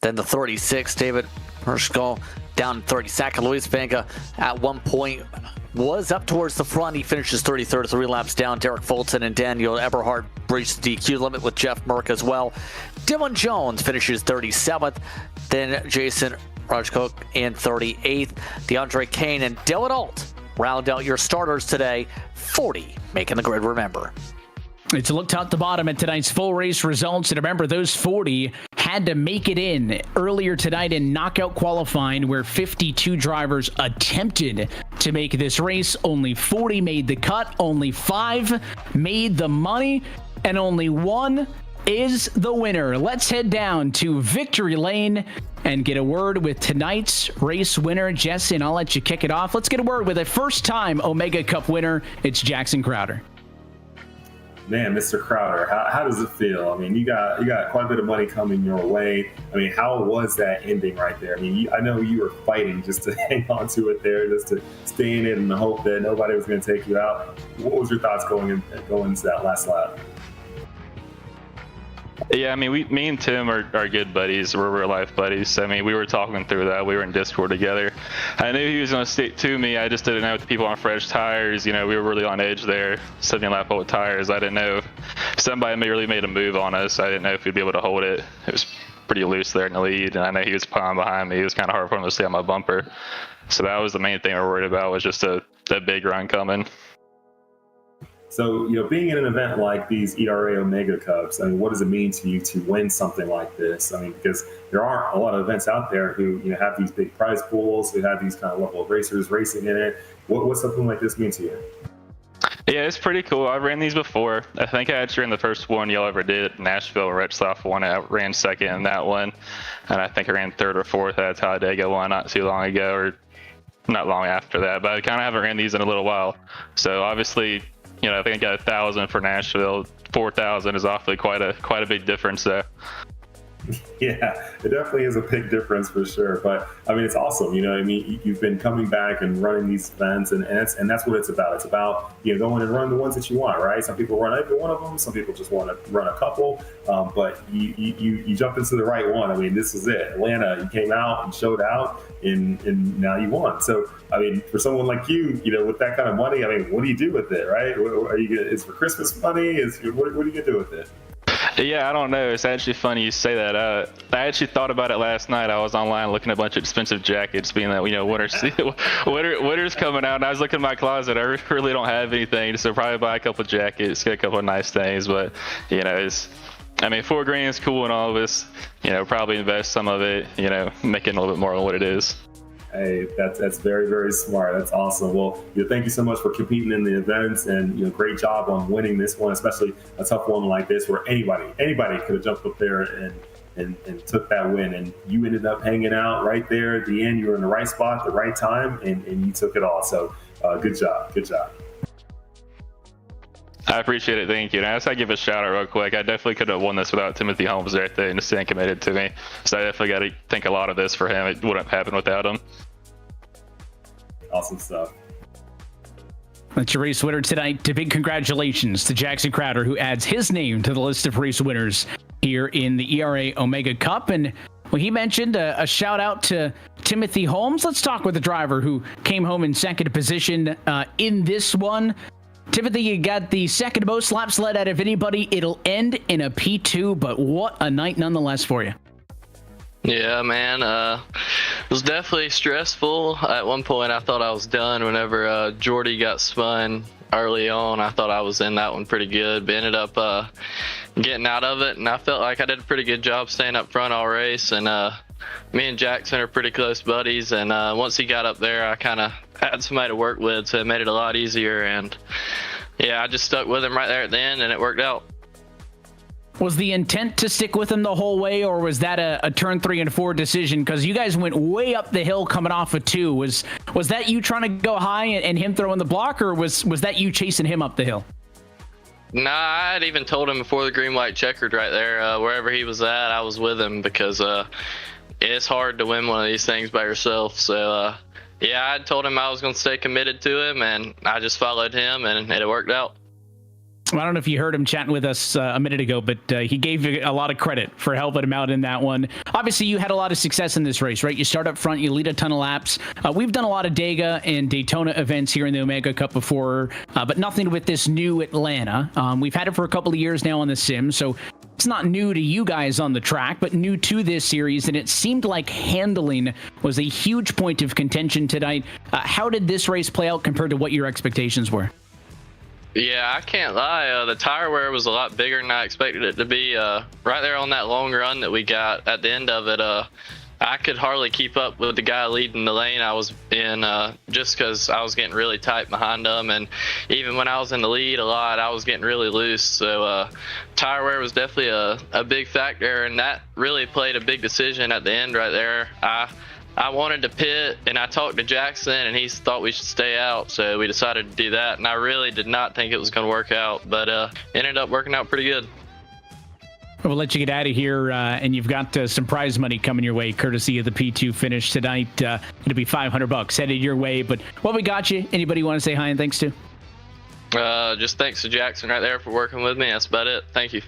Then the 36th, David Herschel down 32nd. Luis Vega at one point was up towards the front. He finishes 33rd, 3 laps down. Derek Fulton and Daniel Eberhard reached the DQ limit with Jeff Merck as well. Dylan Jones finishes 37th. Then Jason Rajkok in 38th. DeAndre Kane and Dylan Alt round out your starters today. 40 making the grid, remember. It's a look top to bottom at tonight's full race results. And remember, those 40 had to make it in earlier tonight in knockout qualifying, where 52 drivers attempted to make this race. Only 40 made the cut, only 5 made the money, and only 1 is the winner. Let's head down to Victory Lane and get a word with tonight's race winner. Jesse, and I'll let you kick it off. Let's get a word with a first-time Omega Cup winner. It's Jackson Crowder. Man, Mr. Crowder, how does it feel? I mean, you got quite a bit of money coming your way. I mean, how was that ending right there? I mean, I know you were fighting just to hang on to it there, just to stay in it in the hope that nobody was going to take you out. What was your thoughts going into that last lap? Yeah, I mean, me and Tim are good buddies. We're real life buddies. I mean, we were talking through that. We were in Discord together. I knew he was going to stick to me. I just didn't know with the people on fresh tires. You know, we were really on edge there, 7-lap old tires. I didn't know if somebody really made a move on us. I didn't know if we'd be able to hold it. It was pretty loose there in the lead, and I know he was plowing behind me. It was kind of hard for him to stay on my bumper. So that was the main thing we were worried about, was just that big run coming. So, you know, being in an event like these ERA Omega Cups, I mean, what does it mean to you to win something like this? I mean, because there aren't a lot of events out there who, you know, have these big prize pools, who have these kind of level of racers racing in it. What's something like this mean to you? Yeah, it's pretty cool. I've ran these before. I think I actually ran the first one y'all ever did at Nashville. Retsoff won it. I ran second in that one. And I think I ran third or fourth at Talladega one not too long ago, or not long after that. But I kind of haven't ran these in a little while. So obviously, you know, I think I got 1,000 for Nashville. 4,000 is awfully quite a big difference there. Yeah, it definitely is a big difference for sure. But I mean, it's awesome. You know, I mean, you've been coming back and running these events, and that's what it's about. It's about, you know, going and running the ones that you want, right? Some people run every one of them. Some people just want to run a couple. But you jump into the right one. I mean, this is it. Atlanta, you came out and showed out, and now you won. So I mean, for someone like you, you know, with that kind of money, I mean, what do you do with it, right? Are you gonna, it's for Christmas money? What are you gonna do with it? Yeah, I don't know. It's actually funny you say that. I actually thought about it last night. I was online looking at a bunch of expensive jackets, being that, you know, winter's coming out, and I was looking in my closet. I really don't have anything, so probably buy a couple of jackets, get a couple of nice things. But you know, I mean, $4,000 is cool and all of this. You know, probably invest some of it. You know, make it a little bit more than what it is. Hey, that's very, very smart. That's awesome. Well, you know, thank you so much for competing in the events, and you know, great job on winning this one, especially a tough one like this where anybody could have jumped up there and took that win. And you ended up hanging out right there at the end. You were in the right spot at the right time, and you took it all. So good job. Good job. I appreciate it. Thank you. And as I give a shout out real quick, I definitely could have won this without Timothy Holmes right there and staying committed to me. So I definitely got to think a lot of this for him. It wouldn't have happened without him. Awesome stuff. That's your race winner tonight. Big congratulations to Jackson Crowder, who adds his name to the list of race winners here in the ERA Omega Cup. And well, he mentioned a shout out to Timothy Holmes. Let's talk with the driver who came home in second position in this one. Timothy, you got the second most laps led out of anybody. It'll end in a P2, but what a night nonetheless for you. Yeah, man. It was definitely stressful. At one point, I thought I was done whenever Jordy got spun early on. I thought I was in that one pretty good, but ended up getting out of it, and I felt like I did a pretty good job staying up front all race. And me and Jackson are pretty close buddies, and once he got up there, I kind of had somebody to work with, so it made it a lot easier. And yeah, I just stuck with him right there at the end, and it worked out. Was the intent to stick with him the whole way, or was that a turn 3 and 4 decision? Because you guys went way up the hill coming off of 2. Was that you trying to go high and him throwing the block, or was that you chasing him up the hill? Nah, I had even told him before the green white checkered right there, wherever he was at, I was with him, because it's hard to win one of these things by yourself. So yeah, I told him I was going to stay committed to him, and I just followed him, and it worked out. I don't know if you heard him chatting with us a minute ago, but he gave you a lot of credit for helping him out in that one. Obviously, you had a lot of success in this race, right? You start up front, you lead a ton of laps. We've done a lot of Dega and Daytona events here in the Omega Cup before, but nothing with this new Atlanta. We've had it for a couple of years now on the sim, so it's not new to you guys on the track, but new to this series, and it seemed like handling was a huge point of contention tonight. How did this race play out compared to what your expectations were? Yeah, I can't lie. The tire wear was a lot bigger than I expected it to be. Right there on that long run that we got at the end of it, I could hardly keep up with the guy leading the lane I was in, just because I was getting really tight behind him. And even when I was in the lead a lot, I was getting really loose. So tire wear was definitely a big factor, and that really played a big decision at the end right there. I I wanted to pit, and I talked to Jackson, and he thought we should stay out, so we decided to do that. And I really did not think it was going to work out, but ended up working out pretty good. We'll let you get out of here, and you've got some prize money coming your way, courtesy of the P2 finish tonight. It'll be $500 headed your way. But what we got you? Anybody want to say hi and thanks to? Just thanks to Jackson right there for working with me. That's about it. Thank you.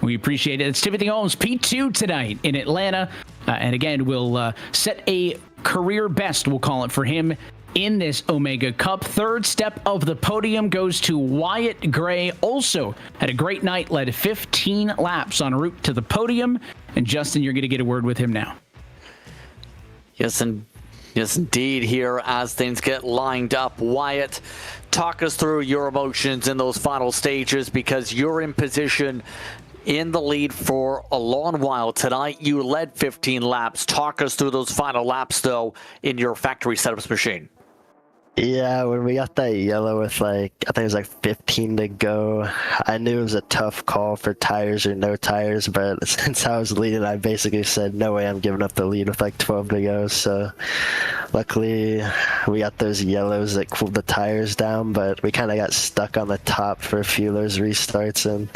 We appreciate it. It's Timothy Holmes, P2 tonight in Atlanta. And again, we'll set a career best, we'll call it, for him in this Omega Cup. Third step of the podium goes to Wyatt Gray. Also had a great night, led 15 laps en route to the podium. And Justin, you're going to get a word with him now. Yes, indeed, here as things get lined up. Wyatt, talk us through your emotions in those final stages, because you're in position in the lead for a long while tonight. You led 15 laps. Talk us through those final laps, though, in your factory setups machine. Yeah, when we got that yellow with I think it was 15 to go, I knew it was a tough call for tires or no tires, but since I was leading, I basically said, no way I'm giving up the lead with 12 to go. So luckily we got those yellows that cooled the tires down, but we kind of got stuck on the top for a few of those restarts. And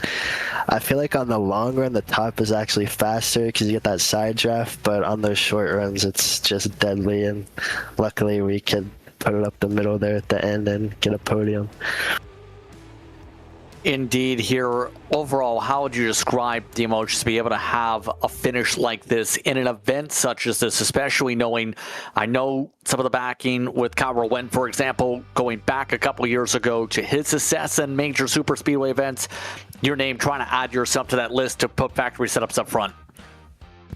I feel like on the long run, the top is actually faster because you get that side draft, but on those short runs, it's just deadly. And luckily we could put it up the middle there at the end and get a podium. Indeed, here overall, how would you describe the emotions to be able to have a finish like this in an event such as this, especially knowing, I know some of the backing with Kyle Went, for example, going back a couple years ago to his success in major super speedway events, your name trying to add yourself to that list to put factory setups up front.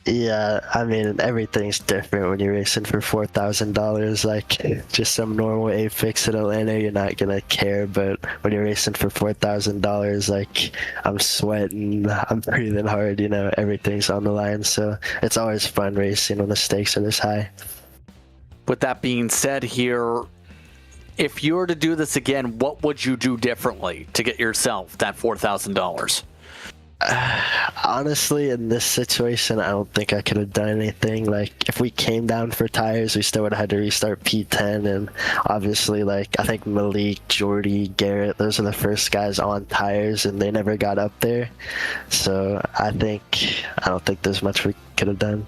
Yeah, I mean, everything's different when you're racing for $4,000. Just some normal A-Fix in Atlanta, you're not going to care. But when you're racing for $4,000, I'm sweating, I'm breathing hard, everything's on the line. So it's always fun racing when the stakes are this high. With that being said here, if you were to do this again, what would you do differently to get yourself that $4,000? Honestly, in this situation, I don't think I could have done anything. If we came down for tires, we still would have had to restart P10. And obviously, I think Malik, Jordy, Garrett, those are the first guys on tires, and they never got up there. So I don't think there's much we could have done.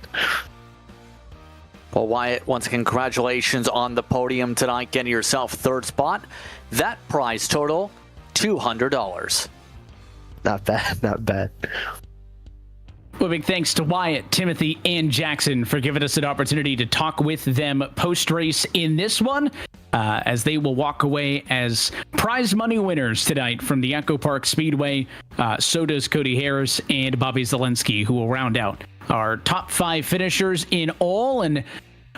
Well, Wyatt, once again, congratulations on the podium tonight, getting yourself third spot. That prize total, $200. Not bad, not bad. Well, big thanks to Wyatt, Timothy, and Jackson for giving us an opportunity to talk with them post-race in this one, as they will walk away as prize money winners tonight from the Echo Park Speedway. So does Cody Harris and Bobby Zelensky, who will round out our top 5 finishers in all. And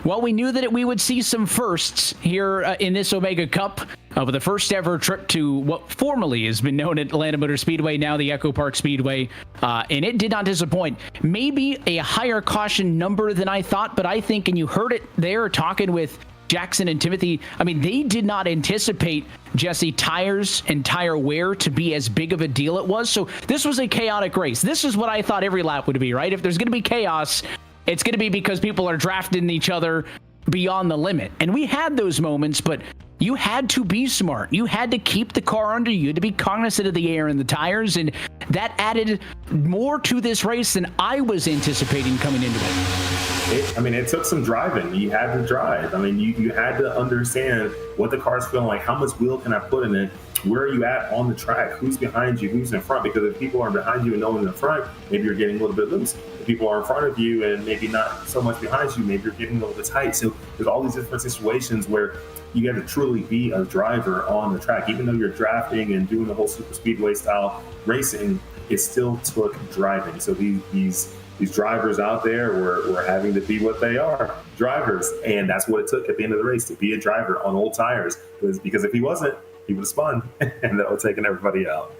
well, we knew that we would see some firsts here in this Omega Cup with the first ever trip to what formerly has been known as Atlanta Motor Speedway, now the Echo Park Speedway, and it did not disappoint. Maybe a higher caution number than I thought, but I think, and you heard it there talking with Jackson and Timothy, I mean, they did not anticipate, Jesse, tires and tire wear to be as big of a deal it was. So this was a chaotic race. This is what I thought every lap would be, right? If there's going to be chaos, it's going to be because people are drafting each other beyond the limit. And we had those moments, but you had to be smart. You had to keep the car under you, to be cognizant of the air and the tires, and that added more to this race than I was anticipating coming into it. It took some driving. You had to drive. You had to understand what the car's feeling like. How much wheel can I put in it? Where are you at on the track? Who's behind you? Who's in front? Because if people are behind you and no one's in front, maybe you're getting a little bit loose. If people are in front of you and maybe not so much behind you, maybe you're getting a little bit tight. So there's all these different situations where you have to truly be a driver on the track. Even though you're drafting and doing the whole super speedway style racing, it still took driving. So these drivers out there were having to be what they are, drivers. And that's what it took at the end of the race, to be a driver on old tires. Because if he wasn't, he would have spun, and that would have taken everybody out.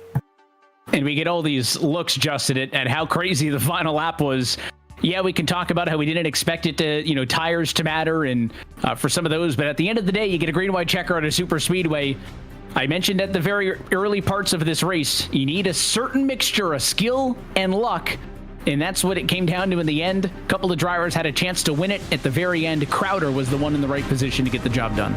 And we get all these looks, Justin, at how crazy the final lap was. Yeah, we can talk about how we didn't expect it to, tires to matter and for some of those. But at the end of the day, you get a green, white checker on a super speedway. I mentioned at the very early parts of this race, you need a certain mixture of skill and luck And that's what it came down to in the end. A couple of drivers had a chance to win it. At the very end, Crowder was the one in the right position to get the job done.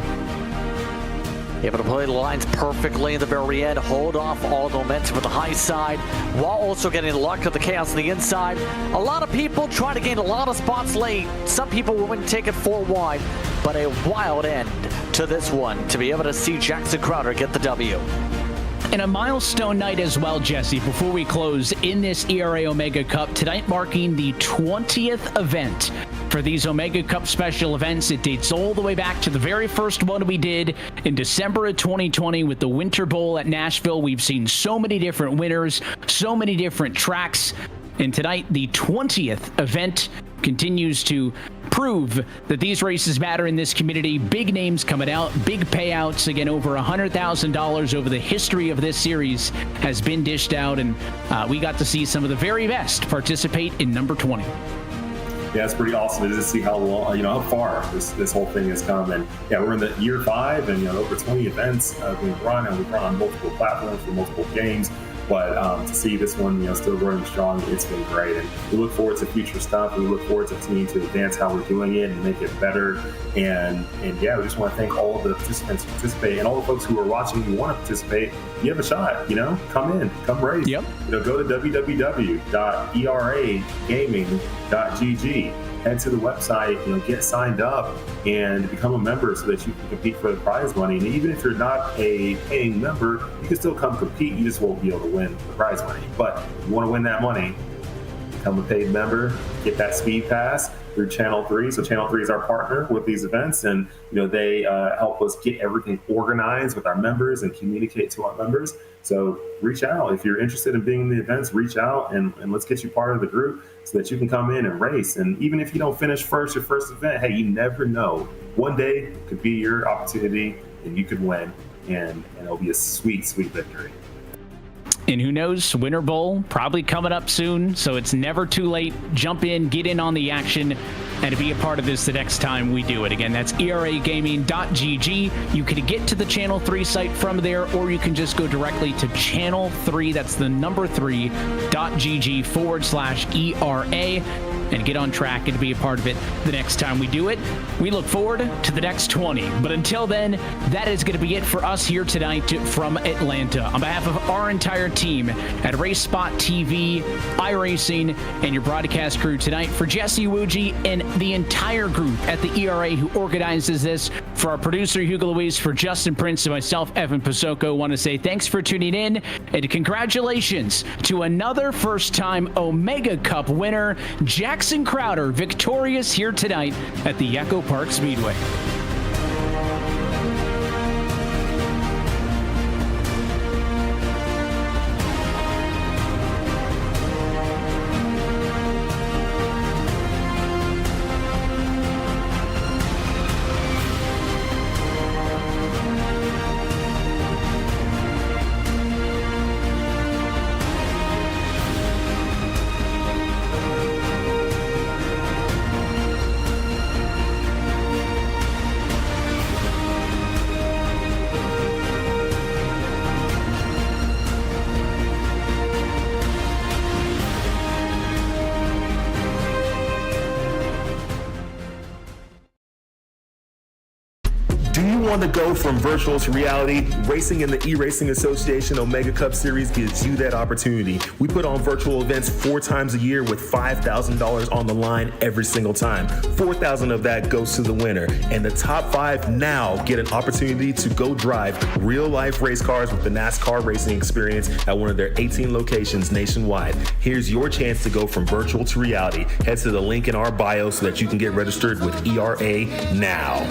Able to play the lines perfectly in the very end, hold off all the momentum with the high side, while also getting the luck of the chaos on the inside. A lot of people trying to gain a lot of spots late. Some people wouldn't take it 4 wide, but a wild end to this one to be able to see Jackson Crowder get the W. And a milestone night as well, Jesse, before we close in this ERA Omega Cup, tonight marking the 20th event for these Omega Cup special events. It dates all the way back to the very first one we did in December of 2020 with the Winter Bowl at Nashville. We've seen so many different winners, so many different tracks. And tonight, the 20th event continues to prove that these races matter in this community. Big names coming out, big payouts. Again, over $100,000 over the history of this series has been dished out, and we got to see some of the very best participate in number 20. Yeah, it's pretty awesome to see how long, how far this whole thing has come. And yeah, we're in the year 5, and over 20 events we've run, and we've run on multiple platforms for multiple games. But to see this one, still growing strong, it's been great. And we look forward to future stuff. We look forward to continuing to advance how we're doing it and make it better. And yeah, we just want to thank all of the participants who participate, and all the folks who are watching who want to participate. You have a shot, come in, come race. Yep. Go to www.eragaming.gg. Head to the website, get signed up and become a member so that you can compete for the prize money. And even if you're not a paying member, you can still come compete. You just won't be able to win the prize money. But if you want to win that money, become a paid member, get that speed pass through Channel 3. So Channel 3 is our partner with these events, and they help us get everything organized with our members and communicate to our members. So reach out. If you're interested in being in the events, reach out and let's get you part of the group so that you can come in and race. And even if you don't finish first your first event, hey, you never know. One day could be your opportunity and you could win, and it'll be a sweet, sweet victory. And who knows, Winter Bowl probably coming up soon, so it's never too late. Jump in, get in on the action, and to be a part of this the next time we do it. Again, that's eragaming.gg. You can get to the Channel 3 site from there, or you can just go directly to Channel 3, that's the number 3.gg/ERA, and get on track and to be a part of it the next time we do it. We look forward to the next 20. But until then, that is going to be it for us here tonight from Atlanta. On behalf of our entire team at Race Spot TV, iRacing, and your broadcast crew tonight, for Jesse Wuji and the entire group at the ERA who organizes this, for our producer Hugo Luis, for Justin Prince, and myself, Evan Pasoko, want to say thanks for tuning in, and congratulations to another first-time Omega Cup winner, Jackson Crowder, victorious here tonight at the Echo Park Speedway. Do you want to go from virtual to reality? Racing in the eRacing Association Omega Cup Series gives you that opportunity. We put on virtual events 4 times a year with $5,000 on the line every single time. $4,000 of that goes to the winner. And the top 5 now get an opportunity to go drive real-life race cars with the NASCAR racing experience at one of their 18 locations nationwide. Here's your chance to go from virtual to reality. Head to the link in our bio so that you can get registered with ERA now.